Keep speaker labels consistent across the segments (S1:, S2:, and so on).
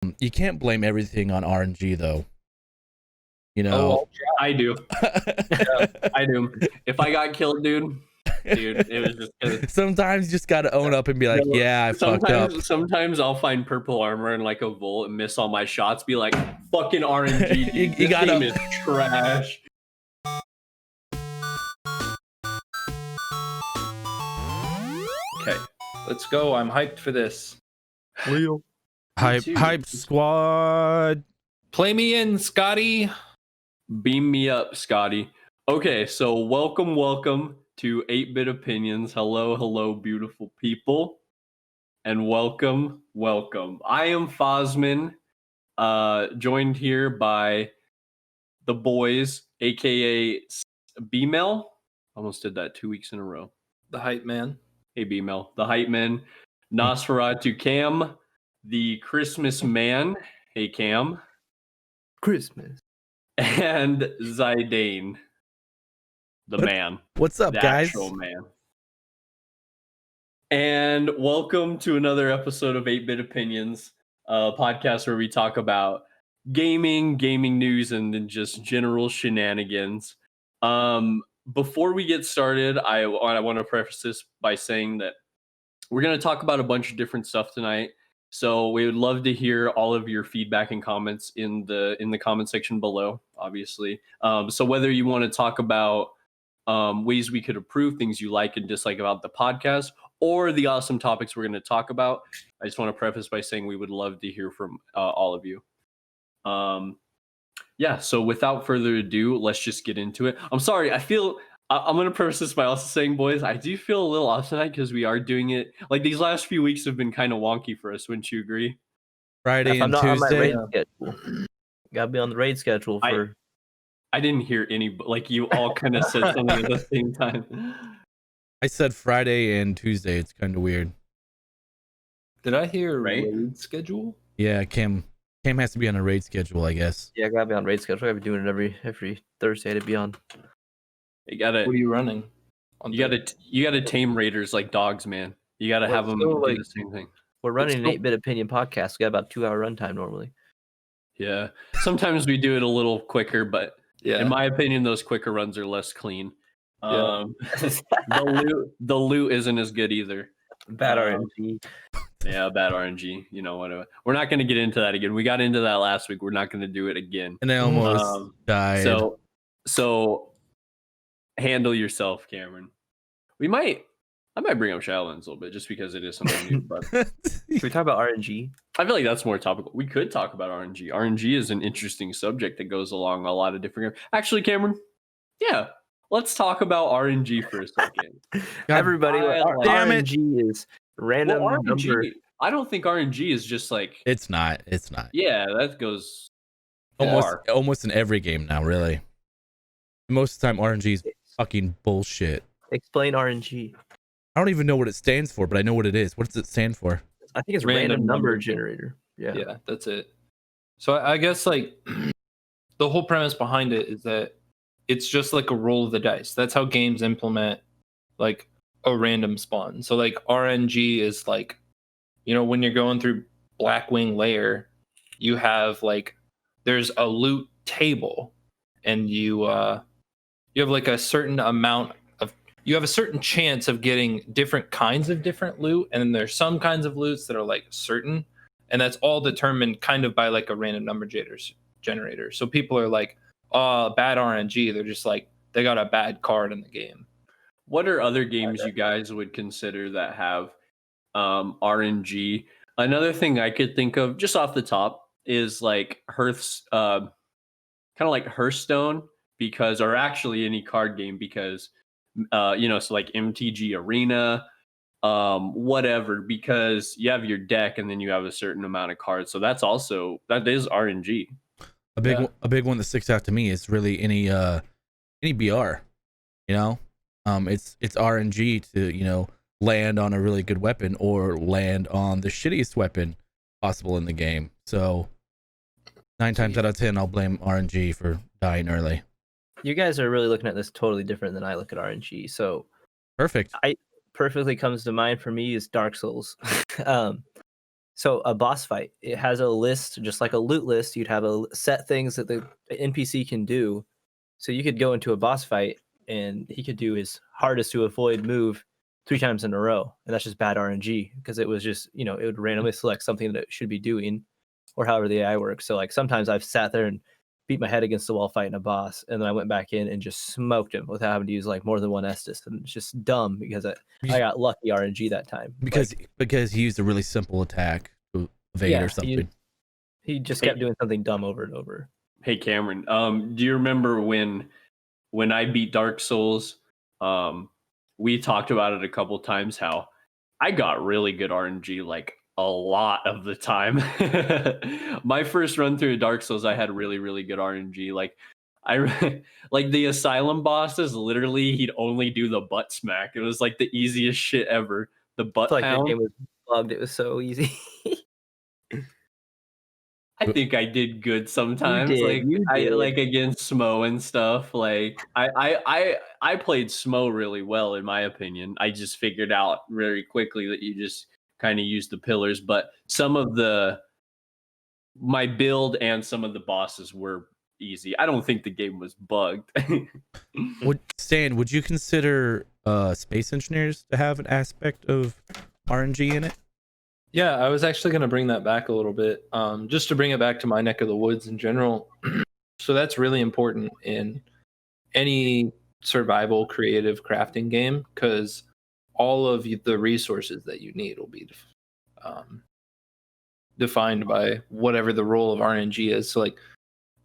S1: You can't blame everything on RNG though. You know.
S2: Oh, I do. Yeah, I do. If I got killed, dude, it was just 'cause
S1: Sometimes you just gotta own up and be like,
S2: No,
S1: yeah, I fucked up.
S2: Sometimes I'll find purple armor and like a volt and miss all my shots. Be like, fucking RNG, dude.
S1: You
S2: This
S1: gotta-
S2: game is trash.
S3: Okay, let's go. I'm hyped for this.
S2: Leo.
S1: Hype squad.
S3: Play me in, Scotty.
S2: Beam me up, Scotty. Okay, so welcome to 8-Bit Opinions. Hello, beautiful people. And welcome. I am Fosman, joined here by the boys, aka B-Mel. Almost did that 2 weeks in a row.
S3: The hype man.
S2: Hey, B-Mel. The hype man. Nosferatu Cam, the Christmas man. Hey, Cam.
S4: Christmas.
S2: And Zidane, the man.
S1: What's up,
S2: the
S1: guys?
S2: Actual man. And welcome to another episode of 8-Bit Opinions, a podcast where we talk about gaming news, and then just general shenanigans. Before we get started, I want to preface this by saying that we're going to talk about a bunch of different stuff tonight. So we would love to hear all of your feedback and comments in the comment section below, obviously. So whether you want to talk about ways we could improve, things you like and dislike about the podcast, or the awesome topics we're going to talk about, I just want to preface by saying we would love to hear from all of you. Yeah, so without further ado, let's just get into it. I'm sorry, I'm going to preface this by also saying, boys, I do feel a little off tonight because we are doing it. Like, these last few weeks have been kind of wonky for us, wouldn't you agree?
S1: Friday and
S4: I'm not on my
S1: Tuesday.
S4: raid schedule. Gotta be on the raid schedule for.
S2: I didn't hear any, like, you all kind of said something at the same time.
S1: I said Friday and Tuesday. It's kind of weird.
S3: Did I hear
S2: Right?
S3: raid schedule?
S1: Yeah, Cam has to be on a raid schedule, I guess.
S4: Yeah, I gotta be on raid schedule. I gotta be doing it every Thursday to be on.
S2: You gotta,
S3: What are you running?
S2: you gotta tame raiders like dogs, man. You gotta have them
S4: still,
S2: do
S4: like-
S2: the same thing.
S4: We're running an
S3: still-
S4: 8-Bit Opinion podcast. We got about 2-hour runtime normally.
S2: Yeah, sometimes we do it a little quicker, but
S3: Yeah.
S2: in my opinion, those quicker runs are less clean.
S3: Yeah.
S2: The loot isn't as good either.
S4: Bad
S2: Um,
S4: RNG.
S2: Yeah, bad RNG. You know, whatever. We're not going to get into that again. We got into that last week. We're not going to do it again.
S1: And I almost died.
S2: So handle yourself, Cameron. I might bring up Shadowlands a little bit just because it is something new. But
S4: Can we talk about RNG?
S2: I feel like that's more topical. We could talk about RNG. RNG is an interesting subject that goes along a lot of different. Actually, Cameron, yeah, let's talk about RNG for a second.
S4: Everybody,
S1: damn it.
S4: RNG is random
S2: Well,
S4: number.
S2: I don't think RNG is just like.
S1: It's not.
S2: Yeah, that goes
S1: Almost in every game now, really. Most of the time, RNG is fucking bullshit.
S4: Explain RNG.
S1: I don't even know what it stands for, but I know what it is. What does it stand for?
S4: I think it's
S3: Random
S4: random number
S3: number
S4: generator. Yeah.
S3: Yeah, that's it. So I guess like the whole premise behind it is that it's just like a roll of the dice. That's how games implement like a random spawn. So like RNG is like, you know, when you're going through Blackwing Lair, you have like there's a loot table, and you have like a certain amount of you have a certain chance of getting different kinds of different loot, and then there's some kinds of loots that are like certain, and that's all determined kind of by like a random number generator. So people are like, oh, bad RNG. They're just like they got a bad card in the game.
S2: What are other games you guys would consider that have RNG? Another thing I could think of just off the top is like kind of like Hearthstone, because, or actually any card game, because so like MTG Arena, whatever, because you have your deck and then you have a certain amount of cards. So that is RNG.
S1: A big one that sticks out to me is really any BR. You know, it's RNG to land on a really good weapon or land on the shittiest weapon possible in the game. So 9 times out of 10, I'll blame RNG for dying early.
S4: You guys are really looking at this totally different than I look at RNG. So
S1: Perfect.
S4: perfectly comes to mind for me is Dark Souls. So a boss fight, it has a list, just like a loot list. You'd have a set things that the NPC can do. So you could go into a boss fight and he could do his hardest to avoid move 3 times in a row, and that's just bad RNG because it was just it would randomly select something that it should be doing, or however the AI works. So like sometimes I've sat there and beat my head against the wall fighting a boss, and then I went back in and just smoked him without having to use like more than one Estus, and it's just dumb because I got lucky RNG that time
S1: because he used a really simple attack to evade or something.
S4: He just kept doing something dumb over and over.
S2: Hey Cameron, do you remember when I beat Dark Souls? We talked about it a couple times how I got really good RNG like a lot of the time. My first run through Dark Souls, I had really, really good RNG. Like like the Asylum bosses, literally he'd only do the butt smack. It was like the easiest shit ever. The butt
S4: Like
S2: pound.
S4: the game was bugged. It was so easy.
S2: I think I did good sometimes.
S4: You did.
S2: Like against Smo and stuff. Like I played Smo really well in my opinion. I just figured out very quickly that you just kind of use the pillars, but some of my build and some of the bosses were easy. I don't think the game was bugged.
S1: Would you consider Space Engineers to have an aspect of RNG in it?
S3: Yeah, I was actually going to bring that back a little bit, just to bring it back to my neck of the woods in general. So that's really important in any survival creative crafting game, because all of the resources that you need will be defined by whatever the role of RNG is. So like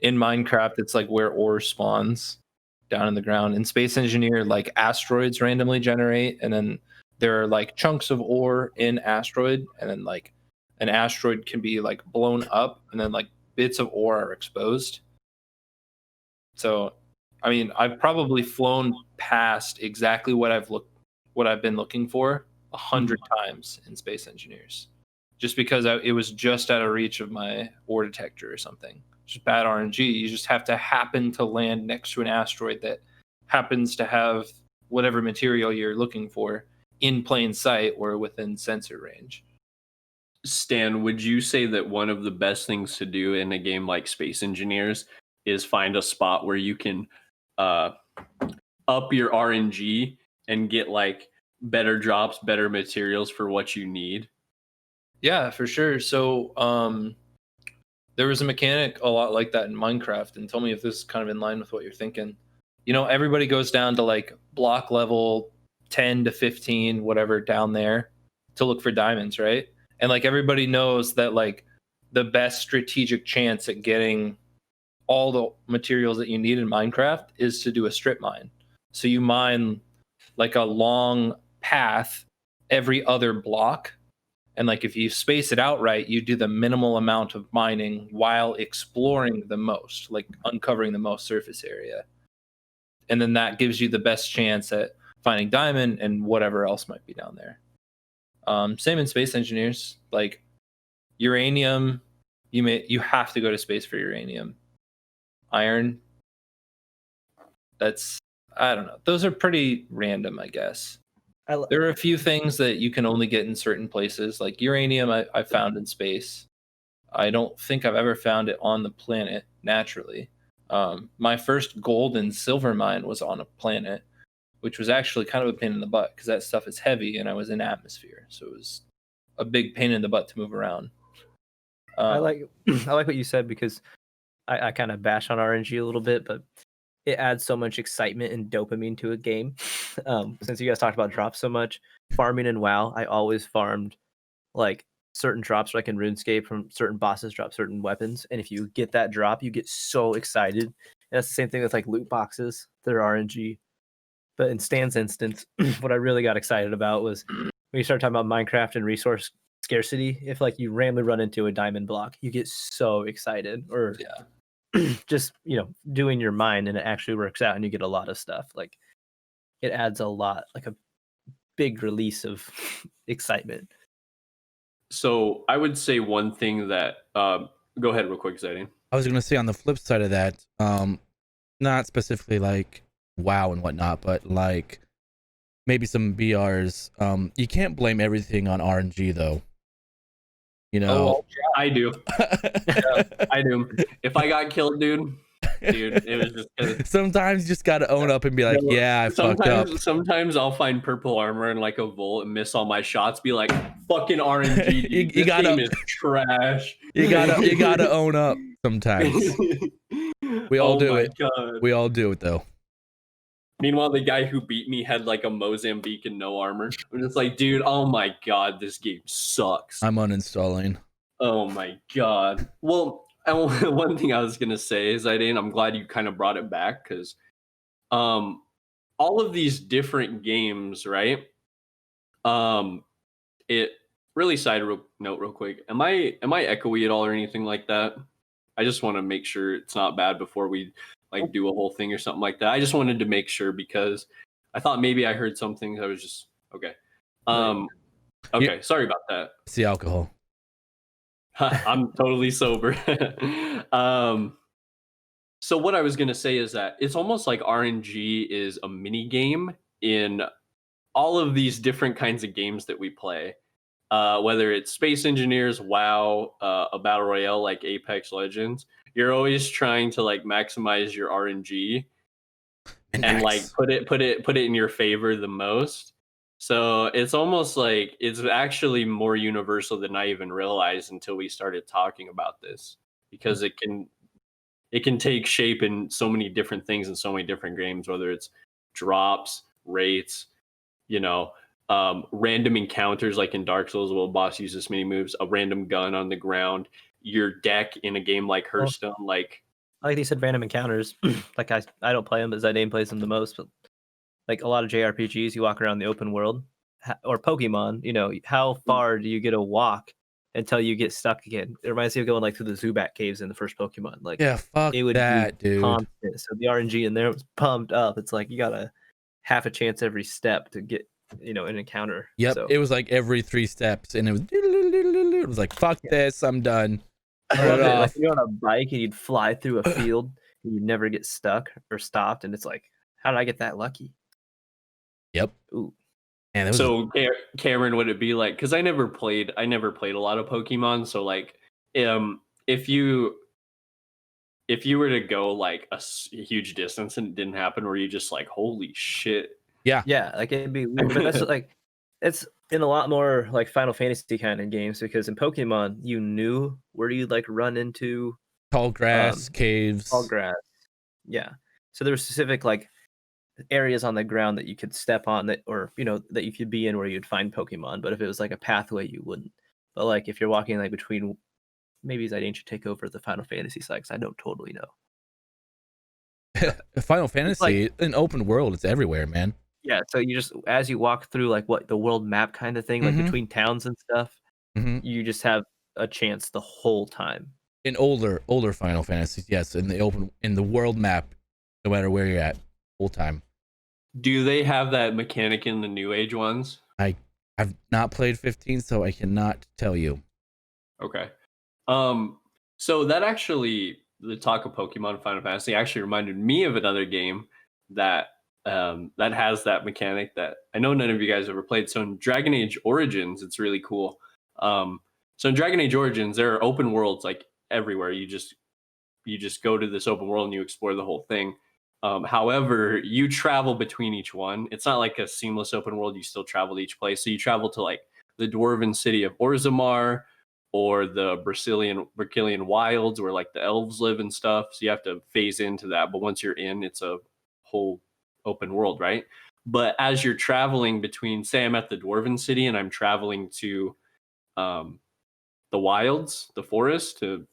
S3: in Minecraft, it's like where ore spawns down in the ground. In Space Engineer, like asteroids randomly generate, and then there are like chunks of ore in asteroid, and then like an asteroid can be like blown up, and then like bits of ore are exposed. So, I mean, I've probably flown past exactly what I've been looking for 100 times in Space Engineers, just because it was just out of reach of my ore detector or something. Just bad RNG. You just have to happen to land next to an asteroid that happens to have whatever material you're looking for in plain sight or within sensor range.
S2: Stan, would you say that one of the best things to do in a game like Space Engineers is find a spot where you can up your RNG and get like better drops, better materials for what you need?
S3: Yeah, for sure. So there was a mechanic a lot like that in Minecraft, and tell me if this is kind of in line with what you're thinking. Everybody goes down to like block level 10 to 15, whatever, down there to look for diamonds, right? And like everybody knows that like the best strategic chance at getting all the materials that you need in Minecraft is to do a strip mine. So you mine like a long path every other block, and like if you space it out right, you do the minimal amount of mining while exploring the most, like uncovering the most surface area. And then that gives you the best chance at finding diamond and whatever else might be down there. Same in Space Engineers, like uranium, you have to go to space for uranium. Iron, I don't know. Those are pretty random, I guess. There are a few things that you can only get in certain places, like uranium I found in space. I don't think I've ever found it on the planet naturally. My first gold and silver mine was on a planet, which was actually kind of a pain in the butt because that stuff is heavy and I was in atmosphere. So it was a big pain in the butt to move around.
S4: I like what you said, because I kind of bash on RNG a little bit, but it adds so much excitement and dopamine to a game. Since you guys talked about drops so much, farming in WoW, I always farmed like certain drops, like in RuneScape, from certain bosses drop certain weapons, and if you get that drop, you get so excited. And that's the same thing with like loot boxes. They're RNG. But in Stan's instance, what I really got excited about was when you start talking about Minecraft and resource scarcity. If like you randomly run into a diamond block, you get so excited. Or just doing your mine and it actually works out and you get a lot of stuff. Like it adds a lot, like a big release of excitement.
S2: So I would say one thing that go ahead real quick, Zayden.
S1: I was gonna say on the flip side of that, not specifically like WoW and whatnot, but like maybe some BRs. You can't blame everything on RNG though. You know.
S2: I do. I do. If I got killed, dude, it was just 'cause
S1: Sometimes you just gotta own up and be like, yeah, I fucked up.
S2: Sometimes I'll find purple armor and like a volt and miss all my shots. Be like, fucking RNG, dude. This game is trash.
S1: You gotta own up sometimes. We all do it.
S2: God.
S1: We all do it though.
S2: Meanwhile, the guy who beat me had like a Mozambique and no armor. I'm just like, dude, oh my god, this game sucks.
S1: I'm uninstalling.
S2: Oh my god. Well, one thing I was gonna say is I'm glad you kind of brought it back because all of these different games, right? It really note real quick. Am I echoey at all or anything like that? I just want to make sure it's not bad before we like do a whole thing or something like that. I just wanted to make sure because I thought maybe I heard something. I was just okay. Okay, sorry about that.
S1: It's the alcohol.
S2: I'm totally sober. So what I was gonna say is that it's almost like RNG is a mini game in all of these different kinds of games that we play. Whether it's Space Engineers, WoW, a battle royale like Apex Legends, you're always trying to like maximize your RNG and like put it in your favor the most. So it's almost like it's actually more universal than I even realized until we started talking about this, because it can take shape in so many different things in so many different games, whether it's drops, rates, random encounters like in Dark Souls, will a boss uses many moves, a random gun on the ground, your deck in a game like Hearthstone, like
S4: they said, random encounters. Like I don't play them, but Zidane plays them the most. But like a lot of JRPGs, you walk around the open world, or Pokemon. How far do you get to walk until you get stuck again? It reminds me of going like through the Zubat caves in the first Pokemon. Like,
S1: yeah, fuck
S4: it would
S1: that,
S4: be
S1: dude.
S4: constant. So the RNG in there was pumped up. It's like you got a half a chance every step to get an encounter.
S1: Yep,
S4: so.
S1: it was like every 3 steps, and it was like, fuck this, I'm done.
S4: I love it. Like you're on a bike and you'd fly through a field and you'd never get stuck or stopped, and it's like, how did I get that lucky?
S1: Yep.
S4: Ooh.
S1: Man,
S2: so Cameron, would it be like, because I never played a lot of Pokemon, so like if you were to go like a huge distance and it didn't happen, were you just like, holy shit?
S4: Yeah, like it'd be weird. But that's like, it's in a lot more like Final Fantasy kind of games, because in Pokemon you knew where you'd like run into
S1: tall grass, caves.
S4: Tall grass. Yeah. So there were specific like areas on the ground that you could step on that, or that you could be in where you'd find Pokemon. But if it was like a pathway, you wouldn't. But like if you're walking like between, maybe Zidane should take over the Final Fantasy side, because I don't totally know.
S1: Final Fantasy, an open world, it's everywhere, man.
S4: Yeah, so you just, as you walk through like what the world map kind of thing, like between towns and stuff, you just have a chance the whole time.
S1: In older Final Fantasies, yes, in the world map, no matter where you're at, whole time.
S2: Do they have that mechanic in the New Age ones?
S1: I've not played 15, so I cannot tell you.
S2: Okay. So that actually, the talk of Pokemon Final Fantasy actually reminded me of another game that has that mechanic that I know none of you guys ever played. So in Dragon Age Origins, it's really cool. So in Dragon Age Origins, there are open worlds like everywhere. You just go to this open world and you explore the whole thing. However, you travel between each one. It's not like a seamless open world. You still travel to each place. So you travel to like the dwarven city of Orzammar, or the Brazilian wilds where like the elves live and stuff. So you have to phase into that. But once you're in, it's a whole open world, right? But as you're traveling between, say I'm at the dwarven city and I'm traveling to the wilds, the forest, to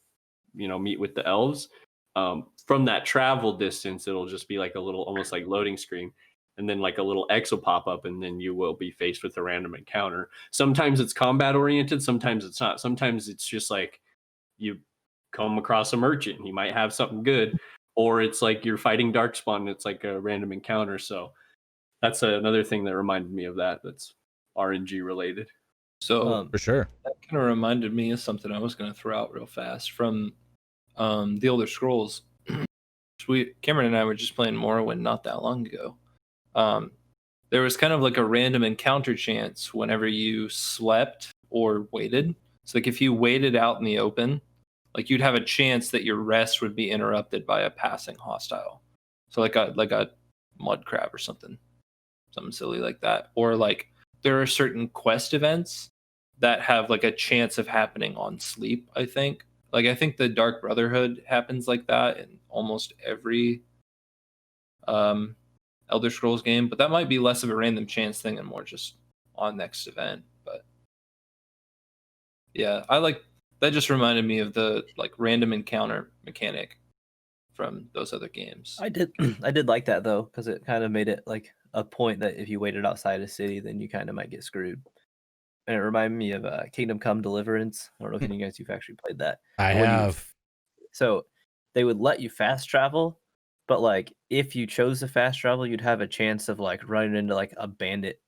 S2: meet with the elves, from that travel distance it'll just be like a little, almost like loading screen, and then like a little X will pop up, and then you will be faced with a random encounter. Sometimes it's combat oriented, sometimes it's not. Sometimes it's just like you come across a merchant, he might have something good, or it's like you're fighting Darkspawn and it's like a random encounter. So that's another thing that reminded me of that, that's RNG related.
S3: So
S1: for sure,
S3: that kind of reminded me of something I was going to throw out real fast from the Elder Scrolls. Cameron and I were just playing Morrowind not that long ago. There was kind of like a random encounter chance whenever you slept or waited. So like if you waited out in the open, like you'd have a chance that your rest would be interrupted by a passing hostile. So like a mud crab or something silly like that. Or like there are certain quest events that have like a chance of happening on sleep, I think. Like I think the Dark Brotherhood happens like that in almost every Elder Scrolls game, but that might be less of a random chance thing and more just on next event. But yeah, I like that. Just reminded me of the like random encounter mechanic from those other games.
S4: I did like that though, because it kind of made it like a point that if you waited outside a city, then you kind of might get screwed. And it reminded me of Kingdom Come Deliverance. I don't know if any of you guys you've actually played that.
S1: I
S4: But when you-
S1: have.
S4: So they would let you fast travel, but like if you chose to fast travel, you'd have a chance of like running into like a bandit,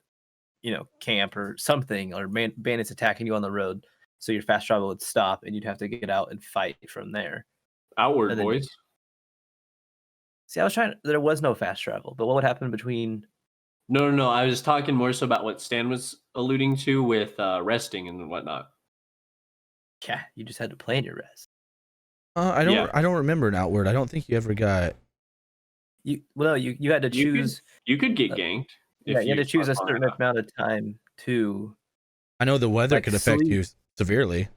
S4: camp or something, or bandits attacking you on the road. So your fast travel would stop, and you'd have to get out and fight from there.
S2: Outward,
S4: And then-
S2: boys.
S4: See, I was trying. There was no fast travel, but what would happen between?
S2: No. I was talking more so about what Stan was alluding to with resting and whatnot.
S4: Yeah, you just had to plan your rest.
S1: I don't remember an Outward. I don't think you ever got.
S4: You had to choose.
S2: You could get ganked.
S4: Yeah, you had to choose a
S2: slept long
S4: certain
S2: enough.
S4: amount of time to.
S1: I know the weather
S4: Like
S1: could affect
S4: sleep.
S1: you severely.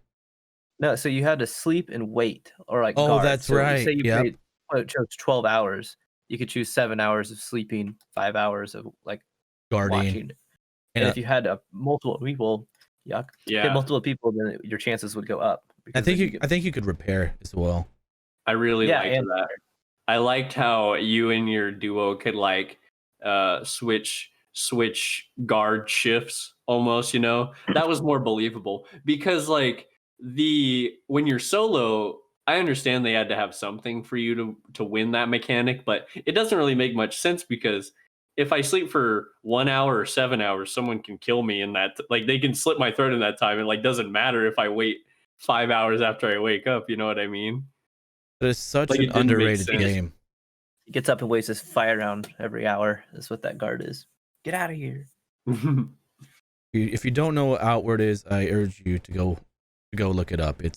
S4: No, so you had to sleep and wait, or like.
S1: Oh,
S4: guard.
S1: that's
S4: So
S1: right.
S4: Say you
S1: Yep.
S4: chose 12 hours. You could choose 7 hours of sleeping, 5 hours of like
S1: Guarding.
S4: watching. And
S1: Yeah.
S4: if you had multiple people, yuck. If you had
S2: Yeah,
S4: multiple people, then your chances would go up.
S1: I
S4: because
S1: think
S4: then
S1: I think you could repair as well.
S2: I really
S4: Yeah,
S2: liked
S4: and-
S2: that. I liked how you and your duo could like switch guard shifts almost, That was more believable because like when you're solo, I understand they had to have something for you to win that mechanic, but it doesn't really make much sense because if I sleep for 1 hour or 7 hours, someone can kill me in that, like they can slit my throat in that time. It like doesn't matter if I wait 5 hours after I wake up. You know what I mean?
S1: But it's such
S2: Like,
S1: an
S2: it didn't make
S1: underrated
S2: sense.
S1: game.
S4: He gets up and waits his fire round every hour. That's what that guard is. Get out of here.
S1: If you don't know what Outward is, I urge you to go look it up. It'll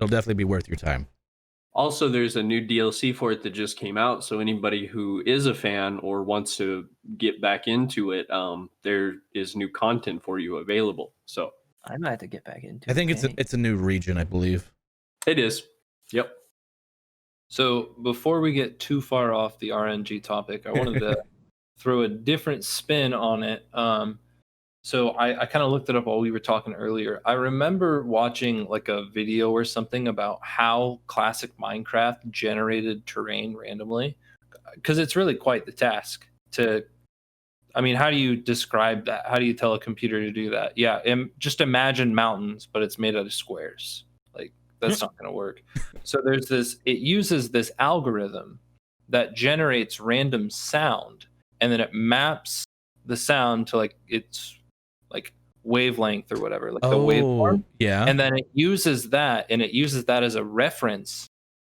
S1: definitely be worth your time.
S2: Also, there's a new DLC for it that just came out. So anybody who is a fan or wants to get back into it, there is new content for you available. So
S4: I might have to get back into.
S1: I think
S4: it.
S1: it's a new region, I believe.
S2: it is. Yep.
S3: So before we get too far off the RNG topic, I wanted to throw a different spin on it. So I kind of looked it up while we were talking earlier. I remember watching like a video or something about how classic Minecraft generated terrain randomly, because it's really quite the task to. I mean, how do you describe that? How do you tell a computer to do that? Yeah, just imagine mountains, but it's made out of squares. Like that's not going to work. So it uses this algorithm that generates random sound, and then it maps the sound to like its like wavelength or whatever, like the waveform.
S1: Yeah.
S3: And then it uses that as a reference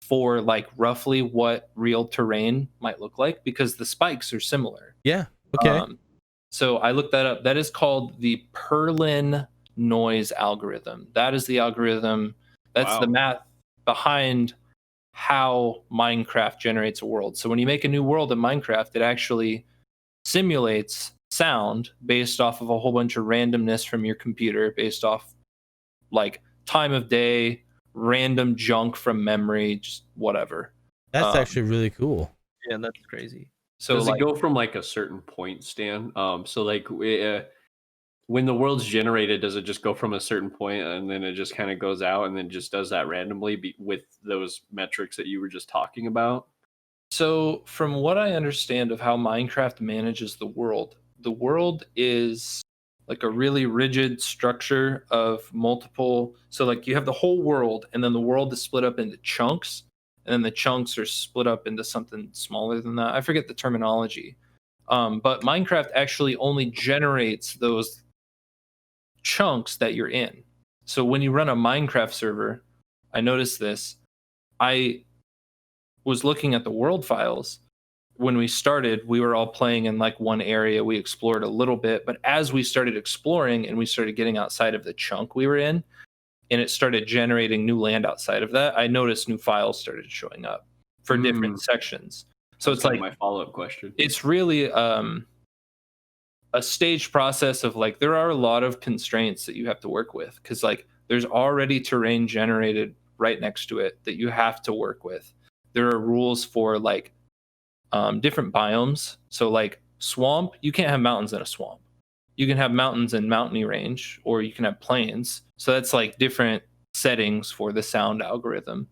S3: for like roughly what real terrain might look like because the spikes are similar.
S1: Yeah. Okay.
S3: So I looked that up. That is called the Perlin noise algorithm. That is the algorithm. That's
S2: Wow.
S3: the math behind how Minecraft generates a world. So when you make a new world in Minecraft, it actually simulates sound based off of a whole bunch of randomness from your computer, based off like time of day, random junk from memory, just whatever.
S1: That's actually really cool.
S4: Yeah, that's crazy.
S3: So
S2: Does
S3: like,
S2: it go from like a certain point, Stan? So like when the world's generated, does it just go from a certain point and then it just kind of goes out and then just does that randomly with those metrics that you were just talking about?
S3: So from what I understand of how Minecraft manages the world is like a really rigid structure of multiple. So like you have the whole world, and then the world is split up into chunks, and then the chunks are split up into something smaller than that. I forget the terminology. But Minecraft actually only generates those chunks that you're in. So when you run a Minecraft server, I noticed this. I was looking at the world files. When we started, we were all playing in like one area. We explored a little bit, but as we started exploring and we started getting outside of the chunk we were in, and it started generating new land outside of that, I noticed new files started showing up for different sections. So
S2: That's
S3: it's like
S2: my follow-up question.
S3: It's really a staged process of like there are a lot of constraints that you have to work with, because like there's already terrain generated right next to it that you have to work with. There are rules for like different biomes. So like swamp, you can't have mountains in a swamp. You can have mountains in mountainy range, or you can have plains. So that's like different settings for the sound algorithm.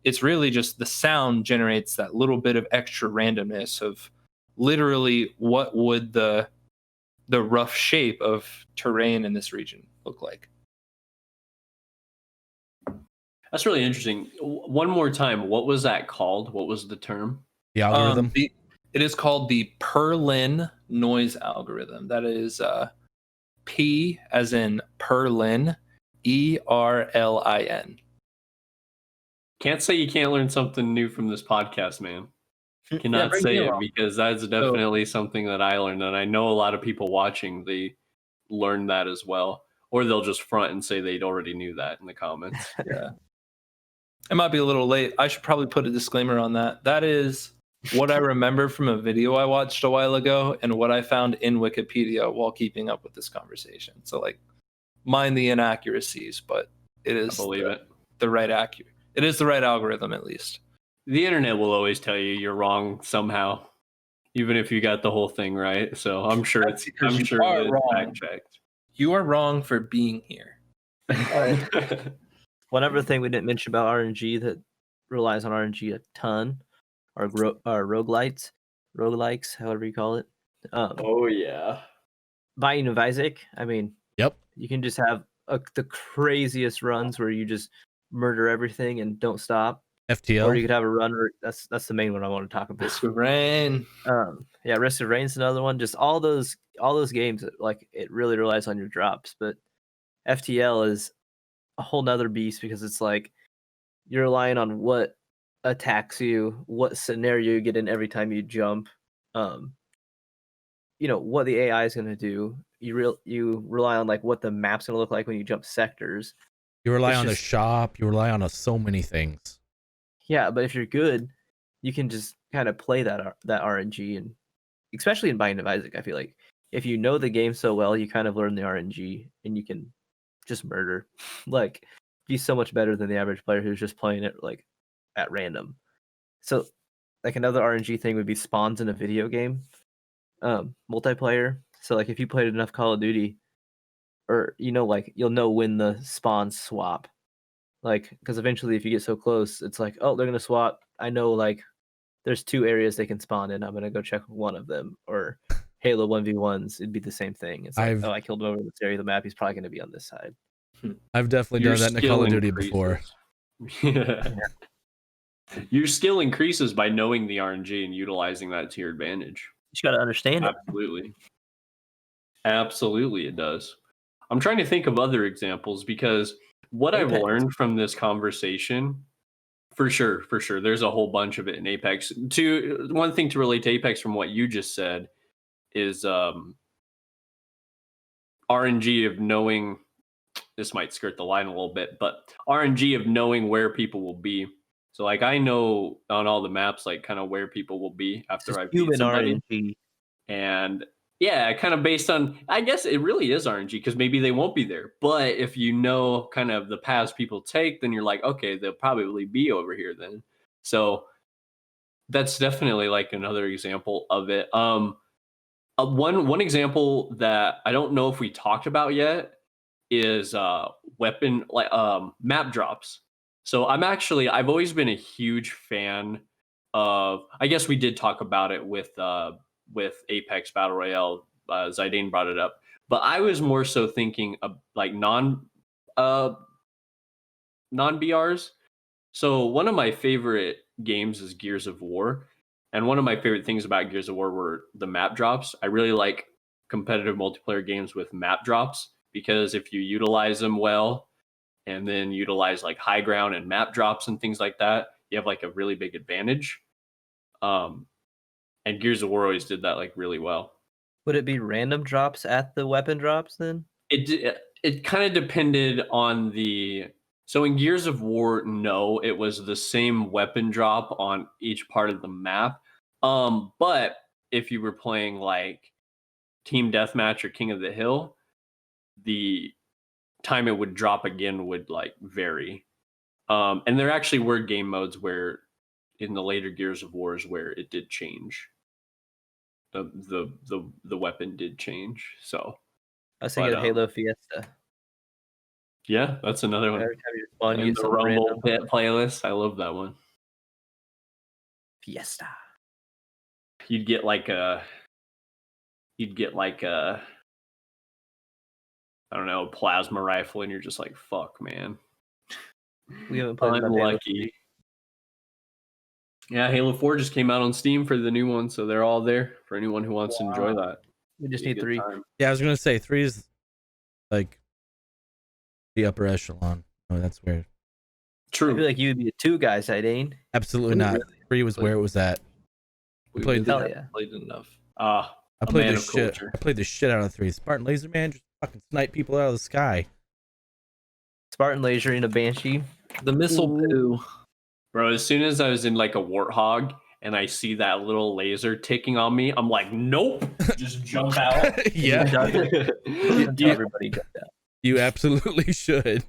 S3: It's really just the sound generates that little bit of extra randomness of literally what would the rough shape of terrain in this region look like.
S2: That's really interesting. One more time, what was that called? What was the term?
S1: The algorithm.
S3: It is called the Perlin noise algorithm. That is P as in Perlin, ERLIN.
S2: Can't say you can't learn something new from this podcast, man. Cannot say it, because that's definitely something that I learned, and I know a lot of people watching, they learn that as well, or they'll just front and say they'd already knew that in the comments.
S3: Yeah. It might be a little late. I should probably put a disclaimer on that. That is what I remember from a video I watched a while ago and what I found in Wikipedia while keeping up with this conversation. So like mind the inaccuracies, but it is the right accurate. It is the right algorithm, at least.
S2: The internet will always tell you you're wrong somehow, even if you got the whole thing right. So I'm sure it's fact checked.
S3: You are wrong for being here.
S4: One other thing we didn't mention about RNG that relies on RNG a ton are roguelites, however you call it.
S2: Oh yeah,
S4: Binding of Isaac. I mean,
S1: yep.
S4: You can just have the craziest runs where you just murder everything and don't stop.
S1: FTL.
S4: Or you could have a run where that's the main one I want to talk about.
S3: Risk of Rain.
S4: Yeah, Risk of Rain's another one. Just all those games, like it really relies on your drops. But FTL is a whole nother beast, because it's like you're relying on what attacks you, what scenario you get in every time you jump. What the AI is going to do. You rely on like what the map's going to look like when you jump sectors.
S1: You rely on the shop. You rely on so many things.
S4: Yeah, but if you're good, you can just kind of play that RNG, and especially in Binding of Isaac, I feel like if you know the game so well, you kind of learn the RNG and you can just murder, like be so much better than the average player who's just playing it like at random. So like another RNG thing would be spawns in a video game, multiplayer. So like if you played enough Call of Duty, or like you'll know when the spawns swap. Like, because eventually if you get so close, it's like, oh, they're going to swap. I know, like, there's 2 areas they can spawn in. I'm going to go check one of them. Or Halo 1v1s, it'd be the same thing. It's like, I killed him over this area of the map. He's probably going to be on this side.
S1: I've definitely done that in a Call of Duty before.
S2: Yeah. Your skill increases by knowing the RNG and utilizing that to your advantage.
S4: You just got to understand it.
S2: Absolutely, it does. I'm trying to think of other examples, because what I've learned from this conversation, for sure, there's a whole bunch of it in Apex. One thing to relate to Apex from what you just said is RNG of knowing, this might skirt the line a little bit, but RNG of knowing where people will be. So like I know on all the maps like kind of where people will be after I beat somebody. RNG. And yeah, kind of based on, I guess it really is RNG, because maybe they won't be there. But if you know kind of the paths people take, then you're like, okay, they'll probably be over here then. So that's definitely like another example of it. One example that I don't know if we talked about yet is weapon map drops. So I've always been a huge fan of, I guess we did talk about it with Apex Battle Royale. Zidane brought it up, but I was more so thinking of like non BRs. So one of my favorite games is Gears of War, and one of my favorite things about Gears of War were the map drops. I really like competitive multiplayer games with map drops, because if you utilize them well and then utilize like high ground and map drops and things like that, you have like a really big advantage. And Gears of War always did that like really well.
S4: Would it be random drops at the weapon drops then?
S2: It kind of depended on the So in Gears of War, no, it was the same weapon drop on each part of the map. But if you were playing like Team Deathmatch or King of the Hill, the time it would drop again would like vary. And there actually were game modes where in the later Gears of Wars where it did change. The weapon did change. So
S4: I was thinking of Halo Fiesta.
S2: yeah, that's another one.
S4: Every time you spawn, you
S2: In
S4: get
S2: the
S4: something
S2: Rumble
S4: random.
S2: Pit playlist, I love that one.
S4: Fiesta.
S2: You'd get like a I don't know, plasma rifle, and you're just like, fuck, man.
S4: We haven't played enough Halo 3.
S2: Unlucky. Yeah, Halo 4 just came out on Steam for the new one, so they're all there for anyone who wants to enjoy that.
S4: We just
S2: Be a
S4: need
S2: good
S4: 3.
S2: time.
S1: Yeah, I was gonna say 3 is like the upper echelon. Oh, that's weird.
S4: I feel
S2: True.
S4: like you'd be a 2 guy, Zidane.
S1: Absolutely
S3: We
S1: not.
S3: really
S1: 3 was
S3: played-
S1: where it was at.
S3: We
S1: played
S3: really
S4: Hell
S3: haven't
S4: yeah.
S3: played enough.
S1: I
S2: A
S1: played
S2: man
S1: the
S2: of
S1: shit.
S2: culture.
S1: I played the shit out of 3. Spartan Laser Man just fucking snipe people out of the sky.
S4: Spartan Laser in a Banshee.
S3: The missile poo.
S2: Bro, as soon as I was in like a warthog and I see that little laser ticking on me, I'm like, nope. Just jump out.
S1: Yeah,
S4: Until everybody does that.
S1: you absolutely should.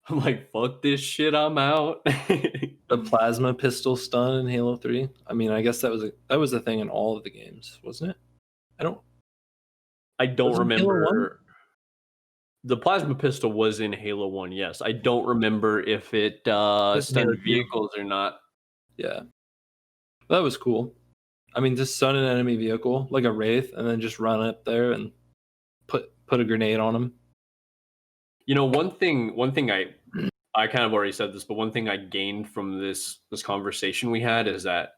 S2: I'm like, fuck this shit, I'm out.
S3: The plasma pistol stun in Halo 3. I mean, I guess that was a thing in all of the games, wasn't it?
S2: I don't
S3: Wasn't Halo
S2: remember. The plasma pistol was in Halo 1, yes. I don't remember if it
S4: was in Halo
S2: stunned
S4: 2.
S2: vehicles or not.
S3: Yeah. That was cool. I mean, just stun an enemy vehicle like a wraith and then just run up there and put a grenade on them.
S2: You know, one thing I kind of already said this, but one thing I gained from this conversation we had is that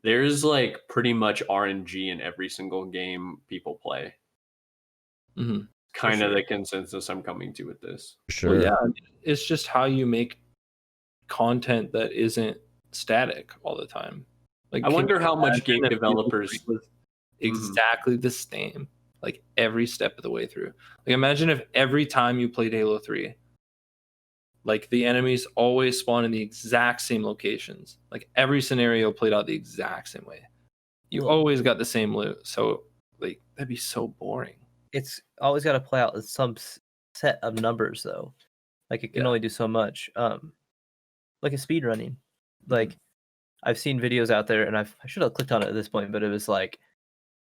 S2: there's like pretty much RNG in every single game people play.
S3: Mm-hmm.
S2: Kind of
S3: sure.
S2: the consensus I'm coming to with this.
S1: Sure.
S3: Well, yeah, I mean, it's just how you make content that isn't static all the time. Like,
S2: I wonder how much game
S3: imagine if Halo
S2: developers
S3: 3 was exactly the same, like every step of the way through. Like, imagine if every time you played Halo 3, like the enemies always spawn in the exact same locations. Like every scenario played out the exact same way. You always got the same loot. So, like, that'd be so boring.
S4: It's always got to play out with some set of numbers, though. Like, it can only do so much. Like a speed running. Like, I've seen videos out there, and I should have clicked on it at this point, but it was like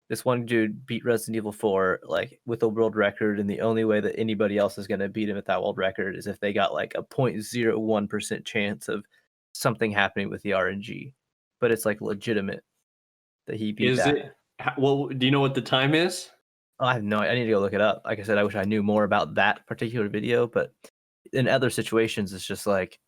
S4: this one dude beat Resident Evil 4 like with a world record, and the only way that anybody else is going to beat him at that world record is if they got like a 0.01% chance of something happening with the RNG. But it's like legitimate that he beat that.
S2: Is it? Well, do you know what the time is?
S4: Oh, I have no. I need to go look it up. Like I said, I wish I knew more about that particular video. But in other situations, it's just like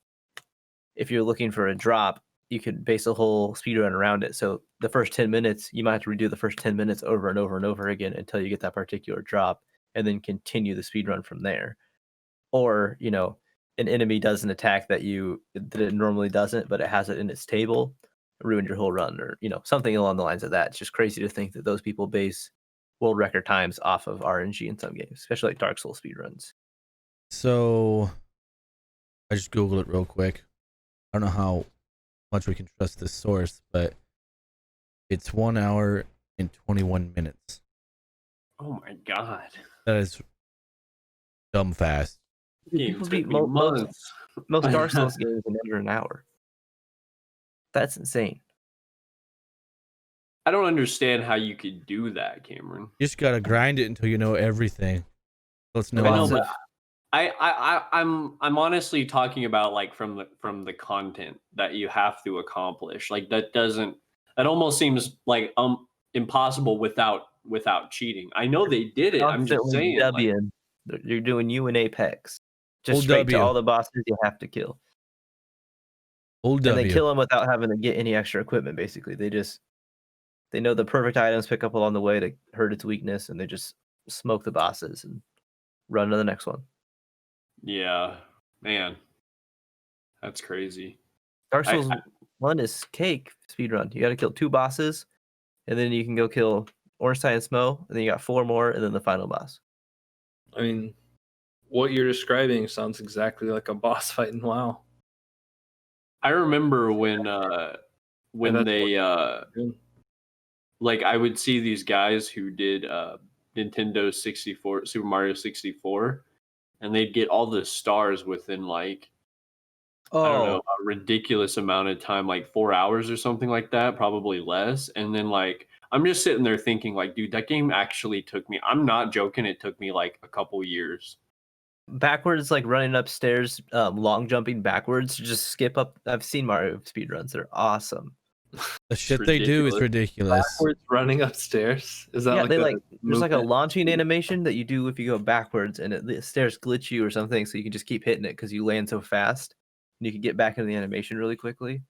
S4: if you're looking for a drop, you could base a whole speedrun around it. So the first 10 minutes, you might have to redo the first 10 minutes over and over and over again until you get that particular drop, and then continue the speedrun from there. Or, you know, an enemy does an attack that it normally doesn't, but it has it in its table, ruined your whole run, or, you know, something along the lines of that. It's just crazy to think that those people base world record times off of RNG in some games, especially like Dark Souls speedruns.
S1: So I just Googled it real quick. I don't know how much we can trust this source, but it's 1 hour and 21 minutes.
S2: Oh my god.
S1: That is dumb fast.
S2: Game
S4: People
S2: took
S4: beat
S2: me months.
S4: most Dark Souls games in under an hour. That's insane.
S2: I don't understand how you could do that, Cameron.
S1: You just gotta grind it until you know everything. Let's know.
S2: I know,
S4: Lots
S2: but
S4: of-
S2: I'm honestly talking about like from the content that you have to accomplish. Like that almost seems like impossible without cheating. I know they did it. I'm just
S4: constantly
S2: saying. Like,
S4: Wing. You're doing you in Apex. Just
S1: Old
S4: straight to
S1: W.
S4: all the bosses you have to kill.
S1: Old
S4: And they
S1: W.
S4: kill them without having to get any extra equipment, basically. They know the perfect items pick up along the way to hurt its weakness, and they just smoke the bosses and run to the next one.
S2: yeah, man, that's crazy.
S4: Dark Souls 1 is cake speedrun. You got to kill 2 bosses, and then you can go kill Ornstein and Smo, and then you got 4 more, and then the final boss.
S3: I mean, what you're describing sounds exactly like a boss fight in WoW.
S2: I remember when
S3: that's
S2: they
S3: Good.
S2: like I would see these guys who did Nintendo 64, Super Mario 64, and they'd get all the stars within like I don't know, a ridiculous amount of time, like 4 hours or something like that, probably less. And then like I'm just sitting there thinking, like, dude, that game actually took me. I'm not joking. It took me like a couple years.
S4: Backwards, like running upstairs, long jumping backwards, just skip up. I've seen Mario speedruns. They're awesome.
S1: The shit they do is ridiculous.
S3: Backwards running upstairs. Is that
S4: Yeah,
S3: like
S4: they
S3: a
S4: like there's like a
S3: movement?
S4: launching animation that you do if you go backwards, and the stairs glitch you or something, so you can just keep hitting it because you land so fast, and you can get back into the animation really quickly.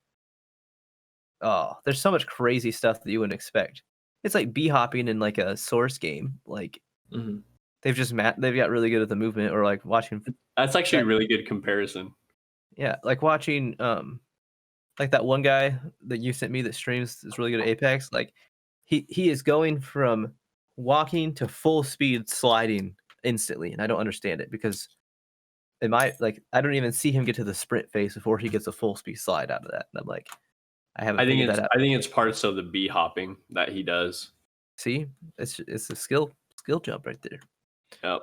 S4: Oh, there's so much crazy stuff that you wouldn't expect. It's like bee hopping in like a Source game. Like
S3: Mhm.
S4: they've got really good at the movement, or like watching.
S2: That's actually a really good comparison.
S4: Yeah, like watching like that one guy that you sent me that streams is really good at Apex. Like he is going from walking to full speed sliding instantly, and I don't understand it because I don't even see him get to the sprint phase before he gets a full speed slide out of that. And I'm like, I haven't figured that out.
S2: I think it's parts of the bee hopping that he does.
S4: See, it's a skill jump right there.
S2: Yep.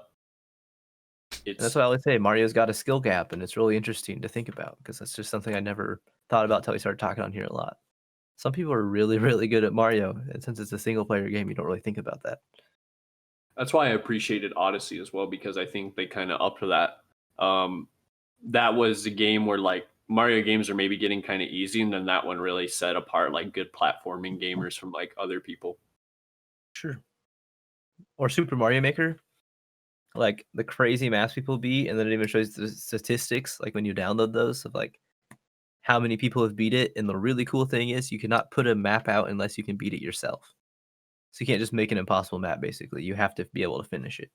S4: And that's what I would say. Mario's got a skill gap, and it's really interesting to think about because that's just something I never thought about until we started talking on here a lot. Some people are really, really good at Mario, and since it's a single player game, you don't really think about that.
S2: That's why I appreciated Odyssey as well, because I think they kind of upped that. That was a game where like Mario games are maybe getting kind of easy, and then that one really set apart like good platforming gamers from like other people.
S4: Sure. Or Super Mario Maker, like the crazy maps people beat, and then it even shows the statistics, like when you download those of like how many people have beat it. And the really cool thing is you cannot put a map out unless you can beat it yourself. So you can't just make an impossible map. Basically, you have to be able to finish it.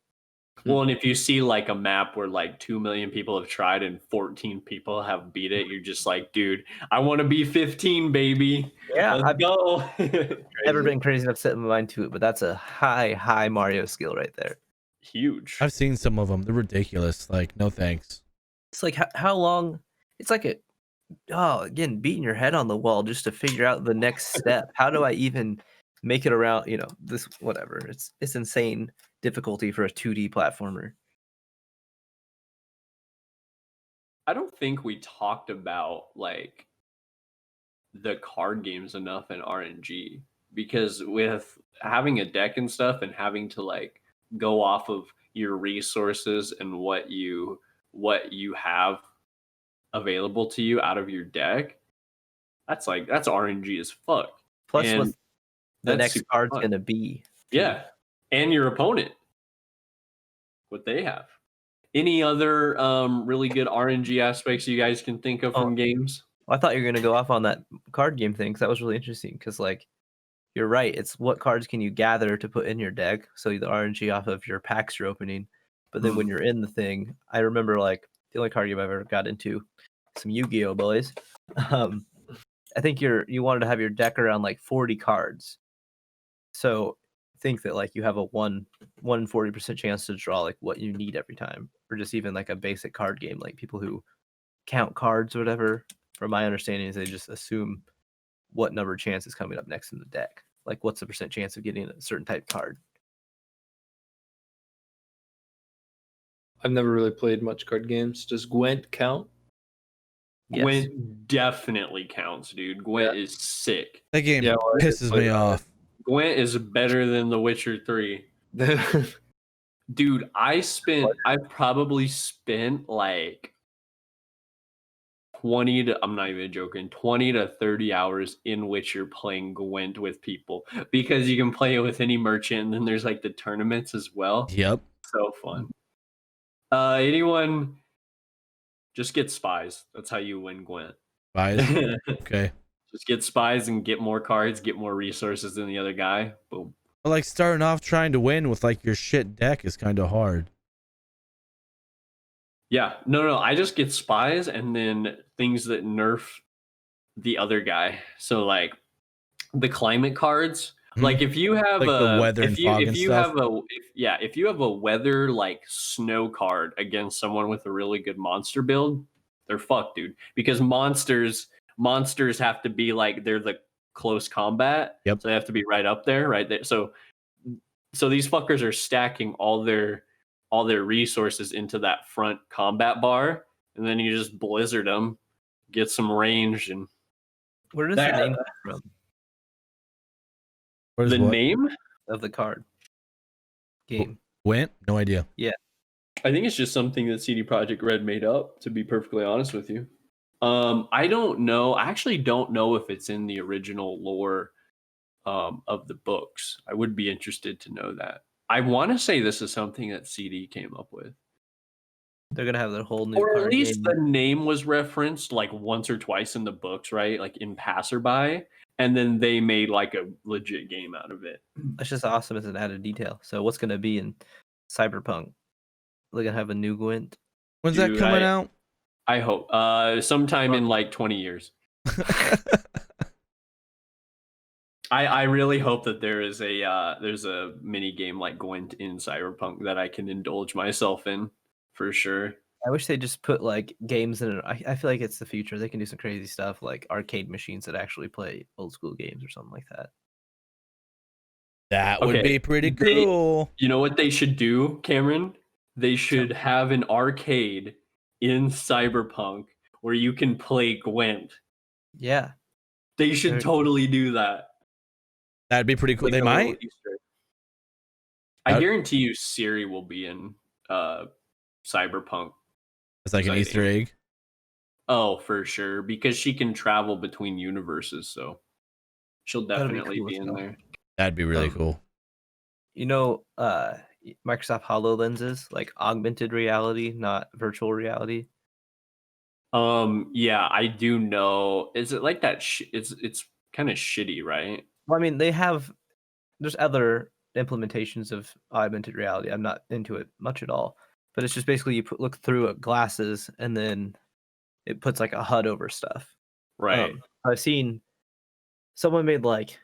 S2: Well, and if you see like a map where like 2 million people have tried and 14 people have beat it, you're just like, dude, I want to be 15, baby.
S4: Yeah,
S2: Let's go.
S4: Never been crazy enough setting my mind to it, but that's a high Mario skill right there.
S2: Huge.
S1: I've seen some of them. They're ridiculous. Like, no thanks.
S4: It's like how long? It's like again, beating your head on the wall just to figure out the next step. How do I even make it around? This whatever. It's insane difficulty for a 2D platformer.
S2: I don't think we talked about like the card games enough in RNG, because with having a deck and stuff and having to like go off of your resources and what you have available to you out of your deck, that's RNG as fuck.
S4: Plus,
S2: And
S4: what the
S2: that's
S4: next
S2: super
S4: card's
S2: fun.
S4: gonna be.
S2: Yeah, and your opponent, what they have. Any other really good RNG aspects you guys can think of from games?
S4: I thought you were gonna go off on that card game thing because that was really interesting. Because like, you're right. It's what cards can you gather to put in your deck? So the RNG off of your packs you're opening. But then when you're in the thing, I remember like the only card game I've ever got into, some Yu-Gi-Oh boys. I think you wanted to have your deck around like 40 cards. So think that like you have a 1 in 40% chance to draw like what you need every time, or just even like a basic card game, like people who count cards or whatever. From my understanding, is they just assume what number chance is coming up next in the deck. Like what's the percent chance of getting a certain type card?
S3: I've never really played much card games. Does Gwent count?
S4: Yes.
S2: Gwent definitely counts, dude. Gwent is sick.
S1: That game pisses me off.
S2: Gwent is better than The Witcher 3. Dude, I probably spent like 20 to, I'm not even joking, 20 to 30 hours in Witcher playing Gwent with people, because you can play it with any merchant, and then there's like the tournaments as well.
S1: Yep.
S2: So fun. Anyone just get spies. That's how you win Gwent.
S1: Spies? Okay.
S2: Just get spies and get more cards, get more resources than the other guy. Boom.
S1: But like starting off trying to win with like your shit deck is kind of hard.
S2: Yeah, no. I just get spies and then things that nerf the other guy. So like the climate cards, Like if you have
S1: Like the weather and fog
S2: if
S1: and
S2: you
S1: stuff?
S2: have a if you have a weather like snow card against someone with a really good monster build, they're fucked, dude. Because monsters have to be like they're the close combat.
S1: Yep.
S2: So they have to be right up there, right there. So these fuckers are stacking all their resources into that front combat bar, and then you just blizzard them, get some range, and
S4: Where does the name come from
S1: What is
S2: the
S1: what?
S2: name.
S4: of the card game?
S1: Went? No idea.
S2: I think it's just something that CD Projekt Red made up, to be perfectly honest with you. I don't know. I actually don't know if it's in the original lore of the books. I would be interested to know that. I want to say this is something that CD came up with.
S4: They're gonna have their whole new
S2: Or at
S4: card
S2: least
S4: game.
S2: the name was referenced like once or twice in the books, right? Like in Passerby. And then they made like a legit game out of it.
S4: That's just awesome as an added detail. So what's gonna be in Cyberpunk? They're gonna have a new Gwent.
S1: When's that
S2: Dude,
S1: coming out?
S2: I hope. Sometime in like 20 years. I really hope that there's a mini game like Gwent in Cyberpunk that I can indulge myself in for sure.
S4: I wish they just put like games in it. I feel like it's the future. They can do some crazy stuff like arcade machines that actually play old school games or something like that.
S1: That would
S2: Okay,
S1: be pretty
S2: they-
S1: cool.
S2: You know what they should do, Cameron? They should have an arcade in Cyberpunk where you can play Gwent.
S4: Yeah.
S2: They should
S4: Very-
S2: totally do that.
S1: That'd be pretty cool.
S2: Like
S1: They
S2: a little
S1: might.
S2: Easter egg. I
S1: That-
S2: guarantee you Siri will be in Cyberpunk.
S1: It's like an
S2: exciting.
S1: Easter egg.
S2: Oh, for sure, because she can travel between universes, so she'll
S4: That'd be
S2: definitely
S4: cool
S2: be
S4: as
S2: in
S4: hell.
S2: there.
S1: That'd be really
S4: Um,
S1: cool.
S4: You know, Microsoft HoloLenses, like augmented reality, not virtual reality.
S2: Yeah, I do know. Is it like that? It's kind of shitty, right?
S4: Well, I mean, there's other implementations of augmented reality. I'm not into it much at all, but it's just basically you look through glasses and then it puts like a HUD over stuff.
S2: Right.
S4: I've seen someone made like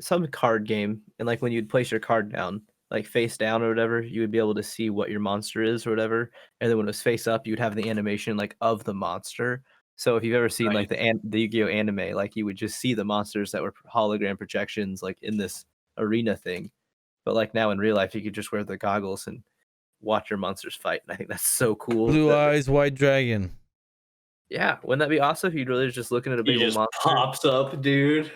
S4: some card game, and like when you'd place your card down, like face down or whatever, you would be able to see what your monster is or whatever. And then when it was face up, you'd have the animation like of the monster. So if you've ever seen like the Yu-Gi-Oh anime, like you would just see the monsters that were hologram projections like in this arena thing. But like now in real life, you could just wear the goggles and watch your monsters fight. And I think that's so cool.
S1: Blue
S4: that-
S1: eyes, white dragon.
S4: Yeah, wouldn't that be awesome if you'd really just looking at a
S2: He
S4: big old
S2: just
S4: monster?
S2: pops up, dude.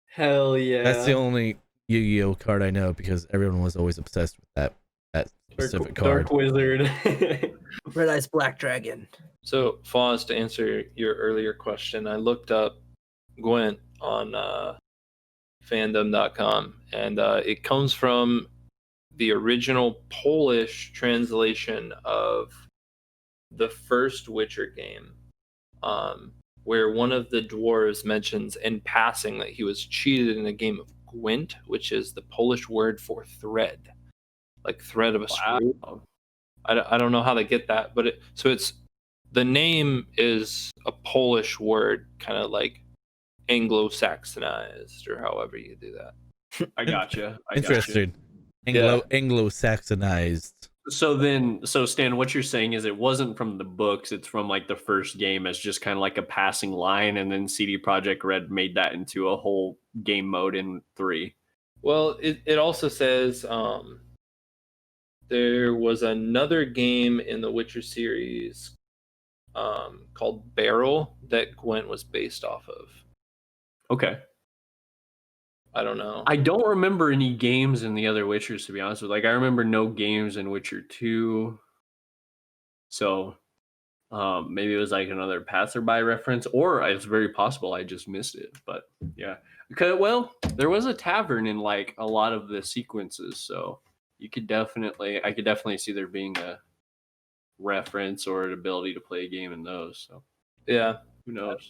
S2: Hell yeah.
S1: That's the only Yu-Gi-Oh card I know because everyone was always obsessed with that specific card.
S2: Dark Wizard.
S4: Red Eyes Black Dragon.
S3: So, Foz, to answer your earlier question, I looked up Gwent on fandom.com, and it comes from the original Polish translation of the first Witcher game, where one of the dwarves mentions in passing that he was cheated in a game of Gwent, which is the Polish word for thread, like thread of a screw.
S2: Wow.
S3: I don't know how they get that, but it's the name is a Polish word, kind of like Anglo-Saxonized, or however you do that.
S2: I gotcha.
S1: Interesting.
S3: Yeah.
S1: Anglo-Saxonized.
S2: So Stan, what you're saying is it wasn't from the books, it's from like the first game as just kind of like a passing line, and then CD Projekt Red made that into a whole game mode in 3.
S3: Well, it also says there was another game in the Witcher series called Barrel that Gwent was based off of.
S2: Okay.
S3: I don't know.
S2: I don't remember any games in the other Witchers, to be honest with you. Like I remember no games in Witcher 2. So maybe it was like another passerby reference, or it's very possible I just missed it. But yeah. Okay, well, there was a tavern in like a lot of the sequences, so I could definitely see there being a reference or an ability to play a game in those. So
S3: Yeah,
S2: who knows?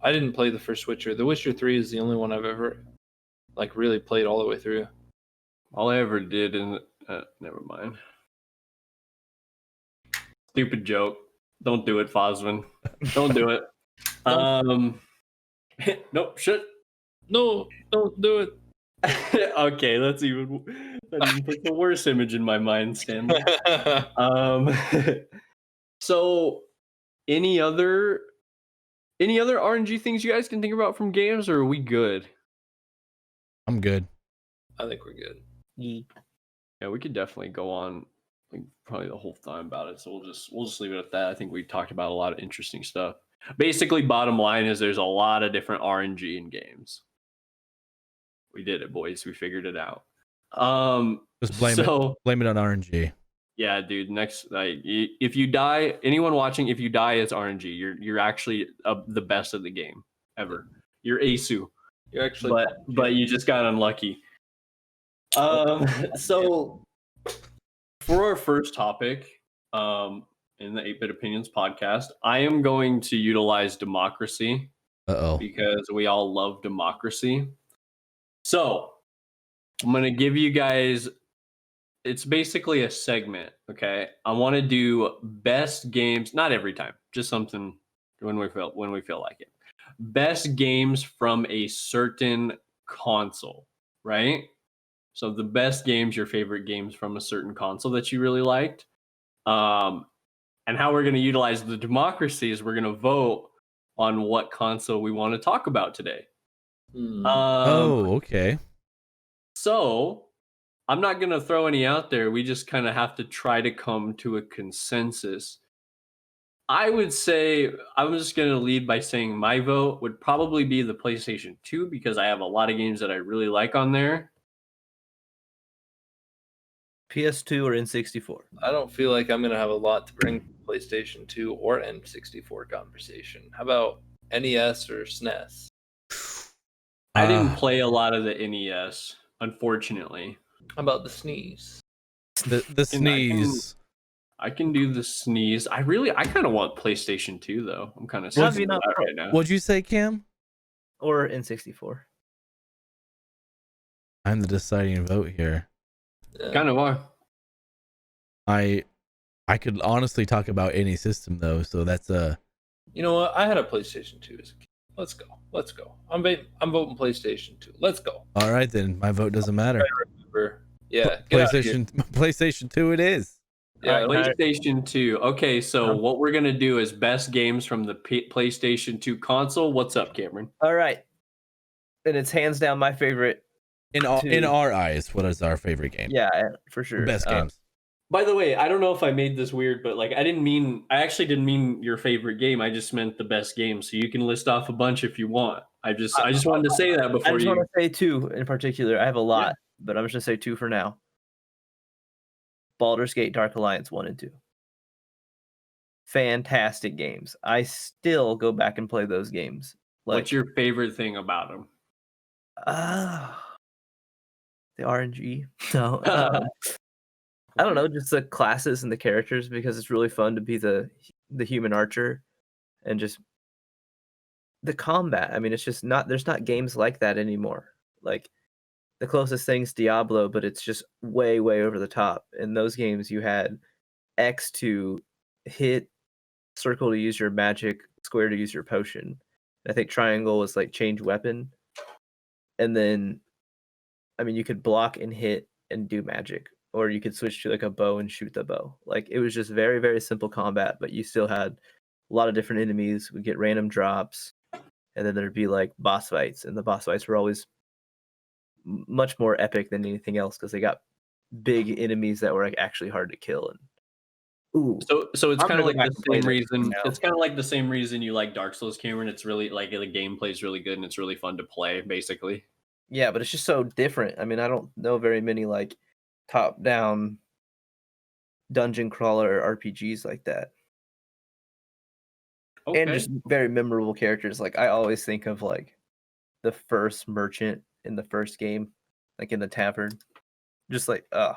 S3: I didn't play the first Witcher. The Witcher 3 is the only one I've ever like really played all the way through.
S2: All I ever did in never mind. Stupid joke. Don't do it, Fosman. Don't do it. Nope, shit.
S3: No, don't do it.
S2: Okay, that even puts the worst image in my mind, Stanley. So any other RNG things you guys can think about from games, or are we good?
S1: I'm good.
S3: I think we're good.
S2: Yeah, we could definitely go on like probably the whole time about it. So we'll just leave it at that. I think we talked about a lot of interesting stuff. Basically, bottom line is there's a lot of different RNG in games. We did it, boys. We figured it out.
S1: Just blame it on RNG.
S2: Yeah, dude. Next, if you die, anyone watching, if you die as RNG, you're actually the best of the game ever. You're Asu.
S3: You're actually,
S2: but you just got unlucky. So for our first topic, in the 8-Bit Opinions podcast, I am going to utilize democracy. Because we all love democracy. So I'm gonna give you guys. It's basically a segment, okay? I want to do best games, not every time, just something when we feel like it. Best games from a certain console, right? So the best games, your favorite games from a certain console that you really liked. And how we're going to utilize the democracy is we're going to vote on what console we want to talk about today.
S1: Okay.
S2: So I'm not going to throw any out there. We just kind of have to try to come to a consensus. I would say I'm just going to lead by saying my vote would probably be the PlayStation 2 because I have a lot of games that I really like on there.
S4: PS2 or N64?
S3: I don't feel like I'm going to have a lot to bring to PlayStation 2 or N64 conversation. How about NES or SNES?
S2: I didn't play a lot of the NES, unfortunately.
S3: How about the sneeze?
S1: The sneeze.
S2: I can do the sneeze. I kind of want PlayStation 2 though. I'm kind of sad right now.
S1: What'd you say, Cam?
S4: Or N64?
S1: I'm the deciding vote here.
S3: Yeah.
S2: Kind of are.
S1: I could honestly talk about any system though, so that's
S3: You know what? I had a PlayStation 2 as a kid. Let's go. I'm voting PlayStation 2. Let's go.
S1: All right then. My vote doesn't matter.
S3: Yeah.
S1: PlayStation 2 it is.
S3: Yeah,
S2: PlayStation 2. Okay, so what we're gonna do is best games from the PlayStation 2 console. What's up, Cameron?
S4: All right, and it's hands down my favorite.
S1: In our eyes, what is our favorite game?
S4: Yeah, for sure.
S1: The best games.
S2: By the way, I don't know if I made this weird, but like I actually didn't mean your favorite game. I just meant the best game. So you can list off a bunch if you want. I just wanted to say that before
S4: I just want to say two in particular. I have a lot, but I'm just gonna say two for now. Baldur's Gate Dark Alliance 1 and 2. Fantastic games. I still go back and play those games.
S2: What's your favorite thing about them?
S4: The RNG. No. I don't know, just the classes and the characters, because it's really fun to be the human archer, and just the combat. I mean, it's just there's not games like that anymore. Like the closest thing's Diablo, but it's just way, way over the top. In those games, you had X to hit, circle to use your magic, square to use your potion. I think triangle was like change weapon. And then, I mean, you could block and hit and do magic, or you could switch to like a bow and shoot the bow. Like it was just very, very simple combat, but you still had a lot of different enemies. We get random drops, and then there'd be like boss fights, and the boss fights were always much more epic than anything else because they got big enemies that were like actually hard to kill. And
S2: so it's kind of like the same reason. It's kind of like the same reason you like Dark Souls, Cameron. It's really like the gameplay is really good and it's really fun to play, basically.
S4: Yeah, but it's just so different. I mean, I don't know very many like top-down dungeon crawler RPGs like that. Okay. And just very memorable characters. Like I always think of like the first merchant in the first game, like in the tavern. Just like, I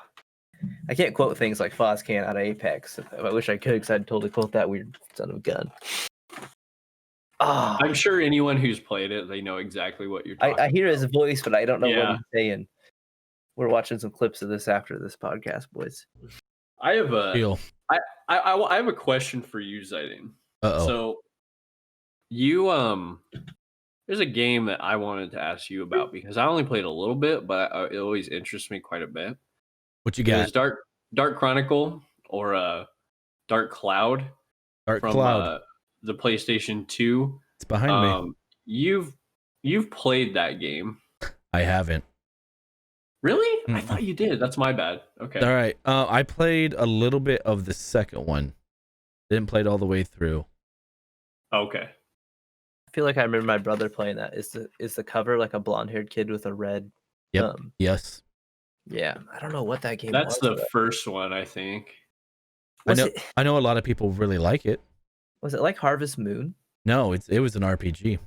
S4: can't quote things like Foz can out of Apex. I wish I could, because I'd totally quote that weird son of a gun.
S2: I'm sure anyone who's played it, they know exactly what you're talking
S4: I hear his voice, but I don't know what he's saying. We're watching some clips of this after this podcast, boys.
S2: I have a I have a question for you, Zaiden.
S1: Uh-oh.
S2: So you There's a game that I wanted to ask you about because I only played a little bit, but it always interests me quite a bit.
S1: What you
S2: It was
S1: got?
S2: Dark Chronicle or Dark Cloud
S1: Dark
S2: from
S1: Cloud.
S2: the PlayStation 2.
S1: It's behind me.
S2: You've played that game.
S1: I haven't.
S2: Really? I
S1: Mm-mm.
S2: thought you did. That's my bad. Okay.
S1: All right. I played a little bit of the second one. Didn't play it all the way through.
S2: Okay.
S4: I feel like I remember my brother playing that. Is the cover like a blonde-haired kid with a red?
S1: Yep. Yes.
S4: Yeah, I don't know what that game
S2: That's
S4: was.
S2: the first one, I think.
S1: I know a lot of people really like it.
S4: Was it like Harvest Moon?
S1: No, it was an RPG.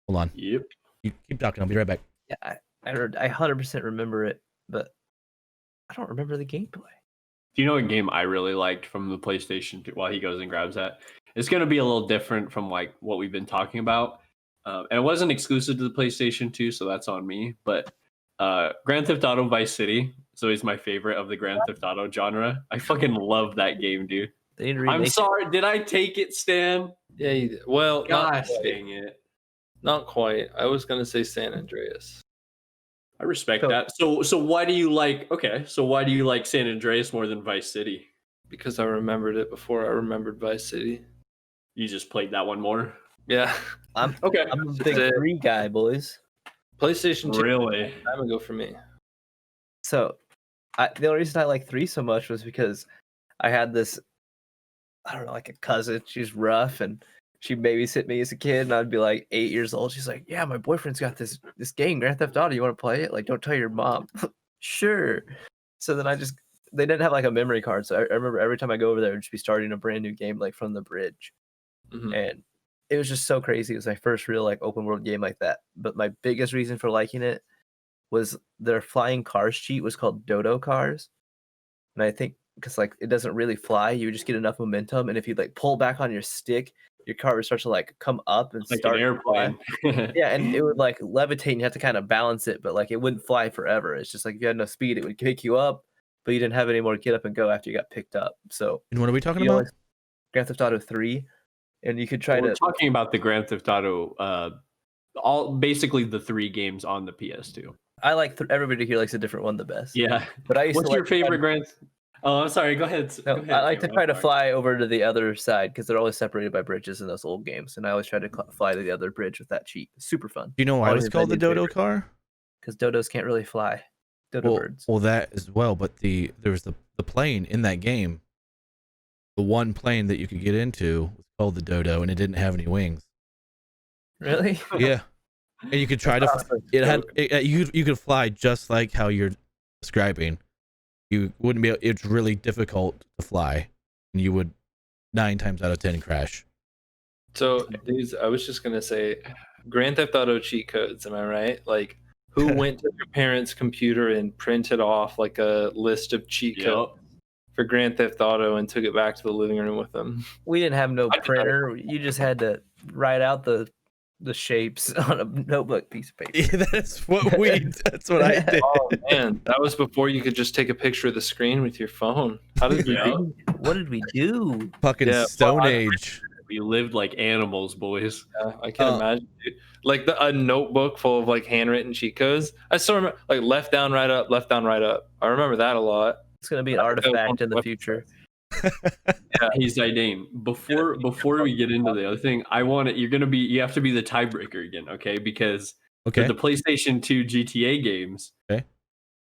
S1: Hold on.
S2: Yep.
S1: You keep talking. I'll be right back.
S4: Yeah, I 100% remember it, but I don't remember the gameplay.
S2: Do you know a game I really liked from the PlayStation 2 while he goes and grabs that? It's going to be a little different from like what we've been talking about. And it wasn't exclusive to the PlayStation 2, so that's on me. But Grand Theft Auto Vice City is always my favorite of the Grand Theft Auto genre. I fucking love that game, dude. I'm sorry. Did I take it, Stan?
S3: Yeah, you did. Well,
S2: Gosh, dang it.
S3: Not quite. I was gonna say San Andreas.
S2: I respect that. So why do you like? Okay, so why do you like San Andreas more than Vice City?
S3: Because I remembered it before I remembered Vice City.
S2: You just played that one more.
S3: Yeah.
S4: I'm
S2: Okay.
S4: a big 3 guy, boys.
S3: PlayStation 2.
S2: Really?
S3: Time ago for me.
S4: So, the only reason I like 3 so much was because I had this, I don't know, like a cousin. She's rough, and she babysit me as a kid, and I'd be like 8 years old. She's like, "Yeah, my boyfriend's got this game, Grand Theft Auto. You want to play it? Like, don't tell your mom." Sure. So then they didn't have like a memory card, so I remember every time I go over there, it would just be starting a brand new game like from the bridge, and it was just so crazy. It was my first real like open world game like that. But my biggest reason for liking it was their flying cars cheat was called Dodo cars, and I think because like it doesn't really fly, you just get enough momentum, and if you like pull back on your stick, your car would start to like come up and
S2: Like
S4: start
S2: an airplane.
S4: yeah, and it would like levitate, and you have to kind of balance it, but like it wouldn't fly forever. It's just like if you had no speed, it would pick you up, but you didn't have any more get up and go after you got picked up. So
S1: And what are we talking
S4: you know,
S1: about?
S4: Grand Theft Auto 3, and you could try
S2: We're
S4: to
S2: talking about the Grand Theft Auto, all basically the 3 games on the PS2.
S4: I like everybody here likes a different one the best.
S2: Yeah.
S4: But I used
S2: What's
S4: to
S2: your favorite Grand? Oh, I'm sorry. Go ahead.
S4: No,
S2: Go ahead,
S4: I like to
S2: Cameron.
S4: try to
S2: Sorry.
S4: fly over to the other side because they're always separated by bridges in those old games, and I always try to fly to the other bridge with that cheat. Super fun.
S1: Do you know why
S4: Always
S1: it's called the
S4: my new
S1: Dodo
S4: favorite.
S1: car?
S4: Because dodos can't really fly. Dodo birds.
S1: Well, that as well. But there was the plane in that game. The one plane that you could get into was called the Dodo, and it didn't have any wings.
S4: Really?
S1: Yeah, and you could try to.
S4: Awesome.
S1: You could fly just like how you're describing. You wouldn't be. It's really difficult to fly, and you would 9 times out of 10 crash.
S3: So, dudes, I was just gonna say, Grand Theft Auto cheat codes. Am I right? Like, who went to their parents' computer and printed off like a list of cheat codes for Grand Theft Auto and took it back to the living room with them?
S4: We didn't have no
S2: I did that.
S4: printer. You just had to write out the shapes on a notebook piece of paper.
S1: Yeah, that's what That's what I did.
S3: Oh man, that was before you could just take a picture of the screen with your phone. How did you do?
S4: What did we do?
S1: Fucking
S3: Yeah,
S1: Stone
S3: well,
S1: Age.
S2: We lived like animals, boys.
S3: Yeah, I can imagine, dude. Like a notebook full of like handwritten cheat codes. I still remember like left down, right up, left down, right up. I remember that a lot.
S4: It's gonna be an artifact in the future.
S2: Yeah, hey Zidane, before we get into the other thing, you have to be the tiebreaker again, okay? Because
S1: Okay.
S2: for the PlayStation 2 GTA games,
S1: Okay.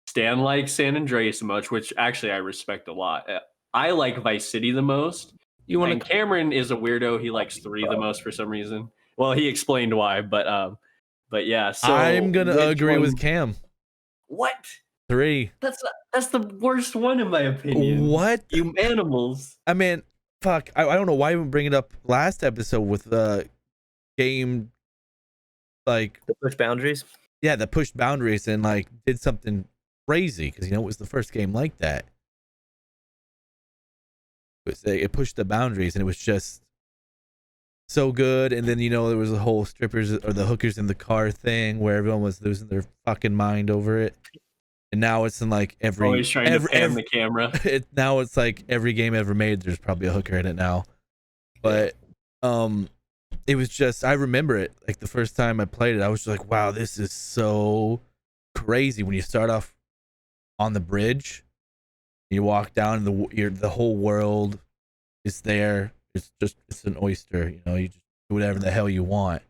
S2: Stan likes San Andreas so much, which actually I respect a lot. I like Vice City the most.
S3: You want
S2: And Cameron is a weirdo. He likes 3 the most for some reason. Well, he explained why, but yeah. So
S1: I'm gonna
S2: which
S1: agree
S2: one-
S1: with Cam.
S2: What?
S1: 3.
S2: That's the worst one in my opinion.
S1: What?
S2: You animals.
S1: I mean, fuck. I don't know why we bring it up last episode with game, like,
S4: The push boundaries.
S1: yeah, that pushed boundaries and like did something crazy because it was the first game like that. It pushed the boundaries and it was just so good. And then there was the whole strippers or the hookers in the car thing where everyone was losing their fucking mind over it. And now it's in like
S2: Always trying to pan the camera.
S1: Now it's like every game ever made, there's probably a hooker in it now. But it was just, I remember it like the first time I played it, I was just like, wow, this is so crazy. When you start off on the bridge, you walk down, and the whole world is there. It's an oyster, you know. You just do whatever the hell you want,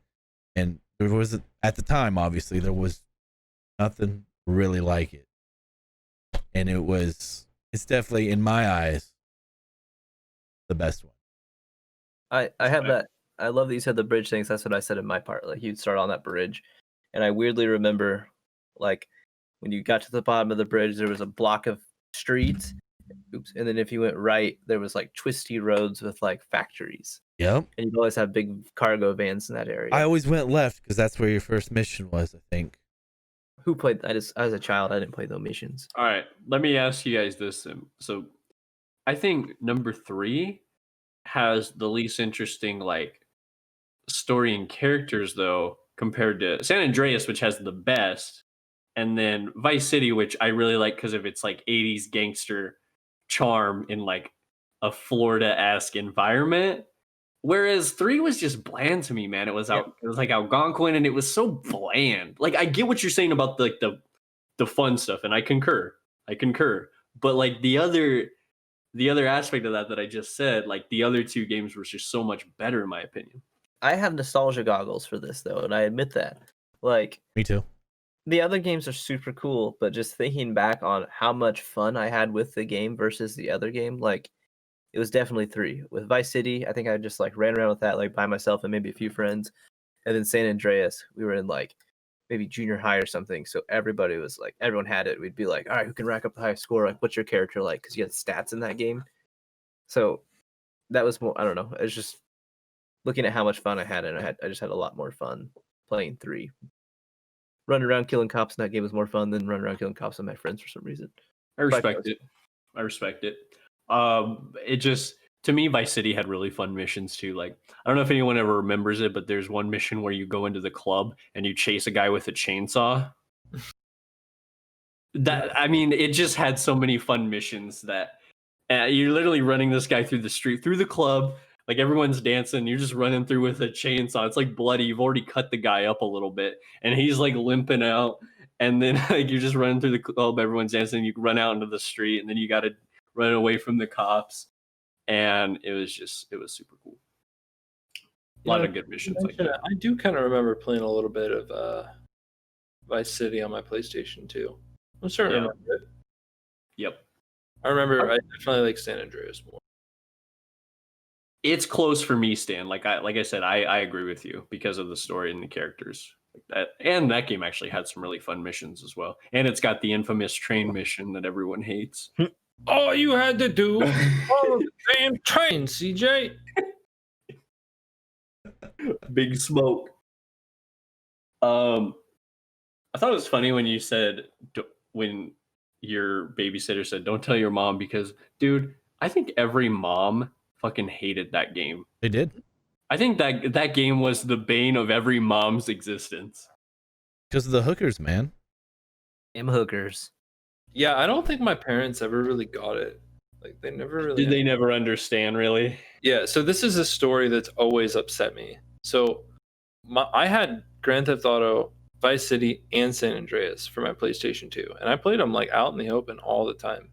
S1: and there was, at the time, obviously, there was nothing really like it, and it's definitely, in my eyes, the best one.
S4: I have that. I love that you said the bridge things. That's what I said in my part. Like you'd start on that bridge, and I weirdly remember, like when you got to the bottom of the bridge, there was a block of streets. Oops. And then if you went right, there was like twisty roads with like factories.
S1: Yep.
S4: And you'd always have big cargo vans in that area.
S1: I always went left because that's where your first mission was, I think.
S4: Who played? As a child, I didn't play those missions.
S2: All right, let me ask you guys this. So, I think number 3 has the least interesting like story and characters, though, compared to San Andreas, which has the best, and then Vice City, which I really like because of its like 80s gangster charm in like a Florida-esque environment. Whereas 3 was just bland to me, man. It was like Algonquin, and it was so bland. Like I get what you're saying about the fun stuff, and I concur. But like the other aspect of that I just said, like the other 2 games were just so much better in my opinion.
S4: I have nostalgia goggles for this though, and I admit that. Like
S1: Me too.
S4: the other games are super cool, but just thinking back on how much fun I had with the game versus the other game, like it was definitely 3. With Vice City, I think I just like ran around with that like by myself and maybe a few friends. And then San Andreas, we were in like maybe junior high or something. So everybody was like, everyone had it. We'd be like, all right, who can rack up the highest score? Like, what's your character like? Because you had stats in that game. So that was more, I don't know. It's just looking at how much fun I had, and I just had a lot more fun playing 3. Running around killing cops in that game was more fun than running around killing cops with my friends for some reason.
S2: I respect it. It just, to me, Vice City had really fun missions too. Like, I don't know if anyone ever remembers it, but there's one mission where you go into the club and you chase a guy with a chainsaw. I mean, it just had so many fun missions that you're literally running this guy through the street, through the club. Like everyone's dancing, you're just running through with a chainsaw. It's like bloody. You've already cut the guy up a little bit, and he's like limping out. And then like you're just running through the club, everyone's dancing. You run out into the street, and then you got to run away from the cops. And it was super cool. A lot of good missions like that.
S3: I do kind of remember playing a little bit of Vice City on my PlayStation 2. I'm starting to remember it.
S2: Yep.
S3: I remember I definitely like San Andreas more.
S2: It's close for me, Stan. Like I said, I agree with you because of the story and the characters. Like that, and that game actually had some really fun missions as well. And it's got the infamous train mission that everyone hates.
S3: All you had to do follow the damn train, CJ.
S2: Big smoke. I thought it was funny when you said, when your babysitter said, "Don't tell your mom," because, dude, I think every mom fucking hated that game.
S1: They did.
S2: I think that game was the bane of every mom's existence.
S1: Because of the hookers, man.
S4: Them hookers.
S3: Yeah, I don't think my parents ever really got it. Like they never really.
S2: Did they never understand, really?
S3: Yeah, so this is a story that's always upset me. So I had Grand Theft Auto, Vice City, and San Andreas for my PlayStation 2. And I played them like out in the open all the time.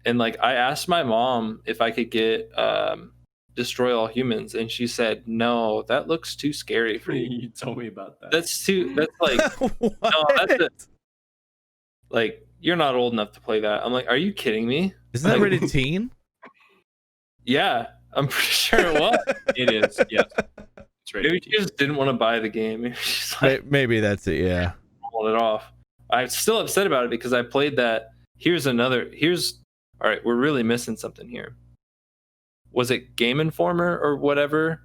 S3: And like I asked my mom if I could get Destroy All Humans, and she said, "No, that looks too scary for you."
S2: You told me about that.
S3: That's like no, like you're not old enough to play that. I'm like, are you kidding me?
S1: Isn't that rated teen?
S3: Yeah, I'm pretty sure it was.
S2: It is, yes. It's rated
S3: Maybe
S2: teen.
S3: she just didn't want to buy the game. She's like,
S1: Maybe that's it, yeah.
S3: rolled it off. I'm still upset about it because I played that. All right, we're really missing something here. Was it Game Informer or whatever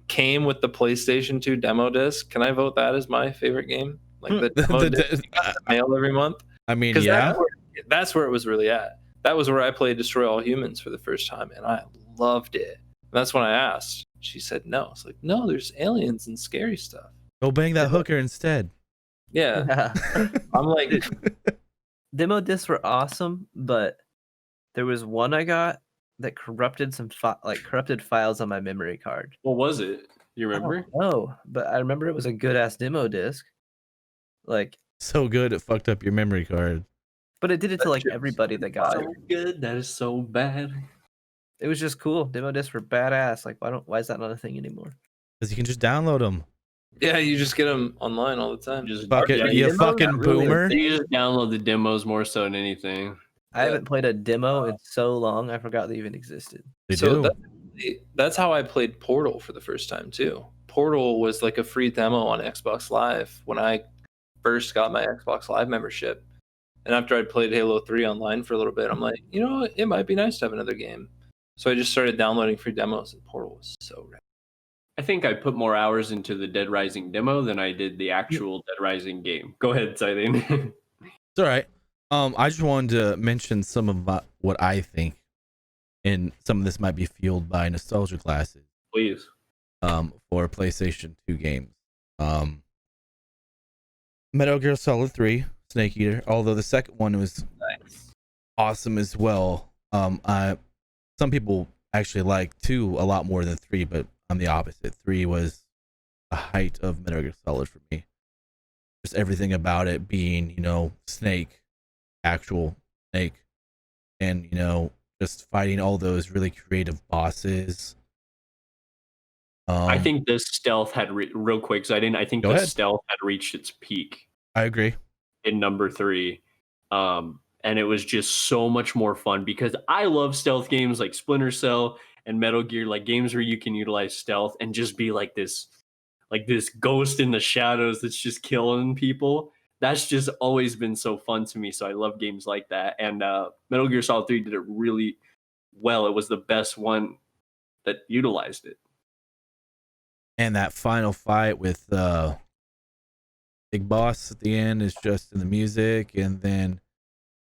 S3: came with the PlayStation 2 demo disc? Can I vote that as my favorite game? Like the demo disc you get mail every month?
S1: I mean, yeah.
S3: That's where it was really at. That was where I played Destroy All Humans for the first time, and I loved it. And that's when I asked. She said no. It's like, no, there's aliens and scary stuff.
S1: Go bang that hooker instead.
S3: Yeah. I'm like,
S4: Demo discs were awesome, but there was one I got that corrupted some corrupted files on my memory card.
S2: What was it? You remember?
S4: No, but I remember it was a good ass demo disc. Like,
S1: So good it fucked up your memory card.
S4: but it did it to like everybody that got it.
S2: So good. That is so bad.
S4: It was just cool. Demo discs were badass. Like, why is that not a thing anymore?
S1: Because you can just download them.
S3: Yeah, you just get them online all the time.
S2: Just
S1: Fuck it,
S2: yeah,
S1: you
S2: demos
S1: fucking
S2: are really-
S1: boomer.
S2: You just download the demos more so than anything.
S4: I haven't played a demo in so long. I forgot they even existed.
S1: They
S3: So
S1: do.
S3: that's how I played Portal for the first time too. Portal was like a free demo on Xbox Live when I first got my Xbox Live membership. And after I played Halo 3 online for a little bit, I'm like, you know, it might be nice to have another game. So I just started downloading free demos, and Portal was so rad.
S2: I think I put more hours into the Dead Rising demo than I did the actual Dead Rising game. Go ahead, Sidane.
S1: It's all right. I just wanted to mention some of what I think, and some of this might be fueled by nostalgia classes.
S2: Please.
S1: For PlayStation 2 games. Metal Gear Solid 3, Snake Eater. Although the second one was awesome as well. Some people actually like 2 a lot more than 3, but I'm the opposite. 3 was the height of Metal Gear Solid for me. Just everything about it being, you know, Snake, actual Snake, and, you know, just fighting all those really creative bosses.
S2: I think the stealth had real quick, Sidane. I think the stealth had reached its peak.
S1: I agree.
S2: In number 3. And it was just so much more fun because I love stealth games like Splinter Cell and Metal Gear, like games where you can utilize stealth and just be like this ghost in the shadows that's just killing people. That's just always been so fun to me. So I love games like that. And Metal Gear Solid 3 did it really well. It was the best one that utilized it.
S1: And that final fight with Big Boss at the end is just in the music, and then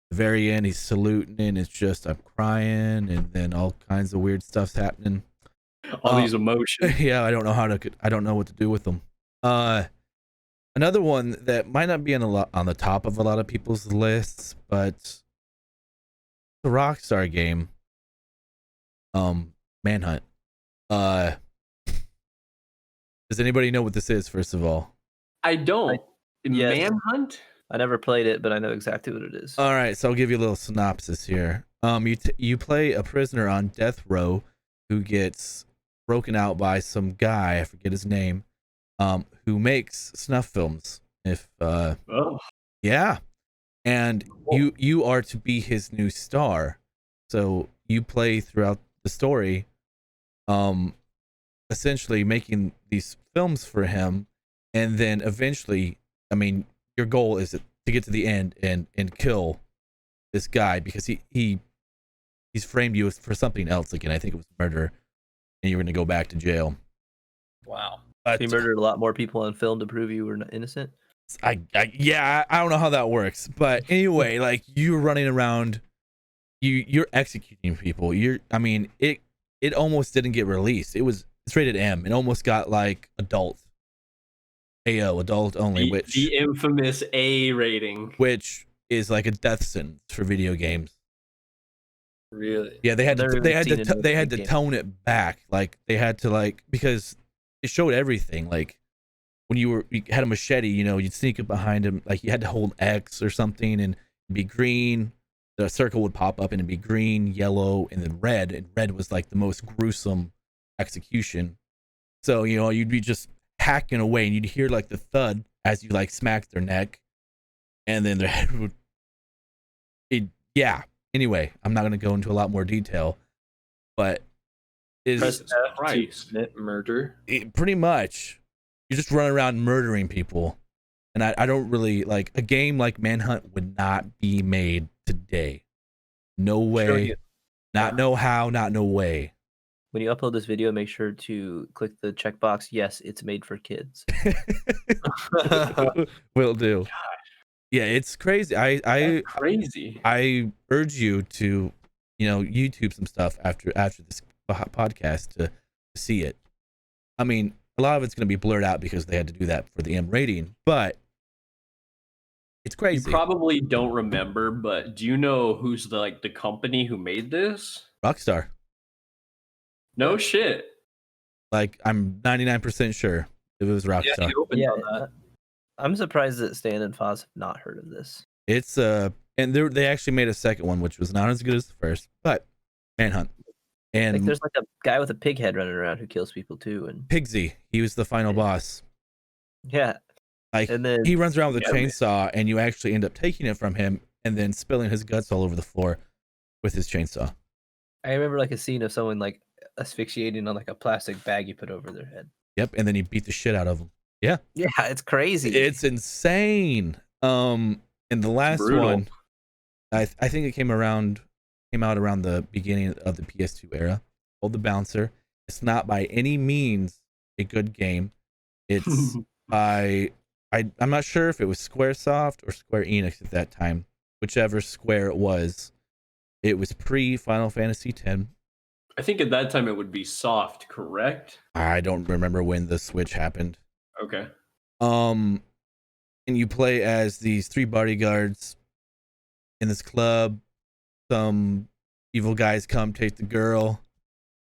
S1: the very end he's saluting and it's just I'm crying, and then all kinds of weird stuff's happening.
S2: All these emotions.
S1: Yeah, I don't know what to do with them. Another one that might not be on the top of a lot of people's lists, but the Rockstar game, Manhunt. Does anybody know what this is, first of all?
S2: I don't.
S4: Yes.
S2: Manhunt?
S4: I never played it, but I know exactly what it is.
S1: All right, so I'll give you a little synopsis here. You play a prisoner on death row who gets broken out by some guy, I forget his name, who makes snuff films. Yeah, and you are to be his new star. So you play throughout the story, essentially making these films for him, and then eventually, I mean, your goal is to get to the end and kill this guy because he's framed you for something else again. I think it was murder, and you're going to go back to jail.
S3: Wow.
S4: He murdered a lot more people on film to prove you were innocent.
S1: I don't know how that works, but anyway, like you're running around, you're executing people. It almost didn't get released. It's rated M. It almost got like adult only, which
S2: the infamous A rating,
S1: which is like a death sentence for video games.
S3: Really?
S1: Yeah, they had to tone it back. Like they had to because it showed everything. Like when you had a machete, you know, you'd sneak up behind him. Like you had to hold X or something and it'd be green. The circle would pop up and it'd be green, yellow, and then red. And red was like the most gruesome execution. So, you know, you'd be just hacking away and you'd hear like the thud as you like smack their neck, and then their head would. Anyway, I'm not going to go into a lot more detail, but
S3: Press F to commit murder.
S1: Pretty much, you just run around murdering people, and I don't really like a game like Manhunt would not be made today. No way, no how, not no way.
S4: When you upload this video, make sure to click the checkbox. Yes, it's made for kids.
S1: Will do.
S2: Gosh.
S1: Yeah, it's crazy.
S2: That's crazy.
S1: I urge you to, you know, YouTube some stuff after this podcast to see it. I mean, a lot of it's going to be blurred out because they had to do that for the M rating, but it's crazy.
S2: You probably don't remember, but do you know who's the company who made this?
S1: Rockstar.
S2: No shit.
S1: Like I'm 99% sure it was Rockstar.
S3: Yeah, you opened on that.
S4: I'm surprised that Stan and Foz have not heard of this.
S1: It's and they actually made a second one, which was not as good as the first, but Manhunt. And
S4: Like there's like a guy with a pig head running around who kills people too, and
S1: Pigsy, he was the final boss.
S4: yeah,
S1: Like
S4: and then
S1: he runs around with a
S2: Yeah, man.
S1: chainsaw, and you actually end up taking it from him and then spilling his guts all over the floor with his chainsaw.
S4: I remember like a scene of someone like asphyxiating on like a plastic bag you put over their head.
S1: Yep, and then he beat the shit out of him.
S4: Yeah, it's crazy.
S1: It's insane. And the last
S2: brutal.
S1: one, I think it came out around the beginning of the PS2 era, called The Bouncer. It's not by any means a good game. It's by I'm not sure if it was Squaresoft or Square Enix at that time, whichever Square it was. It was pre Final Fantasy X.
S2: I think at that time it would be soft, correct?
S1: I don't remember when the switch happened.
S2: Okay.
S1: And you play as these 3 bodyguards in this club. Some evil guys come take the girl,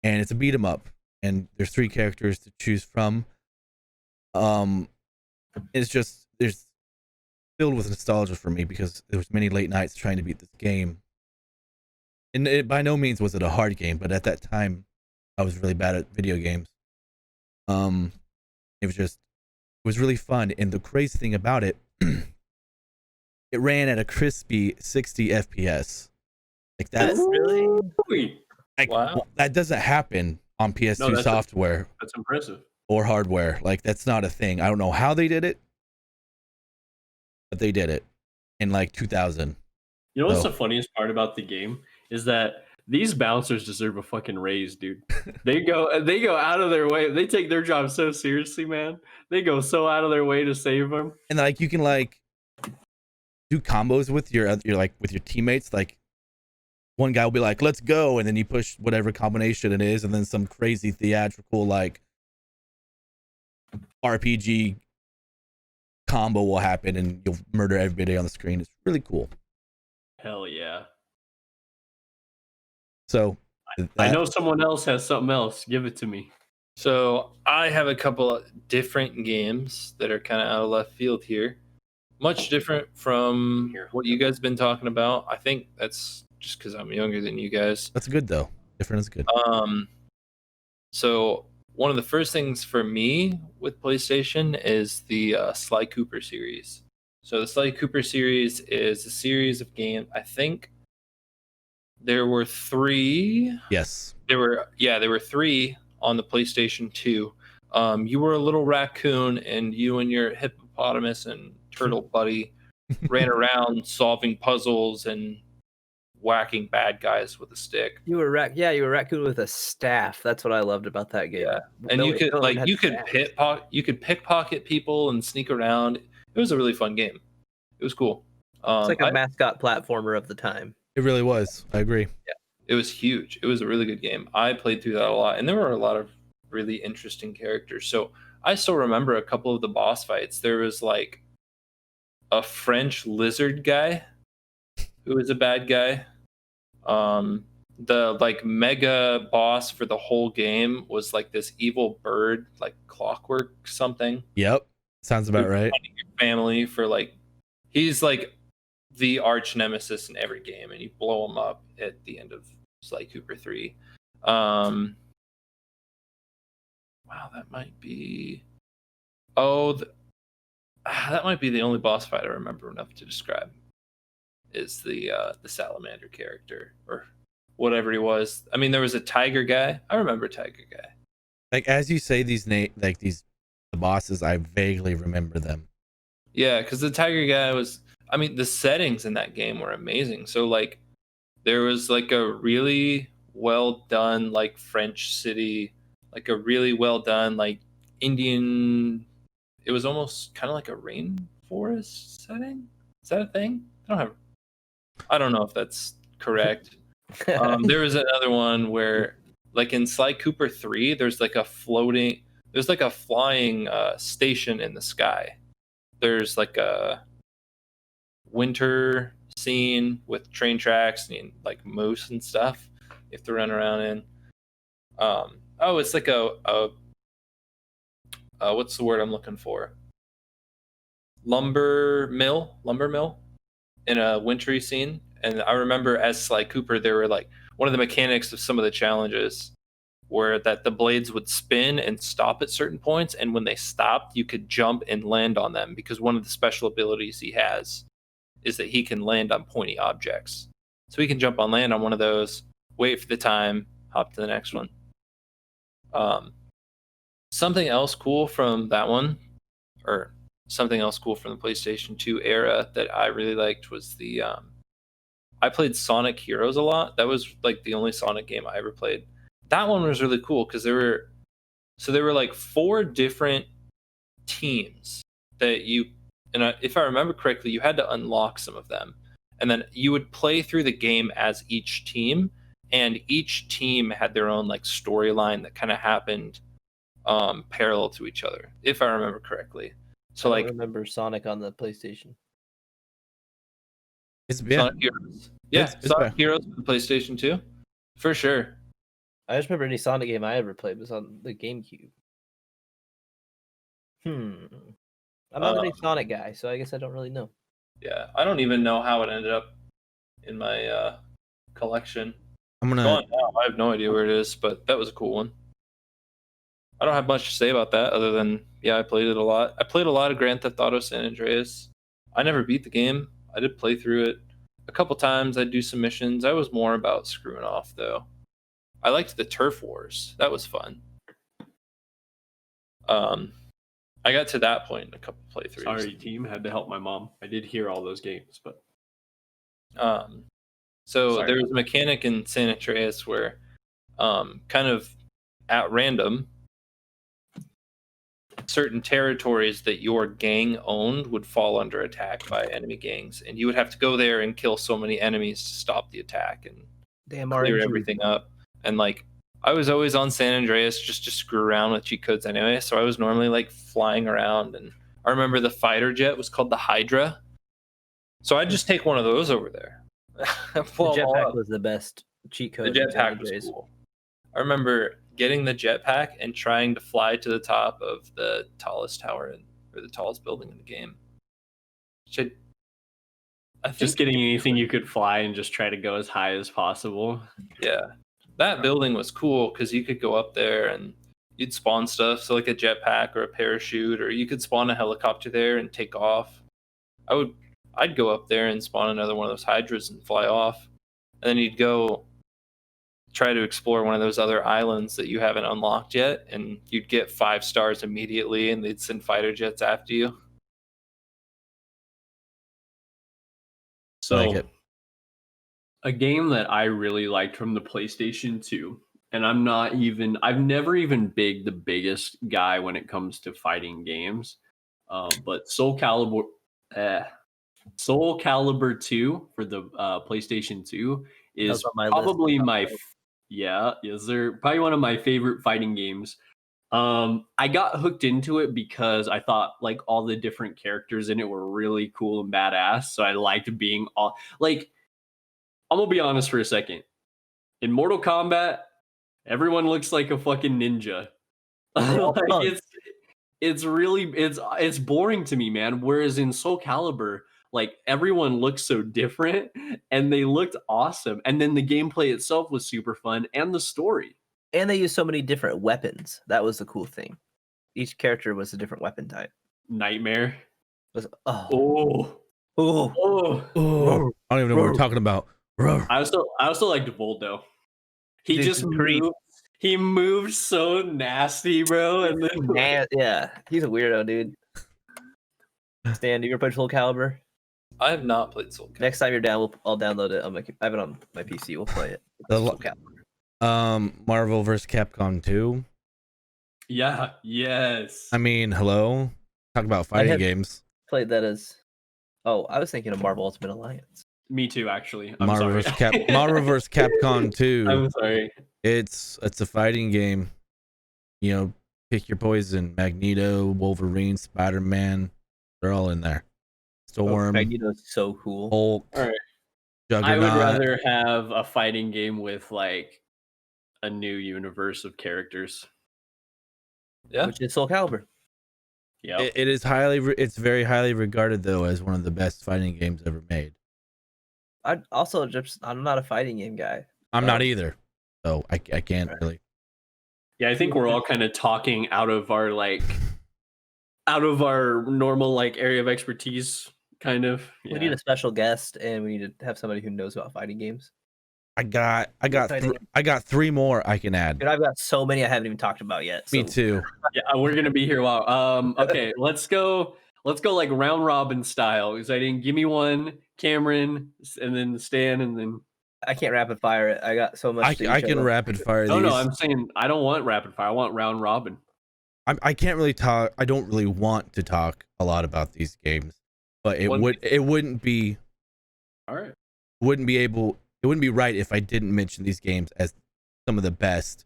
S1: and it's a beat 'em up. And there's 3 characters to choose from. It's just there's filled with nostalgia for me because there was many late nights trying to beat this game. And it by no means was it a hard game, but at that time I was really bad at video games. It was really fun, and the crazy thing about it, it ran at a crispy 60 FPS. Like that,
S4: Really?
S2: Ooh,
S1: like,
S3: Wow.
S1: that doesn't happen on PS2
S2: No, that's
S1: software
S2: that's impressive.
S1: or hardware. Like that's not a thing. I don't know how they did it, but they did it in like 2000.
S2: You know what's
S1: Oh.
S2: the funniest part about the game is that these bouncers deserve a fucking raise, dude. They go out of their way. They take their job so seriously, man. They go so out of their way to save them.
S1: And like you can like do combos with your with your teammates. Like one guy will be like, "Let's go," and then you push whatever combination it is, and then some crazy theatrical like RPG combo will happen, and you'll murder everybody on the screen. It's really cool.
S2: Hell yeah.
S1: So
S2: I know someone else has something else. Give it to me.
S3: So I have a couple of different games that are kind of out of left field here. Much different from what you guys have been talking about. I think that's just because I'm younger than you guys.
S1: that's good though. Different is good.
S3: So one of the first things for me with PlayStation is the Sly Cooper series. So the Sly Cooper series is a series of games. I think there were 3.
S1: Yes.
S3: There were 3 on the PlayStation 2. You were a little raccoon, and you and your hippopotamus and turtle buddy ran around solving puzzles and whacking bad guys with a stick.
S4: You were raccoon with a staff. That's what I loved about that game.
S3: Yeah, and you could pickpocket people and sneak around. It was a really fun game. It was cool.
S4: It's like a mascot platformer of the time.
S1: It really was. I agree.
S3: It was huge. It was a really good game. I played through that a lot, and there were a lot of really interesting characters. So I still remember a couple of the boss fights. There was like a French lizard guy who was a bad guy. The like mega boss for the whole game was like this evil bird, like Clockwork something.
S1: Yep. Sounds about right.
S3: Your family for like, he's like the arch nemesis in every game, and you blow him up at the end of Sly Cooper 3. Wow, that might be. That might be the only boss fight I remember enough to describe. Is the salamander character or whatever he was. I mean, there was a tiger guy. I remember tiger guy.
S1: Like as you say these the bosses, I vaguely remember them.
S3: Yeah, because the tiger guy was. I mean, the settings in that game were amazing. So like, there was like a really well done like French city, like a really well done like Indian. It was almost kind of like a rainforest setting. Is that a thing? I don't know if that's correct. There was another one where, like in Sly Cooper 3, there's like a flying station in the sky. There's like a winter scene with train tracks and like moose and stuff you have to run around in. It's like a what's the word I'm looking for? Lumber mill in a wintry scene. And I remember as Sly Cooper, there were like one of the mechanics of some of the challenges where that the blades would spin and stop at certain points, and when they stopped, you could jump and land on them, because one of the special abilities he has is that he can land on pointy objects. So he can jump on land on one of those, wait for the time, hop to the next one. Something else cool from that one, or something else cool from the PlayStation 2 era that I really liked was the I played Sonic Heroes a lot. That was like the only Sonic game I ever played. That one was really cool because there were like 4 different teams that you, and if I remember correctly, you had to unlock some of them, and then you would play through the game as each team, and each team had their own like storyline that kind of happened parallel to each other, if I remember correctly. So
S4: I
S3: like
S4: remember Sonic on the PlayStation.
S1: It's
S3: Sonic Heroes, yeah,
S1: It's
S3: Sonic
S1: bad.
S3: Heroes for the PlayStation 2, for sure.
S4: I just remember any Sonic game I ever played was on the GameCube. I'm not a big Sonic guy, so I guess I don't really know.
S3: Yeah, I don't even know how it ended up in my collection.
S1: I'm
S3: It's
S1: gonna
S3: gone now. I have no idea where it is, but that was a cool one. I don't have much to say about that other than, yeah, I played it a lot. I played a lot of Grand Theft Auto San Andreas. I never beat the game. I did play through it a couple times. I'd do some missions. I was more about screwing off, though. I liked the Turf Wars. That was fun. I got to that point in a couple playthroughs.
S2: Sorry, team. Had to help my mom. I did hear all those games, but
S3: so
S2: Sorry.
S3: there was a mechanic in San Andreas where kind of at random, certain territories that your gang owned would fall under attack by enemy gangs, and you would have to go there and kill so many enemies to stop the attack and
S4: Damn
S3: clear
S4: RNG.
S3: everything up. And like I was always on San Andreas just to screw around with cheat codes anyway, so I was normally like flying around, and I remember the fighter jet was called the Hydra, so I'd just take one of those over there.
S4: The jetpack was the best cheat
S3: The
S4: code. in San
S3: jetpack was
S4: Andreas.
S3: cool. I remember getting the jetpack and trying to fly to the top of the tallest tower or the tallest building in the game. Which I think,
S2: just getting anything you could fly and just try to go as high as possible.
S3: yeah, that building was cool because you could go up there and you'd spawn stuff, so like a jetpack or a parachute, or you could spawn a helicopter there and take off. I'd go up there and spawn another one of those hydras and fly off, and then you'd go try to explore one of those other islands that you haven't unlocked yet, and you'd get 5 stars immediately, and they'd send fighter jets after you.
S2: So,
S1: like it.
S2: a game that I really liked from the PlayStation 2, and I've never even been the biggest guy when it comes to fighting games, but Soul Calibur 2 for the PlayStation 2 is
S4: was on my list.
S2: probably probably one of my favorite fighting games. I got hooked into it because I thought like all the different characters in it were really cool and badass. So I liked being all like, I'm gonna be honest for a second. In Mortal Kombat, everyone looks like a fucking ninja. Like it's boring to me, man. Whereas in Soul Calibur, like everyone looks so different and they looked awesome. And then the gameplay itself was super fun and the story.
S4: And they used so many different weapons. That was the cool thing. Each character was a different weapon type.
S2: Nightmare.
S4: Oh.
S1: I don't even know what we're talking about.
S2: I also liked Voldo. He
S4: Dude,
S2: just
S4: creep.
S2: moved. He moved so nasty, bro. And then
S4: Yeah, he's a weirdo, dude. Stan, do you ever play Soul Calibur?
S3: I have not played Soul Calibur.
S4: Next time you're down, I'll download it. I have it on my PC. We'll play it. Soul Calibur.
S1: Marvel vs. Capcom 2.
S2: yeah, yes.
S1: I mean, hello. Talk about fighting games.
S4: Played that as. Oh, I was thinking of Marvel Ultimate Alliance.
S2: Me too, actually. I'm
S1: Marvel
S2: sorry.
S1: vs. Marvel vs. Capcom 2.
S2: I'm sorry.
S1: It's a fighting game. You know, pick your poison. Magneto, Wolverine, Spider-Man. They're all in there. Storm.
S4: Magneto's so cool.
S1: Hulk.
S2: All right.
S1: Juggernaut.
S2: I would rather have a fighting game with like a new universe of characters.
S3: Yeah,
S4: Which is Soul Calibur.
S2: Yeah.
S1: It is it's very highly regarded though as one of the best fighting games ever made.
S4: I'm not a fighting game guy.
S1: I'm not either, so I can't really.
S2: Yeah, I think we're all kind of talking out of our normal like area of expertise, kind of.
S4: We need a special guest, and we need to have somebody who knows about fighting games.
S1: I got 3 more I can add.
S4: Dude, I've got so many I haven't even talked about yet.
S1: Me too.
S2: Yeah, we're gonna be here a while. Okay, let's go like round robin style. Because I didn't give me one, Cameron, and then Stan, and then
S4: I can't rapid fire it. I got so much.
S1: I can rapid fire these.
S2: No, I'm saying I don't want rapid fire. I want round robin.
S1: I can't really talk. I don't really want to talk a lot about these games, but it wouldn't be
S2: all right.
S1: It wouldn't be right if I didn't mention these games as some of the best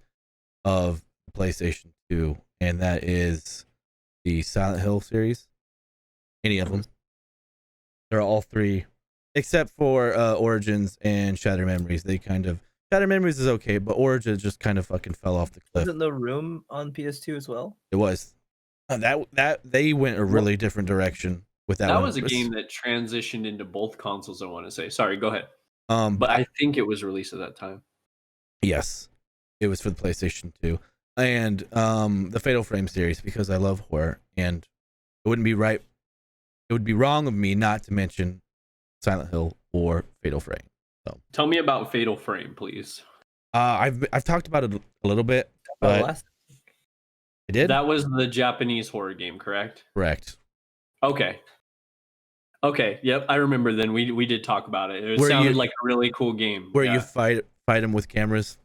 S1: of the PlayStation 2, and that is the Silent Hill series. Any of them. They're all 3, except for Origins and Shattered Memories. Shattered Memories is okay, but Origins just kind of fucking fell off the cliff.
S4: Wasn't The Room on PS2 as well?
S1: It was. That they went a really different direction with that.
S2: That was a game that transitioned into both consoles, I want to say. Sorry, go ahead.
S1: But
S2: I think it was released at that time.
S1: Yes, it was for the PlayStation 2 and the Fatal Frame series, because I love horror, and it wouldn't be right. It would be wrong of me not to mention Silent Hill or Fatal Frame. So
S2: tell me about Fatal Frame, please.
S1: I've talked about it a little bit, but I did.
S2: That was the Japanese horror game, correct?
S1: Correct.
S2: Okay. Yep, I remember. Then we did talk about it. It sounded like a really cool game.
S1: Where you fight them with cameras.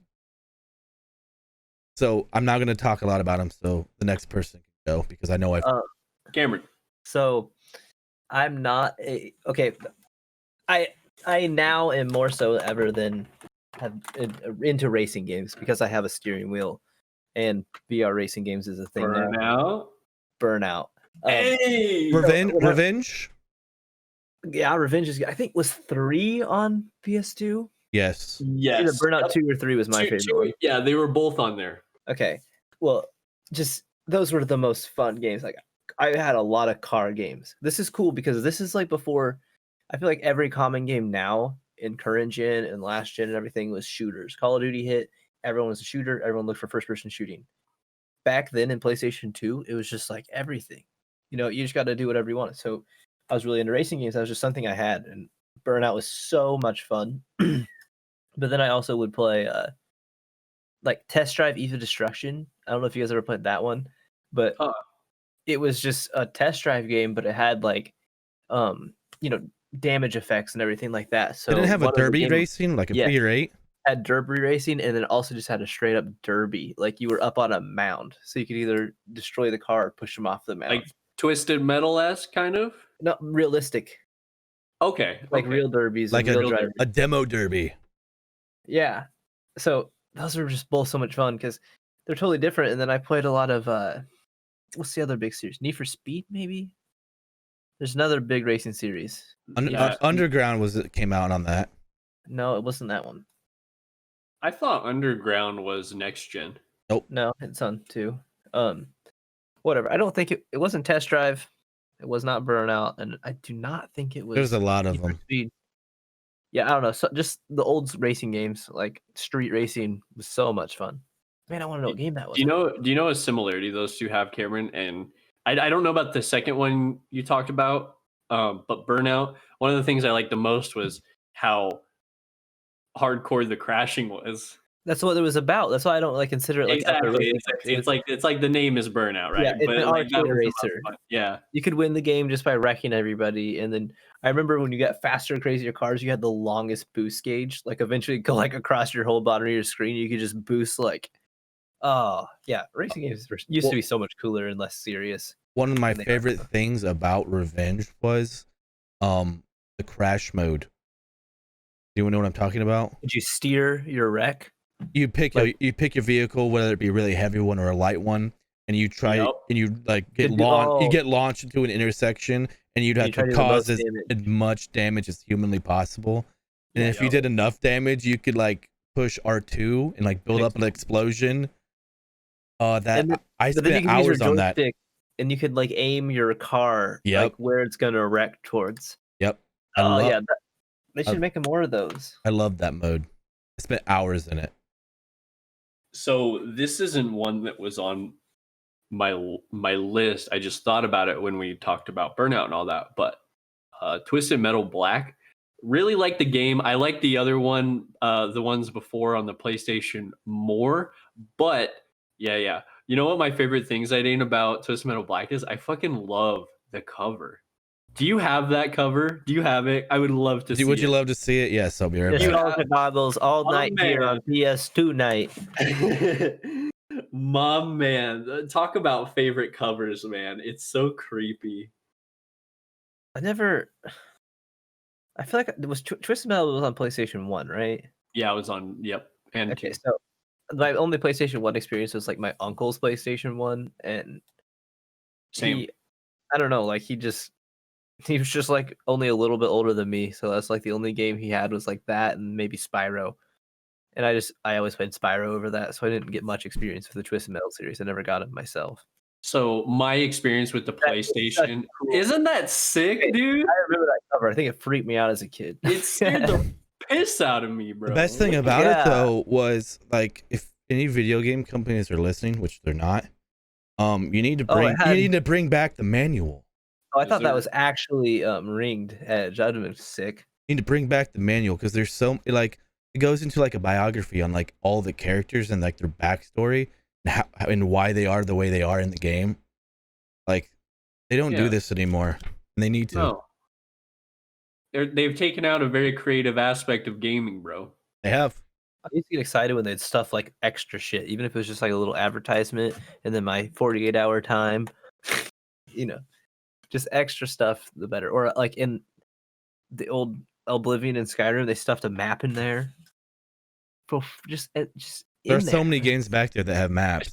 S1: So I'm not going to talk a lot about them. So the next person can go, because I know
S2: Cameron.
S4: So I'm not okay. I now am more so ever than into racing games, because I have a steering wheel, and VR racing games is a thing now. Burnout.
S2: Hey,
S1: Revenge.
S4: Yeah, Revenge is. I think was 3 on PS2.
S1: Yes.
S4: Either Burnout 2 or 3 was my favorite one.
S2: Yeah, they were both on there.
S4: Okay. Well, just those were the most fun games. Like, I had a lot of car games. This is cool because this is like before. I feel like every common game now in current gen and last gen and everything was shooters. Call of Duty hit. Everyone was a shooter. Everyone looked for first-person shooting. Back then in PlayStation 2, it was just like everything. You just got to do whatever you wanted. So I was really into racing games. That was just something I had, and Burnout was so much fun. But then I also would play like Test Drive Eve of Destruction. I don't know if you guys ever played that one, but it was just a test drive game, but it had like damage effects and everything like that. So
S1: did it have a derby racing, like a figure 8?
S4: Had derby racing, and then also just had a straight up derby. Like you were up on a mound, so you could either destroy the car or push them off the mound.
S2: Like Twisted Metal-esque, kind of?
S4: No, realistic.
S2: Okay.
S4: Like real derbies.
S1: Like a demo derby.
S4: Yeah. So those were just both so much fun because they're totally different. And then I played a lot of what's the other big series? Need for Speed, maybe? There's another big racing series.
S1: Underground came out on that.
S4: No, it wasn't that one.
S2: I thought Underground was next gen.
S1: Nope.
S4: No, it's on 2. Whatever. I don't think it wasn't Test Drive. It was not Burnout, and I do not think it was.
S1: There's a lot of them.
S4: Speed. Yeah, I don't know. So just the old racing games, like street racing, was so much fun. Man, I want to know what game that was.
S2: Do you know a similarity those two have, Cameron? And I don't know about the second one you talked about, but Burnout. One of the things I liked the most was how hardcore the crashing was.
S4: That's what it was about. That's why I don't consider it like
S2: exactly. It's like the name is Burnout, right?
S4: Yeah, it's an arcade racer.
S2: Yeah,
S4: you could win the game just by wrecking everybody. And then I remember when you got faster, crazier cars, you had the longest boost gauge. Like eventually, go like across your whole bottom of your screen, you could just boost like. Oh yeah, racing games used to be so much cooler and less serious.
S1: One of my favorite things about Revenge was the crash mode. Do you know what I'm talking about?
S4: Did you steer your wreck?
S1: You pick your vehicle, whether it be a really heavy one or a light one, and you try and you get launched into an intersection, and you'd have to cause as much damage as humanly possible. And if you did enough damage, you could push R2 and build up an explosion. I spent hours on that.
S4: and you could like aim your car
S1: Yep.
S4: like where it's gonna wreck towards.
S1: Yep.
S4: They should make more of those.
S1: I love that mode. I spent hours in it.
S2: So this isn't one that was on my list. I just thought about it when we talked about Burnout and all that. But Twisted Metal Black, really like the game. I like the other one, the ones before on the PlayStation more. But yeah. You know what my favorite things about Twisted Metal Black is? I fucking love the cover. Do you have that cover? Do you have it? I would love to see
S1: Would
S2: it.
S1: you love to see it? Yes, I'll be right
S4: Just
S1: back.
S4: all the goggles all night here on PS2 night.
S2: My man, talk about favorite covers, man. It's so creepy.
S4: I feel like it was Twisted Metal was on PlayStation 1, right?
S2: Yeah, it was on. Yep, and
S4: Okay,
S2: two.
S4: so my only PlayStation 1 experience was like my uncle's PlayStation 1, and
S2: Same.
S4: I don't know, like he was just like only a little bit older than me, so that's like the only game he had was like that and maybe Spyro. And I always played Spyro over that, so I didn't get much experience with the Twisted Metal series. I never got it myself.
S2: So my experience with the PlayStation, isn't that sick, dude?
S4: I remember that cover. I think it freaked me out as a kid.
S2: It scared the piss out of me, bro.
S1: The best thing about it though was like if any video game companies are listening, which they're not, you need to bring back the manual.
S4: Oh, I thought that was actually ringed edge. That'd have been sick.
S1: You need to bring back the manual because there's so like it goes into like a biography on like all the characters and like their backstory and how and why they are the way they are in the game. Like they don't do this anymore, and they need to.
S2: No. They've taken out a very creative aspect of gaming, bro.
S1: They have.
S4: I used to get excited when they'd stuff like extra shit, even if it was just like a little advertisement, and then my 48-hour time, just extra stuff, the better. Or like in the old Oblivion and Skyrim, they stuffed a map in there. Just
S1: There's so many games back there that have maps.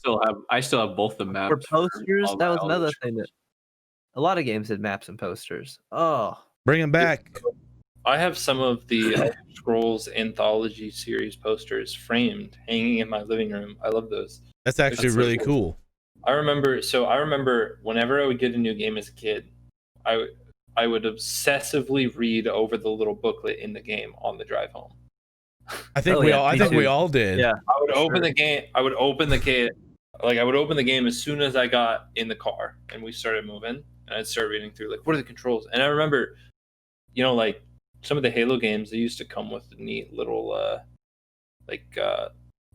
S2: I still have both the maps.
S4: For posters, that was another thing that a lot of games had maps and posters. Oh,
S1: bring them back.
S3: I have some of the Elder Scrolls Anthology series posters framed, hanging in my living room. I love those.
S1: That's actually really cool.
S3: I remember whenever I would get a new game as a kid, I would obsessively read over the little booklet in the game on the drive home.
S1: I think we all did.
S3: Yeah, I would open the game. I would open the game as soon as I got in the car and we started moving, and I'd start reading through like, what are the controls? And I remember, like some of the Halo games, they used to come with neat little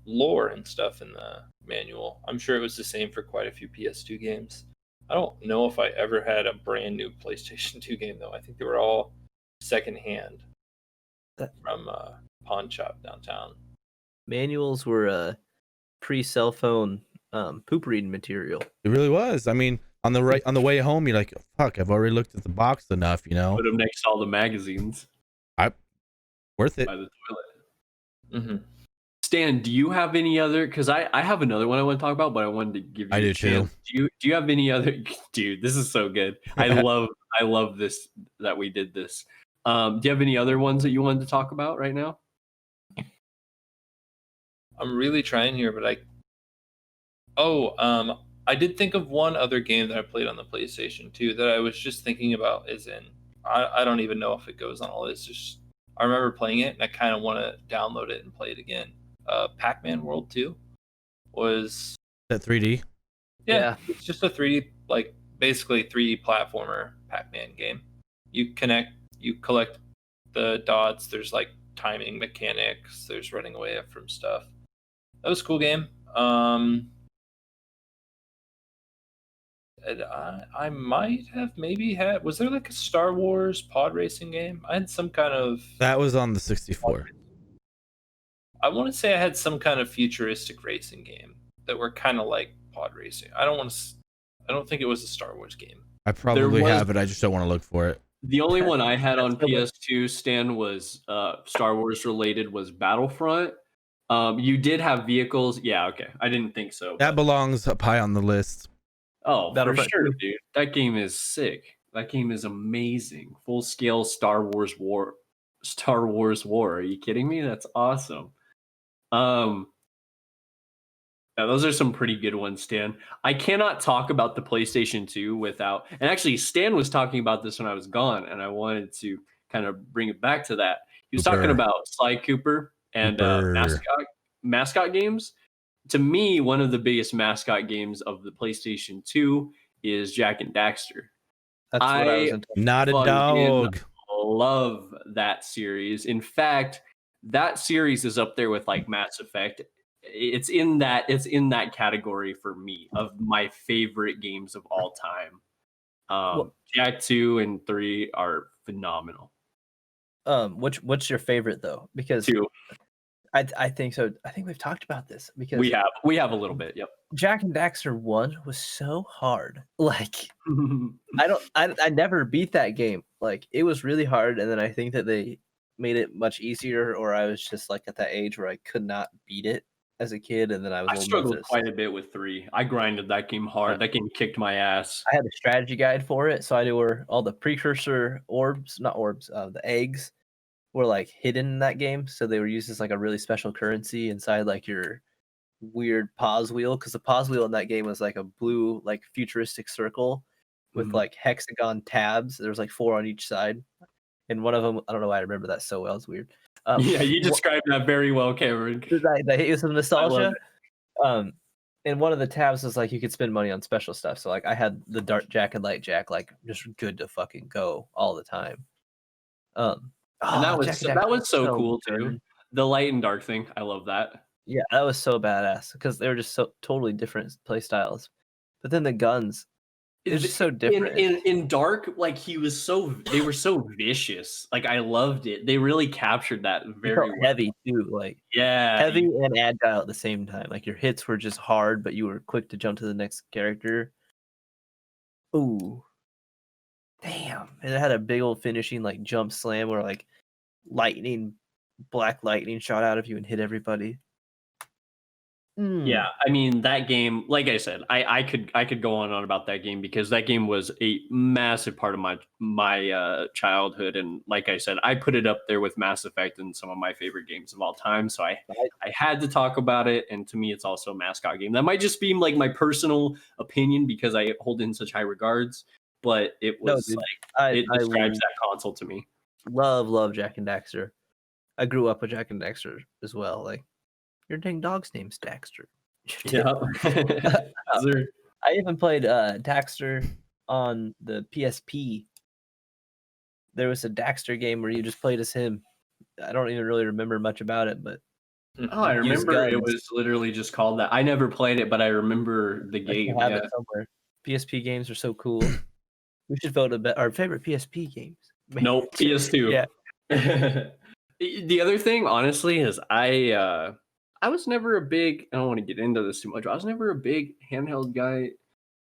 S3: lore and stuff in the manual. I'm sure it was the same for quite a few PS2 games. I don't know if I ever had a brand new PlayStation 2 game though. I think they were all secondhand from pawn shop downtown.
S4: Manuals were pre-cell phone poop reading material.
S1: It really was. I mean, on the way home, you're like, "Fuck, I've already looked at the box enough,"
S2: Put them next to all the magazines.
S1: Worth it.
S2: By the toilet. Mm-hmm. Stan, do you have any other? Because I have another one I want to talk about, but I wanted to give you.
S1: I do too.
S2: Do you have any other? Dude, this is so good. I love this that we did this. Do you have any other ones that you wanted to talk about right now?
S3: I'm really trying here, but I did think of one other game that I played on the PlayStation 2 that I was just thinking about. I don't even know if it goes on a list. Just I remember playing it and I kind of want to download it and play it again. Pac-Man World 2 was
S1: that 3D.
S3: Yeah, it's just a 3D, like basically 3D platformer Pac-Man game. You collect the dots. There's like timing mechanics. There's running away from stuff. That was a cool game. I might have maybe had. Was there like a Star Wars pod racing game? I had some kind of.
S1: That was on the 64.
S3: I want to say I had some kind of futuristic racing game that were kind of like pod racing. I don't think it was a Star Wars game.
S1: I probably have it. I just don't want to look for it.
S2: The only one I had on PS2, Stan, was Star Wars related, was Battlefront. You did have vehicles. Yeah, okay. I didn't think so.
S1: That belongs up high on the list.
S2: Oh, for sure, dude. That game is sick. That game is amazing. Full scale Star Wars war. Are you kidding me? That's awesome. Now, those are some pretty good ones, Stan. I cannot talk about the PlayStation 2 without, and actually, Stan was talking about this when I was gone, and I wanted to kind of bring it back to that. He was talking
S1: Cooper.
S2: about Sly Cooper and
S1: Cooper.
S2: mascot games. To me, one of the biggest mascot games of the PlayStation 2 is Jack and Daxter.
S4: That's what I was into.
S1: Not a
S2: fucking
S1: dog.
S2: love that series. In fact, that series is up there with like Mass Effect. It's in that category for me of my favorite games of all time. Jack 2 and 3 are phenomenal.
S4: What's your favorite though? Because
S2: 2.
S4: I think so. I think we've talked about this because
S2: we have a little bit. Yep.
S4: Jack and Daxter 1 was so hard. Like I never beat that game. Like it was really hard, and then I think that they made it much easier, or I was just like at that age where I could not beat it as a kid, and then I was.
S2: I struggled quite a bit with 3. I grinded that game hard. That game kicked my ass.
S4: I had a strategy guide for it, so I knew where all the precursor the eggs were like hidden in that game. So they were used as like a really special currency inside like your weird pause wheel, because the pause wheel in that game was like a blue like futuristic circle with like hexagon tabs. There was like 4 on each side, and one of them, I don't know why I remember that so well. It's weird.
S2: Yeah, you described that very well, Cameron.
S4: Did I hit you with some nostalgia? And one of the tabs was like you could spend money on special stuff. So like I had the Dark Jack and Light Jack like just good to fucking go all the time.
S2: And that was so cool too. The light and dark thing, I love that.
S4: Yeah, that was so badass because they were just so totally different play styles. But then the guns, it's just so different.
S2: In dark, like they were so vicious. Like I loved it. They really captured that very well.
S4: Heavy too, like heavy and agile at the same time. Like your hits were just hard, but you were quick to jump to the next character. Ooh. Damn. And it had a big old finishing like jump slam where like black lightning shot out of you and hit everybody.
S2: Yeah, I mean that game, like I said, I could go on and on about that game because that game was a massive part of my childhood, and like I said, I put it up there with Mass Effect and some of my favorite games of all time. So I had to talk about it, and to me, it's also a mascot game. That might just be like my personal opinion because I hold it in such high regards, but it was it describes that console to me.
S4: Love Jack and Daxter. I grew up with Jack and Daxter as well. Like your dang dog's name's Daxter.
S2: Yeah.
S4: I even played Daxter on the PSP. There was a Daxter game where you just played as him. I don't even really remember much about it, but
S2: I remember it was literally just called that. I never played it, but I remember the game.
S4: I have it somewhere. PSP games are so cool. We should vote our favorite PSP games.
S2: No, PS2.
S4: Yeah.
S2: The other thing, honestly, is I was never a big. I don't want to get into this too much. I was never a big handheld guy.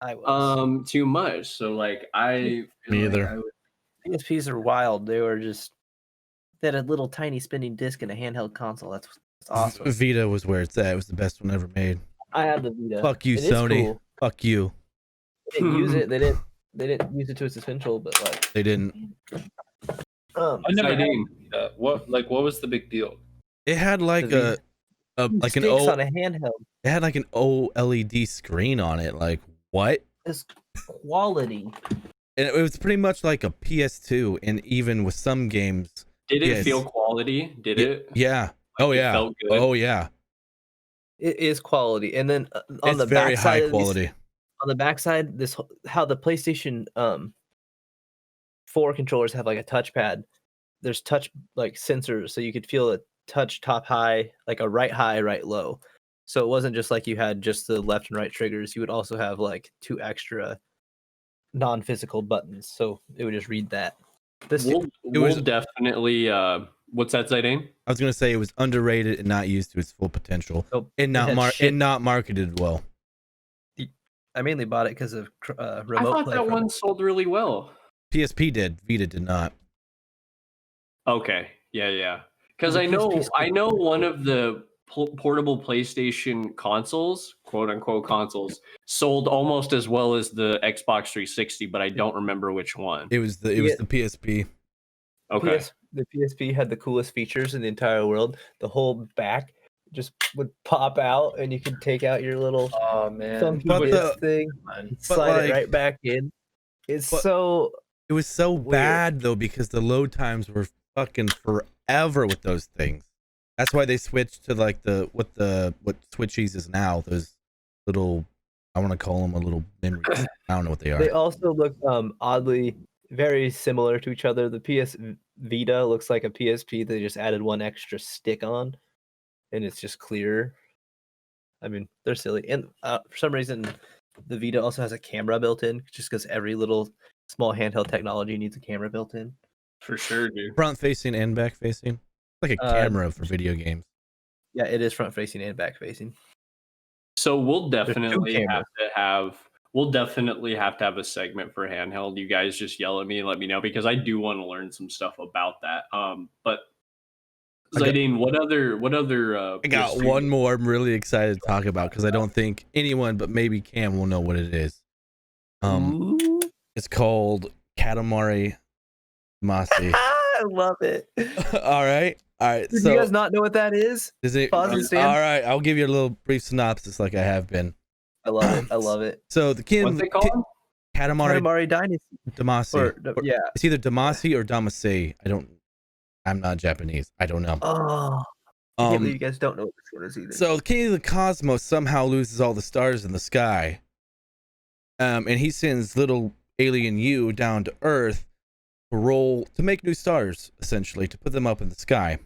S4: I was
S2: too much. So like
S1: Me either.
S4: PSPs are wild. They had a little tiny spinning disc and a handheld console. That's awesome.
S1: Vita was where it's at. It was the best one ever made.
S4: I had the Vita.
S1: Fuck you, Sony. Cool. Fuck you.
S4: They didn't use it. They didn't use it to its potential, but like
S1: they didn't.
S3: I never had what was the big deal?
S1: It had like an
S4: on a handheld.
S1: It had like an OLED screen on it. Like what?
S4: It's quality.
S1: And it was pretty much like a PS2, and even with some games.
S2: Did it feel quality? Did it?
S1: Yeah.
S2: Like it felt good?
S1: Oh yeah.
S4: It is quality, and then on the
S1: very
S4: backside
S1: high quality.
S4: On the backside, how the PlayStation 4 controllers have like a touchpad. There's touch like sensors, so you could feel a touch top high, like a right high, right low. So it wasn't just like you had just the left and right triggers. You would also have like 2 extra non-physical buttons, so it would just read that.
S2: It was definitely. What's that say, Dane?
S1: I was gonna say it was underrated and not used to its full potential, and not marketed well.
S4: I mainly bought it because of remote.
S2: I thought that one sold really well.
S1: PSP did. Vita did not.
S2: Okay. Yeah. Because I know one of the portable PlayStation consoles, quote unquote consoles, sold almost as well as the Xbox 360, but I don't remember which one.
S1: It was the PSP.
S2: Okay.
S4: The PSP had the coolest features in the entire world. The whole back just would pop out, and you could take out your little
S3: Oh man,
S4: funky
S1: But
S4: disc
S1: the-
S4: thing,
S3: Man.
S4: slide
S1: like-
S4: it right back in. It's
S1: but-
S4: so
S1: It was so
S4: Weird.
S1: bad though because the load times were fucking forever with those things. That's why they switched to like what Switchies is now. Those little, I want to call them a little memories. I don't know what they are.
S4: They also look oddly very similar to each other. The PS Vita looks like a PSP. They just added one extra stick on, and it's just clearer. I mean, they're silly, and for some reason, the Vita also has a camera built in, just because every little small handheld technology needs a camera built in.
S2: For sure, dude.
S1: Front facing and back facing, like a camera for video games.
S4: Yeah, it is front facing and back facing.
S2: So we'll
S4: two
S2: definitely
S4: cameras.
S2: have to have a segment for handheld. You guys just yell at me and let me know because I do want to learn some stuff about that. But Zaydeen, what other
S1: I got
S2: PS3
S1: one more I'm really excited to talk about because I don't think anyone but maybe Cam will know what it is.
S4: Ooh.
S1: It's called Katamari Damacy.
S4: I love it.
S1: All right.
S4: Do
S1: So
S4: you guys not know what that is?
S1: is it
S4: pause and stand?
S1: all right? I'll give you a little brief synopsis, like I have been.
S4: I love it. I love it.
S1: So the kid,
S2: What's it called?
S1: Katamari
S4: Katamari Dynasty.
S1: Damacy.
S4: Yeah.
S1: It's either Damacy or Damacy. I'm not Japanese. I don't know.
S4: Oh, I can't believe you guys don't know what this one is either.
S1: So the king of the cosmos somehow loses all the stars in the sky. And he sends little alien you down to Earth to make new stars, essentially, to put them up in the sky.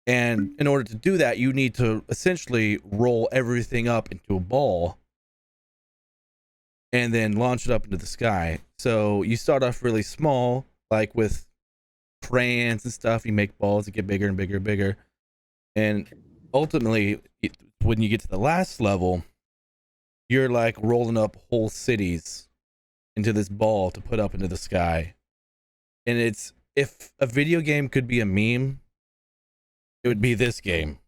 S1: And in order to do that, you need to essentially roll everything up into a ball and then launch it up into the sky. So you start off really small, like with crayons and stuff. You make balls that get bigger and bigger and bigger. And ultimately, when you get to the last level, you're like rolling up whole cities into this ball to put up into the sky. And it's, if a video game could be a meme, it would be this game.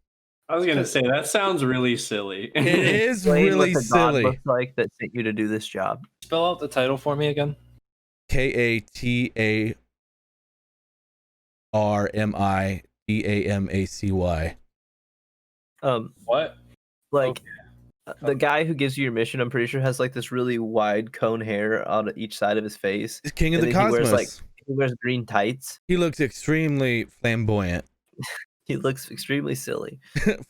S2: I was gonna say that sounds really silly.
S1: It is
S4: Explain
S1: really
S4: what the god
S1: silly.
S4: looks like that sent you to do this job.
S3: Spell out the title for me again.
S1: KATARMIDAMACY.
S3: What?
S4: Like the guy who gives you your mission, I'm pretty sure has like this really wide cone hair on each side of his face.
S1: He's king of
S4: And
S1: the
S4: then he
S1: cosmos.
S4: wears, he wears green tights.
S1: He looks extremely flamboyant.
S4: He looks extremely silly.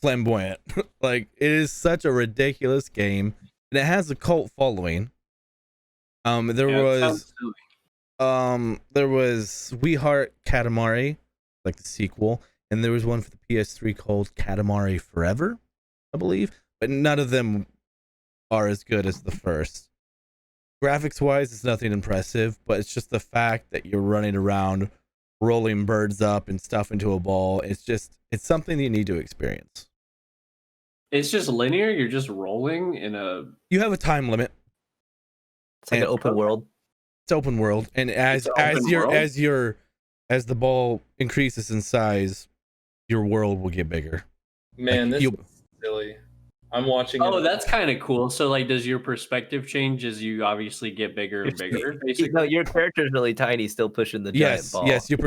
S1: Flamboyant. Like, it is such a ridiculous game, and it has a cult following. There was We Heart Katamari, like the sequel, and there was one for the PS3 called Katamari Forever, I believe, but none of them are as good as the first. Graphics wise, it's nothing impressive, but it's just the fact that you're running around rolling birds up and stuff into a ball. It's something that you need to experience.
S2: It's just linear. You're just rolling in a.
S1: You have a time limit.
S4: It's like
S1: And-
S4: an open world.
S1: It's open world, and as the ball increases in size, your world will get bigger.
S3: Man,
S1: Like,
S3: this is silly. I'm watching.
S2: Oh,
S3: it.
S2: that's kind of cool. So, like, does your perspective change as you obviously get bigger and bigger? Basically,
S4: No, your character's really tiny, still pushing the giant
S1: Yes,
S4: ball.
S1: yes, your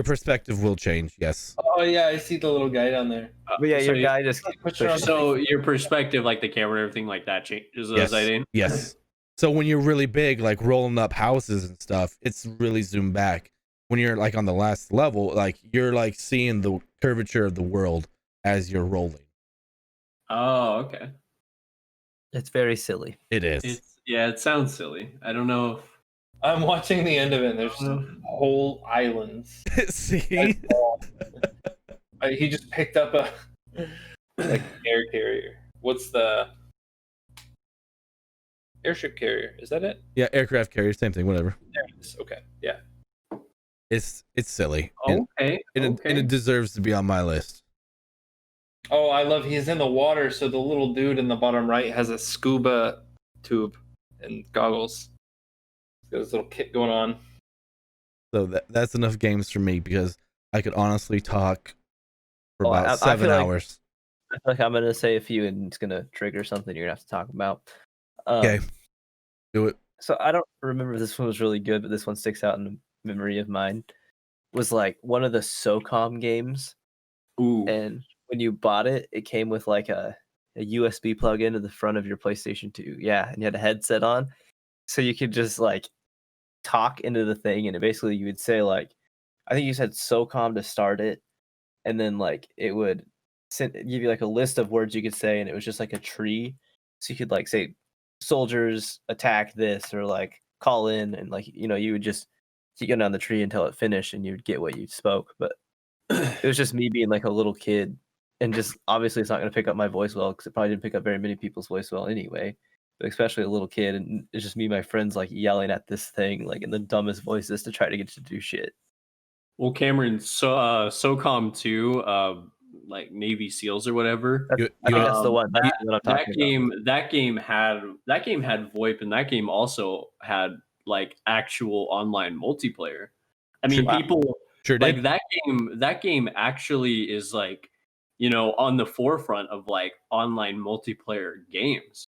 S1: perspective will change. Yes.
S3: Oh yeah, I see the little guy down there.
S4: But yeah,
S2: So
S4: your
S2: you-
S4: guy just keeps
S3: Put your-
S4: pushing.
S2: So your perspective, like the camera, and everything like that, changes.
S1: Yes.
S2: Zaydeen?
S1: Yes. So when you're really big, like rolling up houses and stuff, it's really zoomed back. When you're like on the last level, like you're like seeing the curvature of the world as you're rolling.
S2: Oh, okay.
S4: It's very silly.
S1: It is.
S2: It sounds silly. I don't know.
S3: I'm watching the end of it. And there's just whole islands.
S1: See?
S3: He just picked up a like air carrier. What's the airship carrier? Is that it?
S1: Yeah, aircraft carrier, same thing, whatever.
S3: There it is. Okay, yeah.
S1: It's silly. And,
S2: Okay.
S1: and it deserves to be on my list.
S3: Oh, I love he's in the water, so the little dude in the bottom right has a scuba tube and goggles. He's got his little kit going on.
S1: So that's enough games for me because I could honestly talk for
S4: Well,
S1: about
S4: I
S1: 7
S4: feel like-
S1: hours.
S4: I feel like I'm gonna say a few, and it's gonna trigger something you're gonna have to talk about.
S1: Okay. Do it.
S4: So I don't remember if this one was really good, but this one sticks out in the memory of mine. Was like one of the SOCOM games,
S2: Ooh.
S4: and when you bought it, it came with like a USB plug into the front of your PlayStation 2. Yeah, and you had a headset on, so you could just like talk into the thing, and basically you would say like, I think you said SOCOM to start it, and then like it would give you like a list of words you could say, and it was just like a tree, so you could like say soldiers attack this or like call in, and like you would just keep going down the tree until it finished, and you'd get what you spoke. But it was just me being like a little kid, and just obviously it's not going to pick up my voice well because it probably didn't pick up very many people's voice well anyway. But especially a little kid, and it's just me and my friends like yelling at this thing like in the dumbest voices to try to get it to do shit.
S2: Well, Cameron, SOCOM 2, like Navy SEALs or whatever.
S4: I think that's the one. That's what I'm talking about.
S2: That game had VoIP, and that game also had like actual online multiplayer. I mean, people
S1: sure
S2: like
S1: did.
S2: that game actually is like, on the forefront of like online multiplayer games.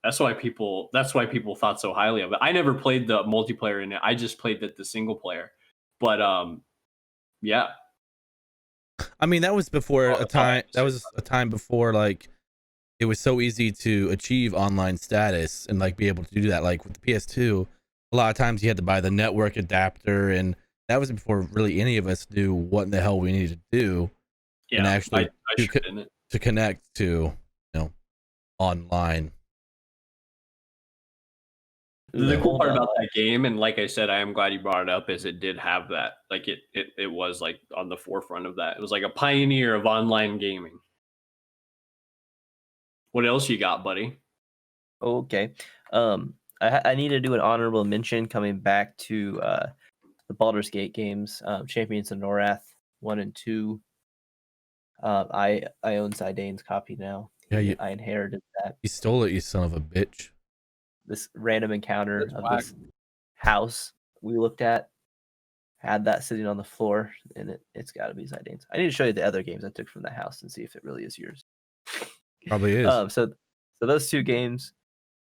S2: That's why people thought so highly of it. I never played the multiplayer in it. I just played the single player. But yeah.
S1: I mean, that was before a time. That was a time before like it was so easy to achieve online status and like be able to do that. Like with the PS2, a lot of times you had to buy the network adapter, and that was before really any of us knew what in the hell we needed to do.
S2: Yeah,
S1: and actually
S2: I
S1: to connect to online.
S2: The cool part about that game, and like I said, I am glad you brought it up, is it did have that. Like it was like on the forefront of that. It was like a pioneer of online gaming. What else you got, buddy?
S4: Okay. I need to do an honorable mention coming back to the Baldur's Gate games, Champions of Norath 1 and 2. I own Zidane's copy now.
S1: Yeah,
S4: I inherited that.
S1: You stole it, you son of a bitch.
S4: This random encounter of this house we looked at had that sitting on the floor, and it's got to be Zidane's. I need to show you the other games I took from the house and see if it really is yours.
S1: Probably is.
S4: So those two games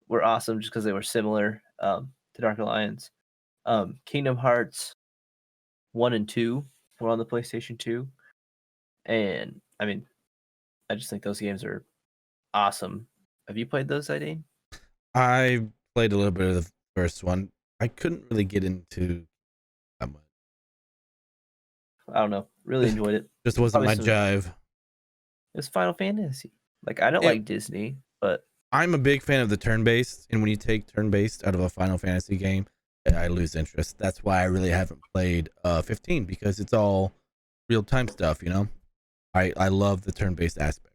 S4: were awesome just because they were similar to Dark Alliance. Kingdom Hearts 1 and 2 were on the PlayStation 2, and I mean, I just think those games are awesome. Have you played those, Zidane?
S1: I played a little bit of the first one. I couldn't really get into that much.
S4: I don't know. Really enjoyed it.
S1: Just wasn't my jive.
S4: It's Final Fantasy. Like, I don't like Disney, but
S1: I'm a big fan of the turn-based, and when you take turn-based out of a Final Fantasy game, I lose interest. That's why I really haven't played 15, because it's all real-time stuff, I love the turn-based aspect.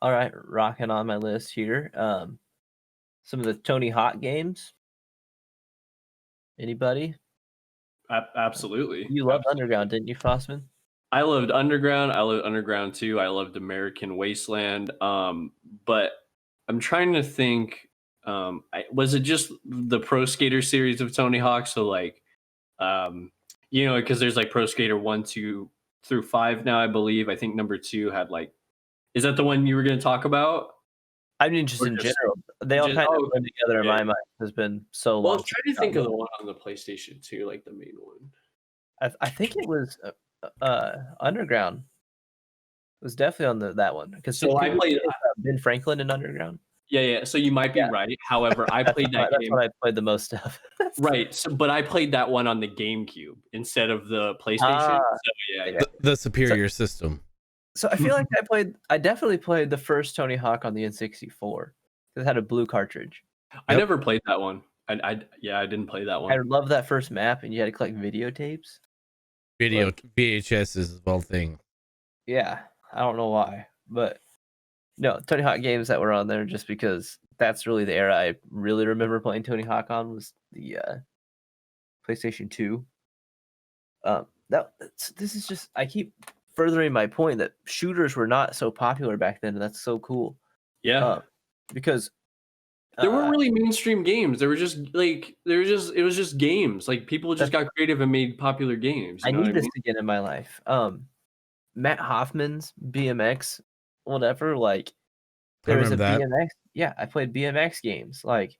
S4: All right, rocking on my list here. Some of the Tony Hawk games. Anybody?
S2: Absolutely.
S4: You loved Underground, didn't you, Fossman?
S2: I loved Underground. I loved Underground 2. I loved American Wasteland. But I'm trying to think. Was it just the Pro Skater series of Tony Hawk? So like, because there's like Pro Skater 1, 2 through 5 now, I believe. I think number 2 had like. Is that the one you were going to talk about?
S4: I mean, just in general, they all kind of blend together in my mind. It's been so long.
S2: Well, I was trying to think of the one on the PlayStation 2, like the main one.
S4: I think it was Underground. It was definitely on that one. Because
S2: I played
S4: Ben Franklin in Underground.
S2: Yeah. So you might be right. However, I played that game.
S4: That's what I played the most of.
S2: Right. So, but I played that one on the GameCube instead of the PlayStation.
S1: The superior system.
S4: So I feel like I definitely played the first Tony Hawk on the N64. It had a blue cartridge.
S2: I never played that one. I didn't play that one.
S4: I love that first map, and you had to collect videotapes.
S1: VHS is the whole thing.
S4: Yeah, I don't know why, but no, Tony Hawk games that were on there just because that's really the era I really remember playing Tony Hawk on was the PlayStation 2. This is just I keep furthering my point that shooters were not so popular back then, and that's so cool.
S2: Yeah,
S4: because
S2: there weren't really mainstream games. There were just like it was just games. Like people just got creative and made popular games.
S4: I need this again in my life. Matt Hoffman's BMX, whatever. Like there was a BMX. Yeah, I played BMX games. Like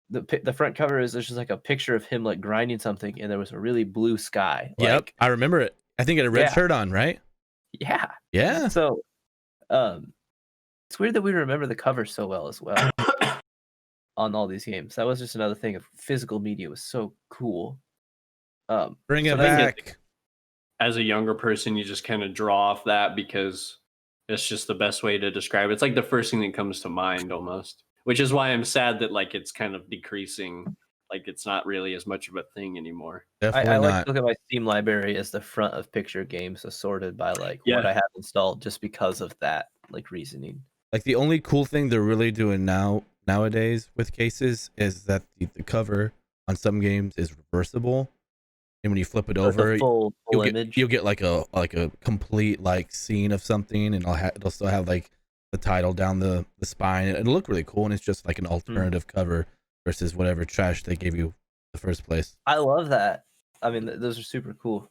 S4: the front cover is there's just like a picture of him like grinding something, and there was a really blue sky.
S1: Yep, I remember it. I think it had a red shirt on, right?
S4: Yeah.
S1: Yeah.
S4: So, it's weird that we remember the cover so well as well on all these games. That was just another thing of physical media was so cool.
S1: Bring
S2: So
S1: it
S2: I think
S1: back.
S2: as a younger person, you just kind of draw off that because it's just the best way to describe it. It's like the first thing that comes to mind almost, which is why I'm sad that like it's kind of decreasing. Like it's not really as much of a thing anymore.
S1: Definitely
S4: I like
S1: not.
S4: to look at my Steam library as the front of picture games assorted by like
S2: Yeah.
S4: what I have installed just because of that like reasoning.
S1: Like the only cool thing they're really doing nowadays with cases is that the cover on some games is reversible, and when you flip it
S4: The
S1: over,
S4: full image.
S1: you'll get like a complete like scene of something, and it'll still have like the title down the spine. It'll look really cool, and it's just like an alternative cover versus whatever trash they gave you in the first place.
S4: I love that. I mean, those are super cool.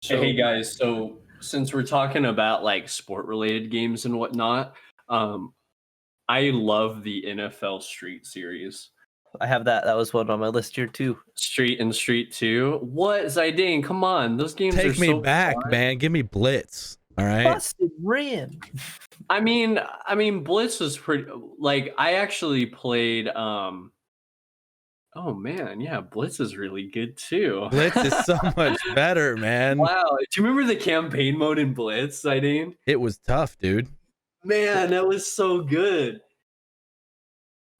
S2: So, hey guys, so since we're talking about like sport related games and whatnot, I love the NFL Street series.
S4: I have that. That was one on my list here too.
S2: Street and Street 2. What, Zidane? Come on, those games are
S1: Take me
S2: so
S1: back,
S2: fun.
S1: man. Give me Blitz. All right.
S4: Busted rim.
S2: I mean, Blitz was pretty. Like, I actually played. Oh man, yeah, Blitz is really good too.
S1: Blitz is so much better, man.
S2: Wow, do you remember the campaign mode in Blitz, Zidane?
S1: It was tough, dude.
S2: Man, that was so good.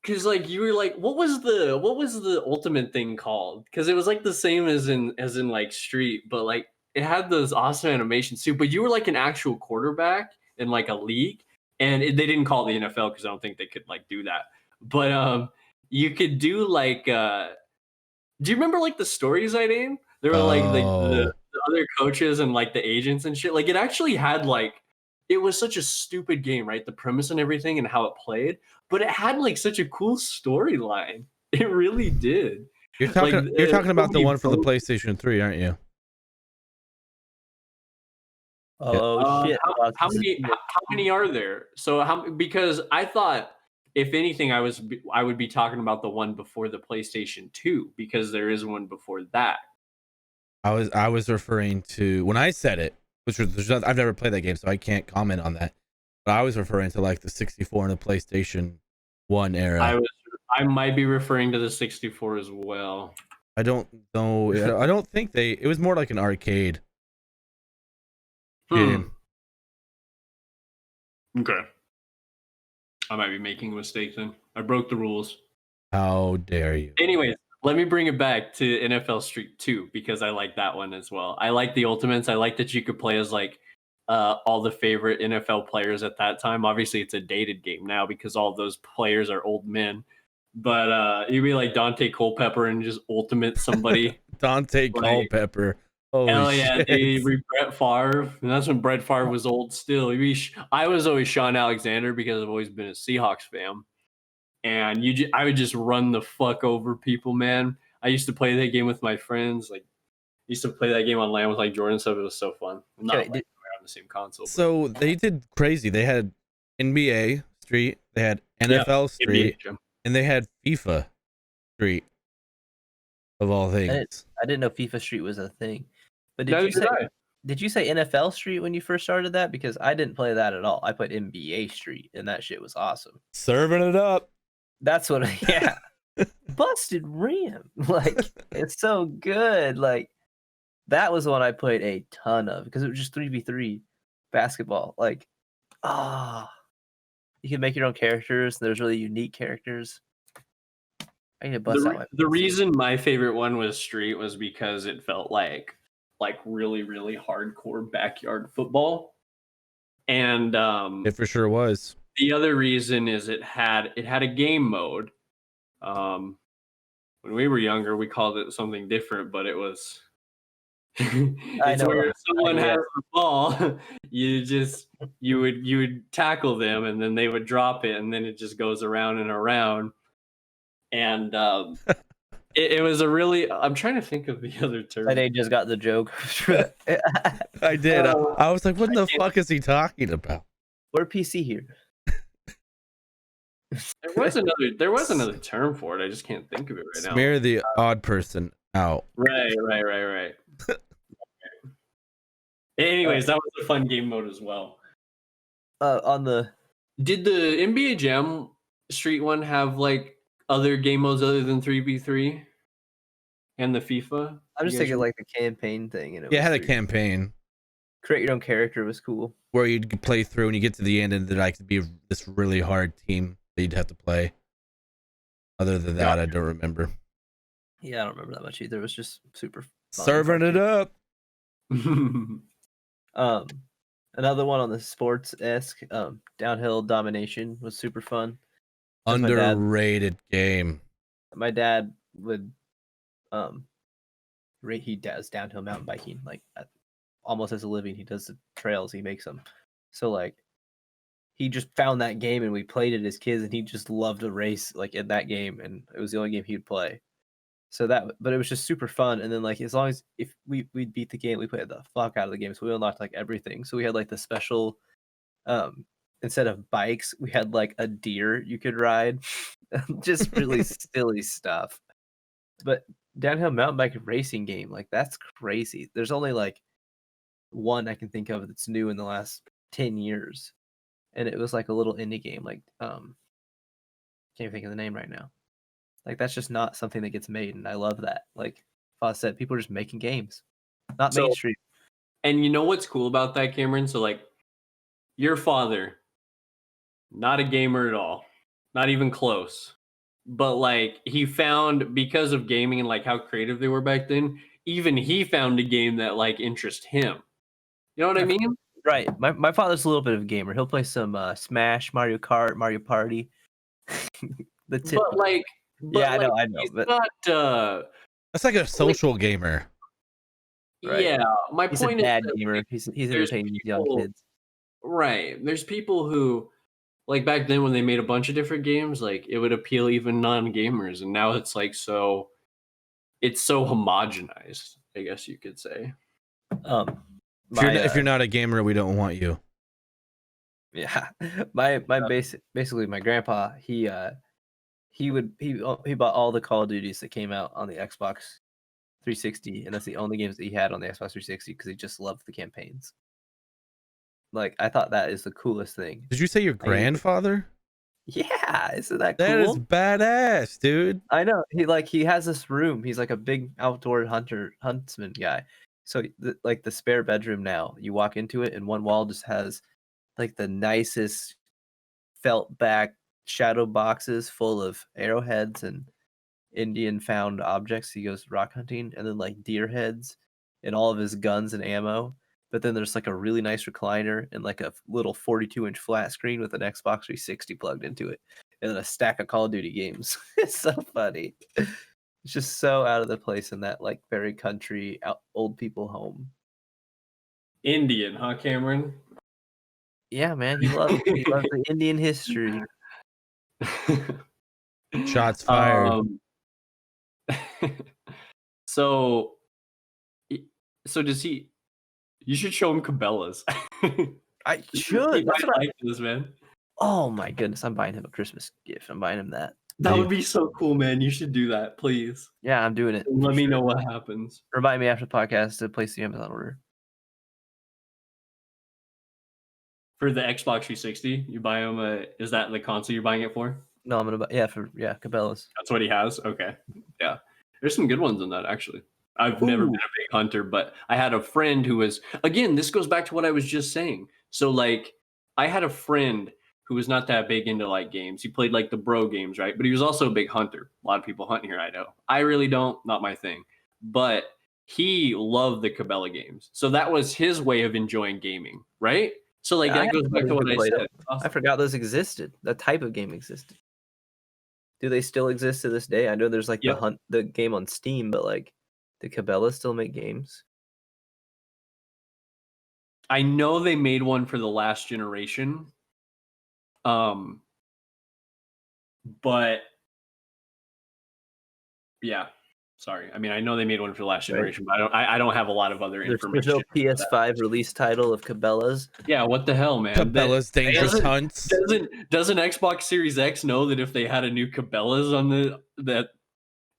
S2: Cause like you were like, what was the ultimate thing called? Because it was like the same as in like Street, but like it had those awesome animations too. But you were like an actual quarterback in like a league, and they didn't call it the NFL because I don't think they could like do that. But you could do like, do you remember like the stories I named? There were like the other coaches and like the agents and shit. Like it actually had like. It was such a stupid game, right? The premise and everything and how it played, but it had like such a cool storyline. It really did.
S1: You're talking about the one for the PlayStation 3, aren't you?
S4: Oh shit!
S2: How many are there? So because I thought if anything I would be talking about the one before the PlayStation 2 because there is one before that.
S1: I was referring to when I said it, which was I've never played that game, so I can't comment on that. But I was referring to like the 64 and the PlayStation 1 era.
S2: I might be referring to the 64 as well.
S1: I don't know. I don't think it was more like an arcade game.
S2: Okay. I might be making a mistake then. I broke the rules.
S1: How dare you?
S2: Anyways, let me bring it back to NFL Street 2 because I like that one as well. I like the Ultimates. I like that you could play as like all the favorite NFL players at that time. Obviously, it's a dated game now because all those players are old men. But you'd be like Dante Culpepper and just ultimate somebody.
S1: Dante Culpepper. Holy
S2: hell yeah,
S1: shit.
S2: dude. Brett Favre. And that's when Brett Favre was old still. I was always Sean Alexander because I've always been a Seahawks fan. And I would just run the fuck over people, man. I used to play that game with my friends. Like, used to play that game online with like Jordan stuff. It was so fun. Not like, on the same console.
S1: So they did crazy. They had NBA Street, they had NFL Street, and they had FIFA Street. Of all things,
S4: I didn't know FIFA Street was a thing. But did you say NFL Street when you first started that? Because I didn't play that at all. I played NBA Street, and that shit was awesome.
S1: Serving it up.
S4: That's what. Yeah. Busted rim. Like it's so good. Like that was the one I played a ton of because it was just 3v3 basketball. Like, you can make your own characters. There's really unique characters. I need to bust out
S2: the reason my favorite one was Street was because it felt like really, really hardcore backyard football. And
S1: it for sure was.
S2: The other reason is it had a game mode. When we were younger, we called it something different, but it was it's where someone has the ball, you would tackle them and then they would drop it and then it just goes around and around. And it was a really, I'm trying to think of the other term.
S4: I just got the joke.
S1: I did. I was like, what the fuck is he talking about?
S4: We're PC here.
S2: There was another term for it. I just can't think of it right now.
S1: Smear the odd person out.
S2: Right. Anyways, that was a fun game mode as well.
S4: On the
S2: Did the NBA Jam Street one have like other game modes other than 3v3 and the FIFA?
S4: I'm just
S2: You guys
S4: thinking like the campaign thing, and
S1: Yeah, it had a
S4: pretty-
S1: campaign
S4: create your own character was cool.
S1: where you'd play through and you get to the end and there like to be this really hard team that you'd have to play. Other than that, I don't remember.
S4: Yeah, I don't remember that much either. It was just super fun.
S1: Serving it up.
S4: Another one on the sports-esque, Downhill Domination was super fun. 'Cause my dad-
S1: Underrated game.
S4: My dad would he does downhill mountain biking like almost as a living. He does the trails, he makes them. So like he just found that game and we played it as kids, and he just loved to race like in that game, and it was the only game he would play. So but it was just super fun. And then like as long as if we beat the game, we played the fuck out of the game. So we unlocked like everything. So we had like the special instead of bikes, we had like a deer you could ride. Just really silly stuff. But downhill mountain bike racing game, like that's crazy. There's only like one I can think of that's new in the last 10 years. And it was like a little indie game, like can't even think of the name right now. Like that's just not something that gets made, and I love that. Like Foz said, people are just making games, not mainstream.
S2: And you know what's cool about that, Cameron? So like your father, not a gamer at all, not even close. But like he found, because of gaming and like how creative they were back then, even he found a game that like interests him. You know what I mean?
S4: Right. My father's a little bit of a gamer. He'll play some Smash, Mario Kart, Mario Party.
S2: But I know. He's
S4: But
S2: not.
S1: That's like a social gamer.
S4: Right.
S2: Yeah, my
S4: he's
S2: point
S4: a dad
S2: is that,
S4: gamer.
S2: like,
S4: He's
S2: there's
S4: entertaining young
S2: people-
S4: kids.
S2: Right. There's people who, like back then when they made a bunch of different games, like it would appeal even non-gamers, and now it's like it's so homogenized, I guess you could say.
S1: If you're not a gamer, we don't want you.
S4: Yeah, basically my grandpa, he bought all the Call of Duties that came out on the Xbox 360, and that's the only games that he had on the Xbox 360 because he just loved the campaigns. Like I thought that is the coolest thing.
S1: Did you say your grandfather?
S4: Yeah, isn't that cool?
S1: That is badass, dude.
S4: I know. He has this room. He's like a big outdoor huntsman guy. So like the spare bedroom now, you walk into it and one wall just has like the nicest felt back shadow boxes full of arrowheads and Indian found objects. He goes rock hunting, and then like deer heads and all of his guns and ammo. But then there's like a really nice recliner and like a little 42-inch flat screen with an Xbox 360 plugged into it, and then a stack of Call of Duty games. It's so funny. It's just so out of the place in that like very country old people home.
S2: Indian, huh, Cameron?
S4: Yeah, man, he loves the Indian history.
S1: Shots fired.
S2: So does he? You should show him Cabela's.
S4: I should.
S2: That's what I like this, man.
S4: Oh my goodness, I'm buying him a Christmas gift. I'm buying him that.
S2: That would be so cool, man. You should do that, please.
S4: Yeah, I'm doing it.
S2: Let me know what happens.
S4: Remind me after the podcast to place the Amazon order.
S2: For the Xbox 360, you buy him is that the console you're buying it for?
S4: No, I'm gonna buy Cabela's.
S2: That's what he has? Okay. Yeah. There's some good ones in that, actually. I've never been a big hunter, but I had a friend who was, again, this goes back to what I was just saying. So like I had a friend who was not that big into like games. He played like the bro games, right? But he was also a big hunter. A lot of people hunt here, I know. I really don't, not my thing. But he loved the Cabela games. So that was his way of enjoying gaming, right? So like that goes back to what I said.
S4: Awesome. I forgot those existed. That type of game existed. Do they still exist to this day? I know there's like the game on Steam, but like do Cabela still make games?
S2: I know they made one for the last generation. But yeah, sorry. I mean, I know they made one for the last generation, but I don't have a lot of other information.
S4: There's no PS5 release title of Cabela's.
S2: Yeah, what the hell, man?
S1: Cabela's Dangerous Hunts.
S2: Doesn't Xbox Series X know that if they had a new Cabela's on that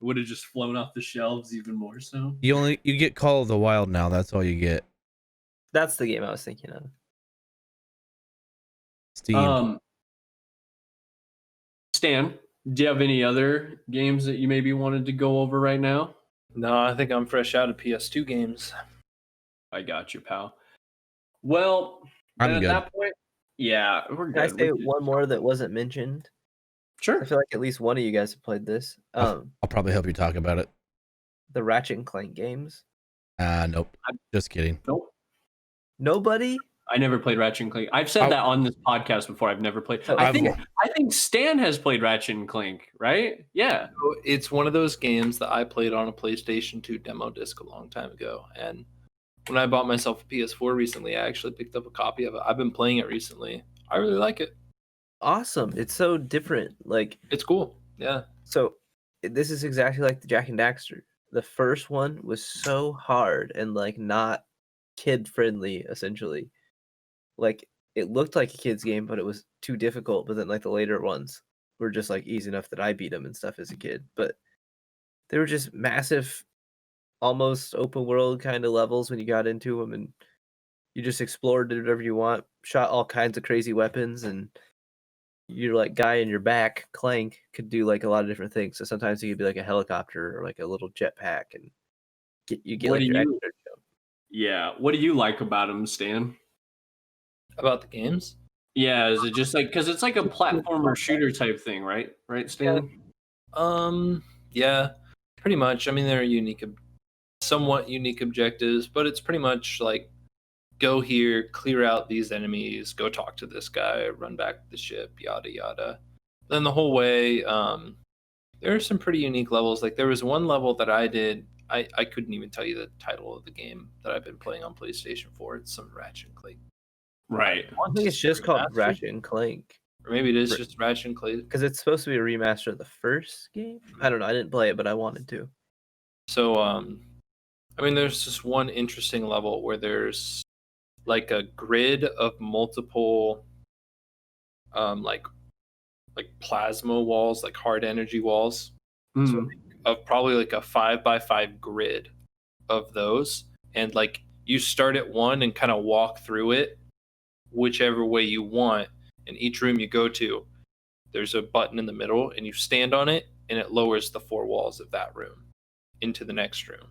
S2: would have just flown off the shelves even more so?
S1: You get Call of the Wild now. That's all you get.
S4: That's the game I was thinking of.
S1: Steam.
S2: Stan, do you have any other games that you maybe wanted to go over right now?
S3: No, I think I'm fresh out of PS2 games.
S2: I got you, pal. Well,
S1: I'm
S2: then at
S1: good.
S2: that point, yeah, we're
S4: Can I
S2: good.
S4: say one more that wasn't mentioned?
S2: Sure.
S4: I feel like at least one of you guys have played this.
S1: I'll probably help you talk about it.
S4: The Ratchet and Clank games.
S1: Nope. Just kidding.
S2: Nope.
S4: Nobody?
S2: I never played Ratchet and Clank. I've said that on this podcast before. I've never played.
S4: So
S2: I think Stan has played Ratchet and Clank, right? Yeah.
S3: So it's one of those games that I played on a PlayStation 2 demo disc a long time ago. And when I bought myself a PS4 recently, I actually picked up a copy of it. I've been playing it recently. I really like it.
S4: Awesome. It's so different. Like,
S3: It's cool. Yeah.
S4: so this is exactly like the Jack and Daxter. The first one was so hard and like not kid friendly, essentially. Like, it looked like a kid's game, but it was too difficult. But then like the later ones were just like easy enough that I beat them and stuff as a kid. But they were just massive, almost open world kind of levels when you got into them, and you just explored, did whatever you want, shot all kinds of crazy weapons, and your like guy in your back, Clank, could do like a lot of different things. So sometimes he could be like a helicopter or like a little jetpack, and get
S2: What
S4: like
S2: do
S4: your
S2: you-
S4: extra jump.
S2: Yeah. What do you like about him, Stan?
S3: About the games?
S2: Yeah, is it just like because it's like a platformer shooter type thing, right? Right, Stan?
S3: Yeah, pretty much. I mean, there are somewhat unique objectives, but it's pretty much like go here, clear out these enemies, go talk to this guy, run back to the ship, yada yada. Then the whole way, there are some pretty unique levels. Like there was one level that I did. I couldn't even tell you the title of the game that I've been playing on PlayStation 4. It's some Ratchet and Clank.
S2: Right.
S4: I think it's just called
S3: Remastered?
S4: Ratchet and Clank
S3: Or maybe it is just Ratchet and Clank.
S4: because it's supposed to be a remaster of the first game. I don't know. I didn't play it, but I wanted to.
S3: So, I mean, there's this one interesting level where there's like a grid of multiple, like plasma walls, like hard energy walls,
S2: Mm.
S3: of probably like a 5x5 grid of those, and like you start at one and kind of walk through it, whichever way you want. And each room you go to, there's a button in the middle, and you stand on it, and it lowers the four walls of that room into the next room.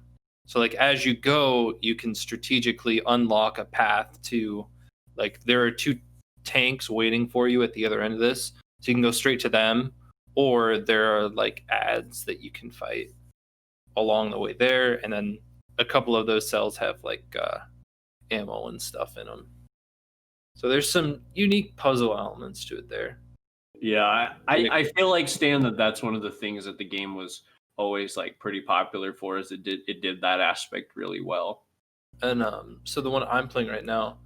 S3: So like as you go, you can strategically unlock a path to, like there are two tanks waiting for you at the other end of this, so you can go straight to them, or there are like ads that you can fight along the way there, and then a couple of those cells have like ammo and stuff in them. So there's some unique puzzle elements to it there.
S2: Yeah, I feel like, Stan, that's one of the things that the game was always like pretty popular for, is it did that aspect really well.
S3: And so the one I'm playing right now,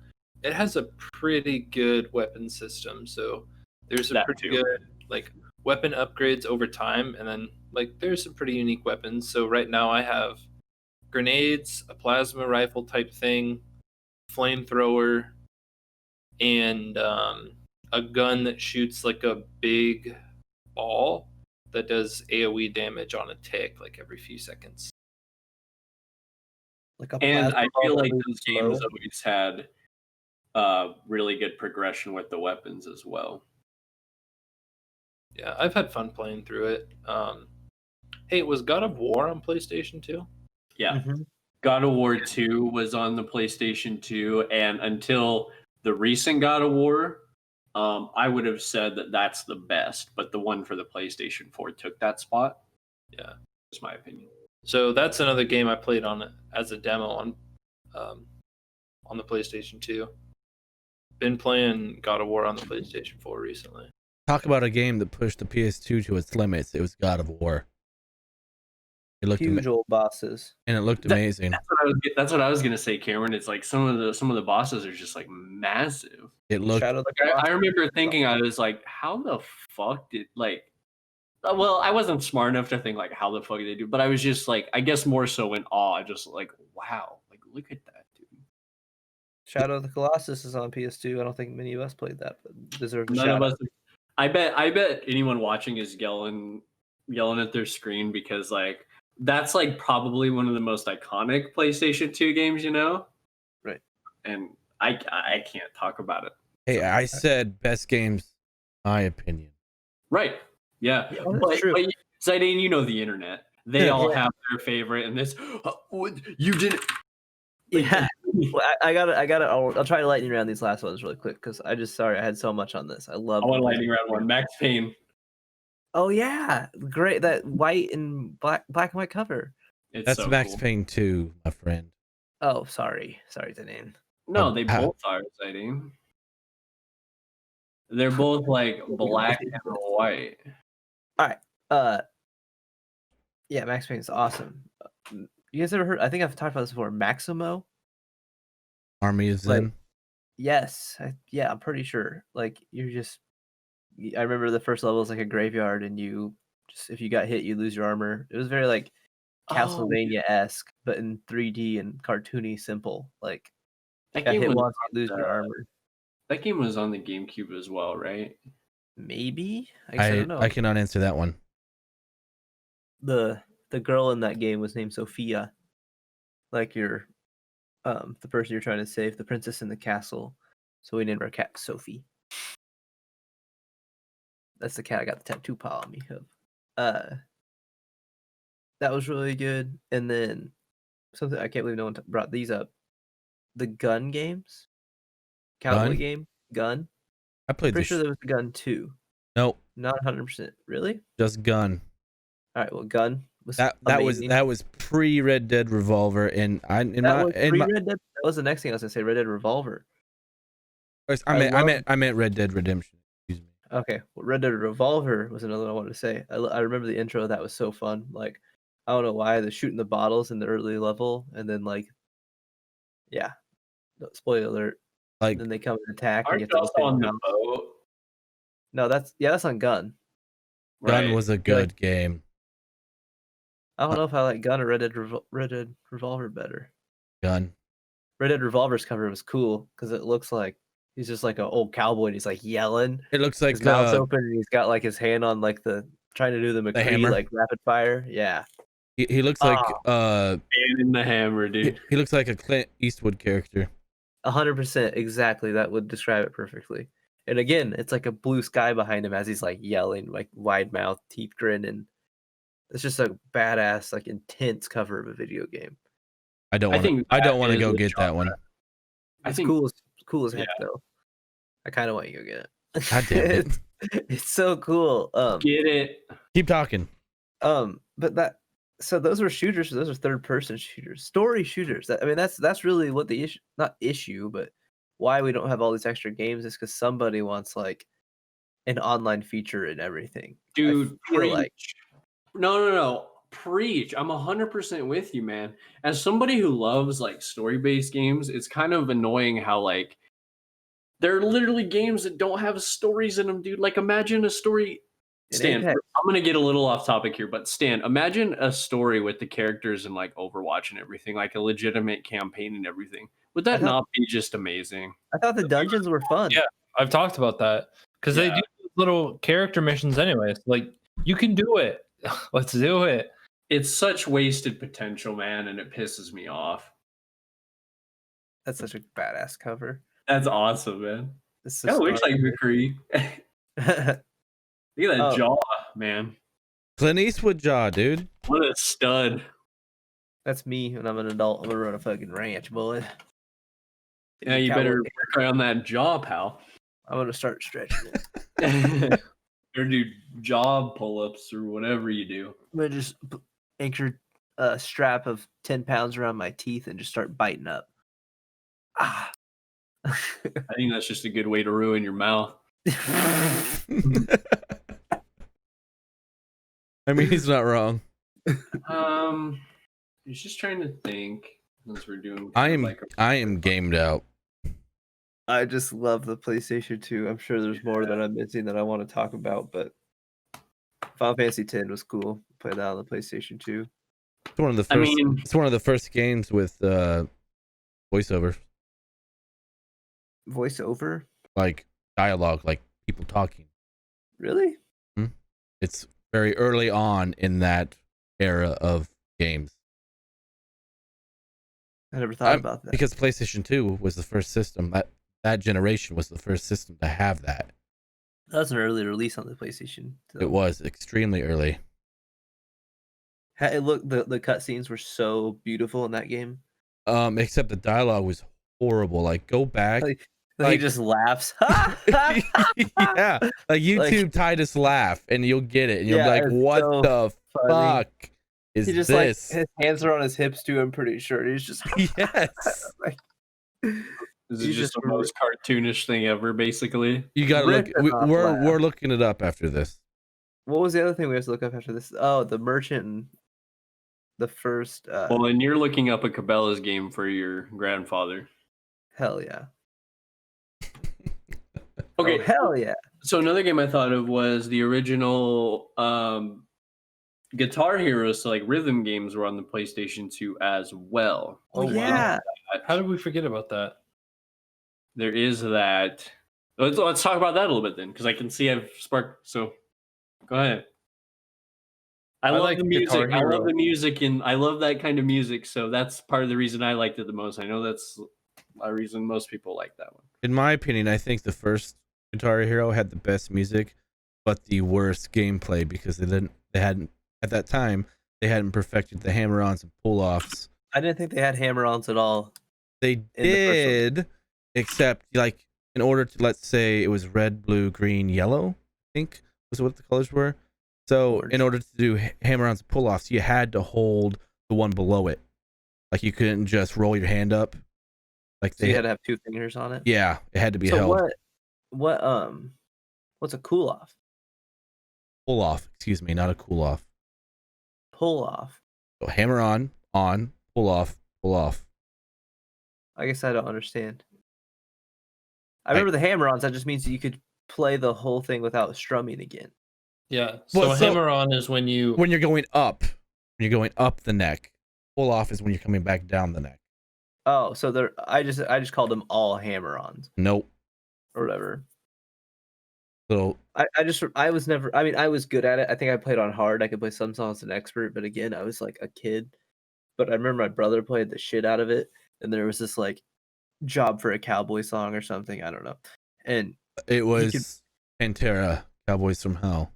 S3: it has a pretty good weapon system. So there's a
S2: That
S3: pretty
S2: too.
S3: good like weapon upgrades over time, and then like there's some pretty unique weapons. So right now I have grenades, a plasma rifle type thing, flamethrower, and a gun that shoots like a big ball that does AoE damage on a tick like every few seconds.
S4: Like a
S2: And I
S4: plasma ball
S2: feel
S4: that
S2: like
S4: moves
S2: those
S4: slow.
S2: games always had really good progression with the weapons as well.
S3: Yeah, I've had fun playing through it. Hey, was God of War on PlayStation 2?
S2: Yeah.
S4: Mhm.
S2: God of War 2 was on the PlayStation 2, and until the recent God of War, I would have said that that's the best, but the one for the PlayStation 4 took that spot.
S3: Yeah.
S2: That's my opinion.
S3: So that's another game I played on it as a demo on the PlayStation 2. Been playing God of War on the PlayStation 4 recently.
S1: Talk about a game that pushed the PS2 to its limits. It was God of War. It looked
S4: Huge old bosses.
S1: and it looked amazing.
S2: That's what I was gonna say, Cameron. It's like some of the bosses are just like massive.
S1: It looked
S4: Shadow of the
S2: Like, I
S4: Colossus.
S2: remember thinking, I was like, how the fuck did like? Well, I wasn't smart enough to think like how the fuck did they do, but I was just like, I guess more so in awe, just like, wow, like look at that, dude.
S4: Shadow of the Colossus is on PS2. I don't think many of us played that, but deserves a
S2: None
S4: shout
S2: of
S4: out.
S2: us. I bet anyone watching is yelling at their screen, because like that's like probably one of the most iconic PlayStation 2 games, you know?
S4: Right.
S2: and I can't talk about it.
S1: Hey, I said best games, my opinion.
S2: Right. Yeah.
S4: Yeah,
S2: but,
S4: that's true.
S2: but Zidane, you know the internet. They all
S4: Yeah.
S2: have their favorite, and this you didn't.
S4: Yeah. Well, I got it. I'll try to lightning round these last ones really quick because I had so much on this. I love.
S2: I want a lightning round one. Max Payne.
S4: Oh yeah, great! That white and black and white cover.
S1: That's
S2: so
S1: Max
S2: cool.
S1: Payne 2, my friend.
S4: Oh, sorry, Zidane.
S2: No, they both are exciting. They're both like black and white.
S4: All right. Yeah, Max Payne is awesome. You guys ever heard? I think I've talked about this before. Maximo.
S1: Army of Zen.
S4: Like, yes. Yeah, I'm pretty sure. Like I remember the first level is like a graveyard, and you just if you got hit, you lose your armor. It was very like Castlevania-esque, but in 3D and cartoony, simple. Like
S2: that
S4: got
S2: game
S4: hit
S2: was
S4: once, you lose your armor.
S2: That game was on the GameCube as well, right?
S4: Maybe. I don't know.
S1: I cannot answer that one.
S4: The girl in that game was named Sophia, like your the person you're trying to save, the princess in the castle. So we named our cat Sophie. That's the cat I got the tattoo pile on me of. That was really good. And then something I can't believe no one brought these up. The gun games, cowboy game, gun.
S1: I played
S4: Pretty sure there was a gun too.
S1: Nope,
S4: not 100%. Really?
S1: just gun.
S4: All right. Well, gun was
S1: that was pre Red Dead Revolver, and Red Dead.
S4: That was the next thing I was gonna say. Red Dead Revolver.
S1: I meant Red Dead Redemption. Excuse me.
S4: Okay, well, Red Dead Revolver was another one I wanted to say. I remember the intro. That was so fun. Like, I don't know why they're shooting the bottles in the early level, and then like, yeah, spoiler alert.
S1: Like,
S4: then they come and attack.
S2: Aren't
S4: and
S2: you also on the boat?
S4: No, that's on Gun.
S1: Gun was a good game.
S4: I don't know if I like Gun or Red Dead Revolver better.
S1: Gun.
S4: Red Dead Revolver's cover was cool because it looks like he's just like an old cowboy and he's like yelling.
S1: It looks like
S4: his mouth's open and he's got like his hand on like trying to do the McCree
S1: hammer.
S4: like rapid fire. Yeah.
S1: He looks like
S2: in the hammer, dude.
S1: He looks like a Clint Eastwood character.
S4: 100% exactly. That would describe it perfectly. And again, it's like a blue sky behind him as he's like yelling, like wide mouth, teeth grin, and it's just a badass, like intense cover of a video game.
S1: I don't want to go get that one.
S4: It's cool as heck though. I kind of want you to go get it.
S1: God damn it.
S4: It's so cool.
S2: Get it.
S1: Keep talking.
S4: So those were shooters. Those are third-person shooters, story shooters. That's really what the issue, not issue, but why we don't have all these extra games is because somebody wants like an online feature and everything.
S2: Dude, preach. No. Preach. I'm 100% with you, man. As somebody who loves like story-based games, it's kind of annoying how like there are literally games that don't have stories in them, dude. Like imagine a story. Stan, I'm gonna get a little off topic here, but Stan, imagine a story with the characters and like Overwatch and everything, like a legitimate campaign and everything. Would that not be just amazing?
S4: I thought the dungeons were fun.
S3: Yeah, I've talked about that because they do little character missions anyways. Like you can do it. Let's do it.
S2: It's such wasted potential, man, and it pisses me off.
S4: That's such a badass cover.
S2: That's awesome, man. It looks like McCree. Look at that jaw, man.
S1: Clint Eastwood jaw, dude.
S2: What a stud.
S4: That's me when I'm an adult. I'm gonna run a fucking ranch, boy.
S2: Yeah, you better work on that jaw, pal.
S4: I'm gonna start stretching it.
S2: Or do jaw pull-ups or whatever you do.
S4: I'm gonna just anchor a strap of 10 pounds around my teeth and just start biting up.
S2: I think that's just a good way to ruin your mouth.
S1: I mean, he's not wrong.
S2: He's just trying to think. Since we're doing,
S1: I am gamed out.
S4: I just love the PlayStation 2. I'm sure there's more that I'm missing that I want to talk about, but Final Fantasy X was cool. Play that on the PlayStation 2.
S1: It's one of the first. It's one of the first games with voiceover.
S4: Voiceover?
S1: Like dialogue, like people talking.
S4: Really?
S1: It's very early on in that era of games.
S4: I never thought about that.
S1: Because PlayStation 2 was the first system that generation was the first system to have that.
S4: That was an early release on the PlayStation. So.
S1: It was extremely early.
S4: It looked the cutscenes were so beautiful in that game.
S1: Except the dialogue was horrible. Like, go back.
S4: He just laughs.
S1: Yeah, like YouTube Titus laugh, and you'll get it. And you'll be like, "What so the fuck is
S4: he just,
S1: this?"
S4: Like, his hands are on his hips too. I'm pretty sure he's just
S2: yes. Like, this is just the most cartoonish thing ever. Basically,
S1: you gotta look. We're looking it up after this.
S4: What was the other thing we have to look up after this? Oh, the merchant. And the first.
S2: Well, and you're looking up a Cabela's game for your grandfather.
S4: Hell yeah.
S2: Okay.
S4: Oh, hell yeah.
S2: So another game I thought of was the original Guitar Hero, so like rhythm games were on the PlayStation 2 as well.
S4: Oh yeah.
S3: How did we forget about that?
S2: There is that. Let's talk about that a little bit then, because I can see I've sparked. So go ahead. I love the music. I love the music, and I love that kind of music. So that's part of the reason I liked it the most. I know that's a reason most people like that one.
S1: In my opinion, I think the first Guitar Hero had the best music, but the worst gameplay because they hadn't at that time they hadn't perfected the hammer-ons and pull-offs.
S4: I didn't think they had hammer-ons at all.
S1: They did, except like in order to, let's say it was red, blue, green, yellow, I think was what the colors were. So in order to do hammer-ons and pull-offs, you had to hold the one below it. Like you couldn't just roll your hand up. Like
S4: so you had to have two fingers on it.
S1: Yeah, it had to be held.
S4: What's a cool off?
S1: Pull off, excuse me, not a cool off.
S4: Pull off.
S1: So hammer on, pull off, pull off.
S4: I guess I don't understand. I remember the hammer-ons. That just means that you could play the whole thing without strumming again.
S3: Yeah. So hammer on is when you're
S1: going up. When you're going up the neck. Pull off is when you're coming back down the neck.
S4: Oh, so I just called them all hammer-ons.
S1: Nope.
S4: Or whatever.
S1: So
S4: I was never. I mean, I was good at it. I think I played on hard. I could play some songs as an expert, but again, I was like a kid. But I remember my brother played the shit out of it, and there was this like job for a cowboy song or something. I don't know. And
S1: it was Pantera, Cowboys from Hell.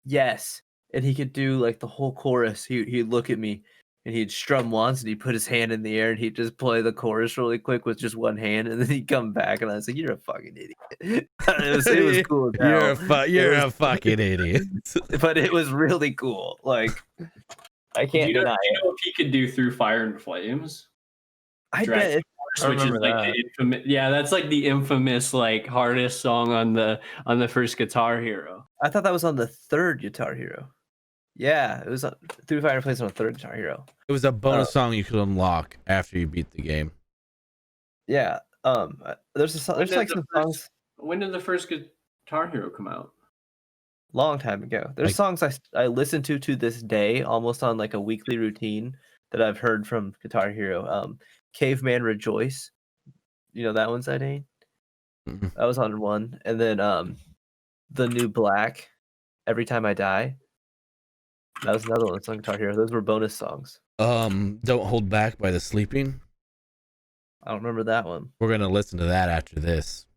S4: Yes, and he could do like the whole chorus. He'd look at me. And he'd strum once, and he'd put his hand in the air, and he'd just play the chorus really quick with just one hand, and then he'd come back, and I was like, "You're a fucking idiot." it was cool.
S1: You're a fucking idiot.
S4: But it was really cool. Like, I can't deny it.
S2: You know if he could do Through Fire and Flames?
S4: I bet.
S2: Which is like the infamous, that's like the infamous like hardest song on the first Guitar Hero.
S4: I thought that was on the third Guitar Hero. Yeah, it was Through Fire and Flames on the third Guitar Hero.
S1: It was a bonus song you could unlock after you beat the game.
S4: Yeah. There's like some songs.
S2: When did the first Guitar Hero come out?
S4: Long time ago. There's songs I listen to this day, almost on like a weekly routine that I've heard from Guitar Hero. Caveman Rejoice. You know that one, Zidane?
S1: Mm-hmm.
S4: That was on one. And then The New Black, Every Time I Die. That was another one. It's on Guitar Hero. Those were bonus songs.
S1: Don't Hold Back by The Sleeping.
S4: I don't remember that one.
S1: We're gonna listen to that after this.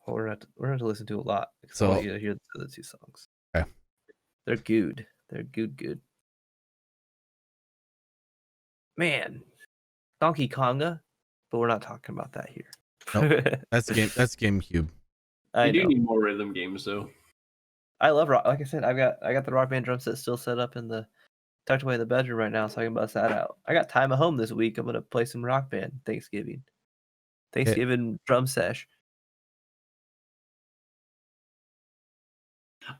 S4: Well, we're gonna to listen to a lot.
S1: So
S4: I want you to hear the other two songs.
S1: Okay.
S4: They're good. They're good. Man, Donkey Konga, but we're not talking about that here.
S1: Nope. That's GameCube.
S2: You do need more rhythm games though.
S4: I love rock. Like I said, I got the Rock Band drum set still set up tucked away in the bedroom right now, so I can bust that out. I got time at home this week. I'm gonna play some Rock Band Thanksgiving drum sesh.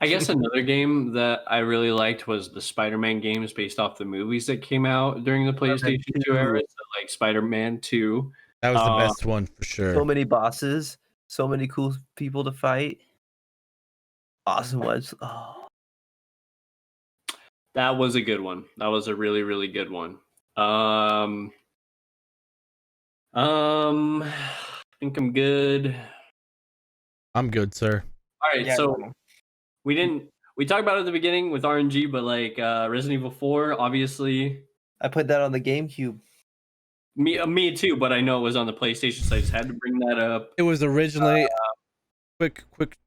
S2: I guess another game that I really liked was the Spider-Man games based off the movies that came out during the PlayStation 2 era. So like Spider-Man 2.
S1: That was the best one for sure.
S4: So many bosses, so many cool people to fight. Awesome ones. Oh.
S2: That was a good one. That was a really, really good one. I think I'm good.
S1: I'm good, sir.
S2: All right, so we talked about it at the beginning with RNG, but like Resident Evil 4, obviously.
S4: I put that on the GameCube.
S2: Me too, but I know it was on the PlayStation, so I just had to bring that up.
S1: It was originally quick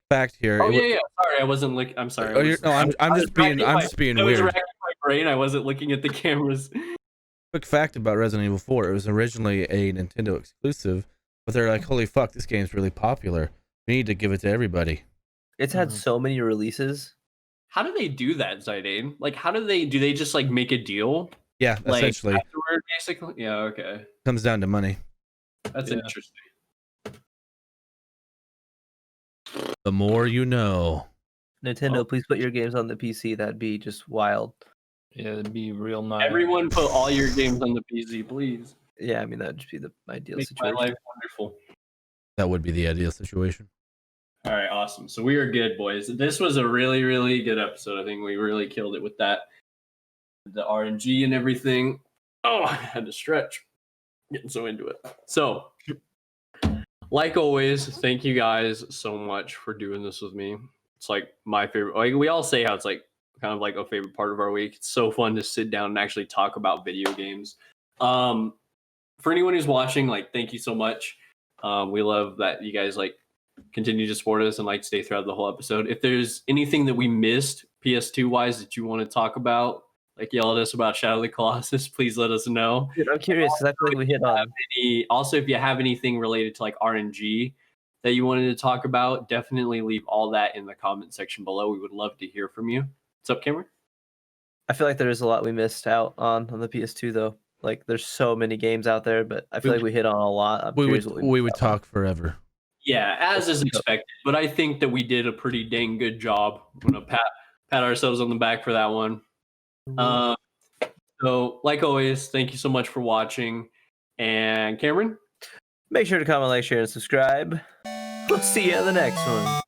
S1: fact here.
S2: Oh
S1: It wa-
S2: yeah. Sorry, I wasn't looking. I'm sorry.
S1: Oh, no, I'm just being
S2: I was
S1: weird.
S2: racking my brain. I wasn't looking at the cameras.
S1: Quick fact about Resident Evil 4: it was originally a Nintendo exclusive, but they're like, "Holy fuck, this game's really popular. We need to give it to everybody."
S4: It's had so many releases.
S2: How do they do that, Zidane? Like, how do they just like make a deal?
S1: Yeah,
S2: Like,
S1: essentially,
S2: afterward, basically. Yeah, okay.
S1: comes down to money.
S2: That's interesting.
S1: The more you know.
S4: Nintendo, please put your games on the PC. That'd be just wild.
S3: Yeah, it'd be real nice.
S2: Everyone put all your games on the PC, please.
S4: Yeah, I mean that'd just be the ideal
S2: Make
S4: situation.
S2: my life wonderful.
S1: That would be the ideal situation.
S2: All right, awesome. So we are good, boys. This was a really, really good episode. I think we really killed it with that. The RNG and everything. Oh, I had to stretch. Getting so into it. So, like always, thank you guys so much for doing this with me. It's like my favorite. Like we all say how it's like kind of like a favorite part of our week. It's so fun to sit down and actually talk about video games. For anyone who's watching, like, thank you so much. We love that you guys like continue to support us and like stay throughout the whole episode. If there's anything that we missed PS2 wise that you want to talk about, like yell at us about Shadow of the Colossus, please let us know.
S4: Dude, I'm curious because I feel like we hit on.
S2: Also, if you have anything related to like RNG that you wanted to talk about, definitely leave all that in the comment section below. We would love to hear from you. What's up, Cameron?
S4: I feel like there is a lot we missed out on the PS2 though. Like there's so many games out there, but I feel like we hit on a lot.
S1: We would talk forever.
S2: Yeah, as is expected, but I think that we did a pretty dang good job. I'm gonna pat ourselves on the back for that one. So, like always, thank you so much for watching. And Cameron?
S4: Make sure to comment, like, share, and subscribe. We'll see you in the next one.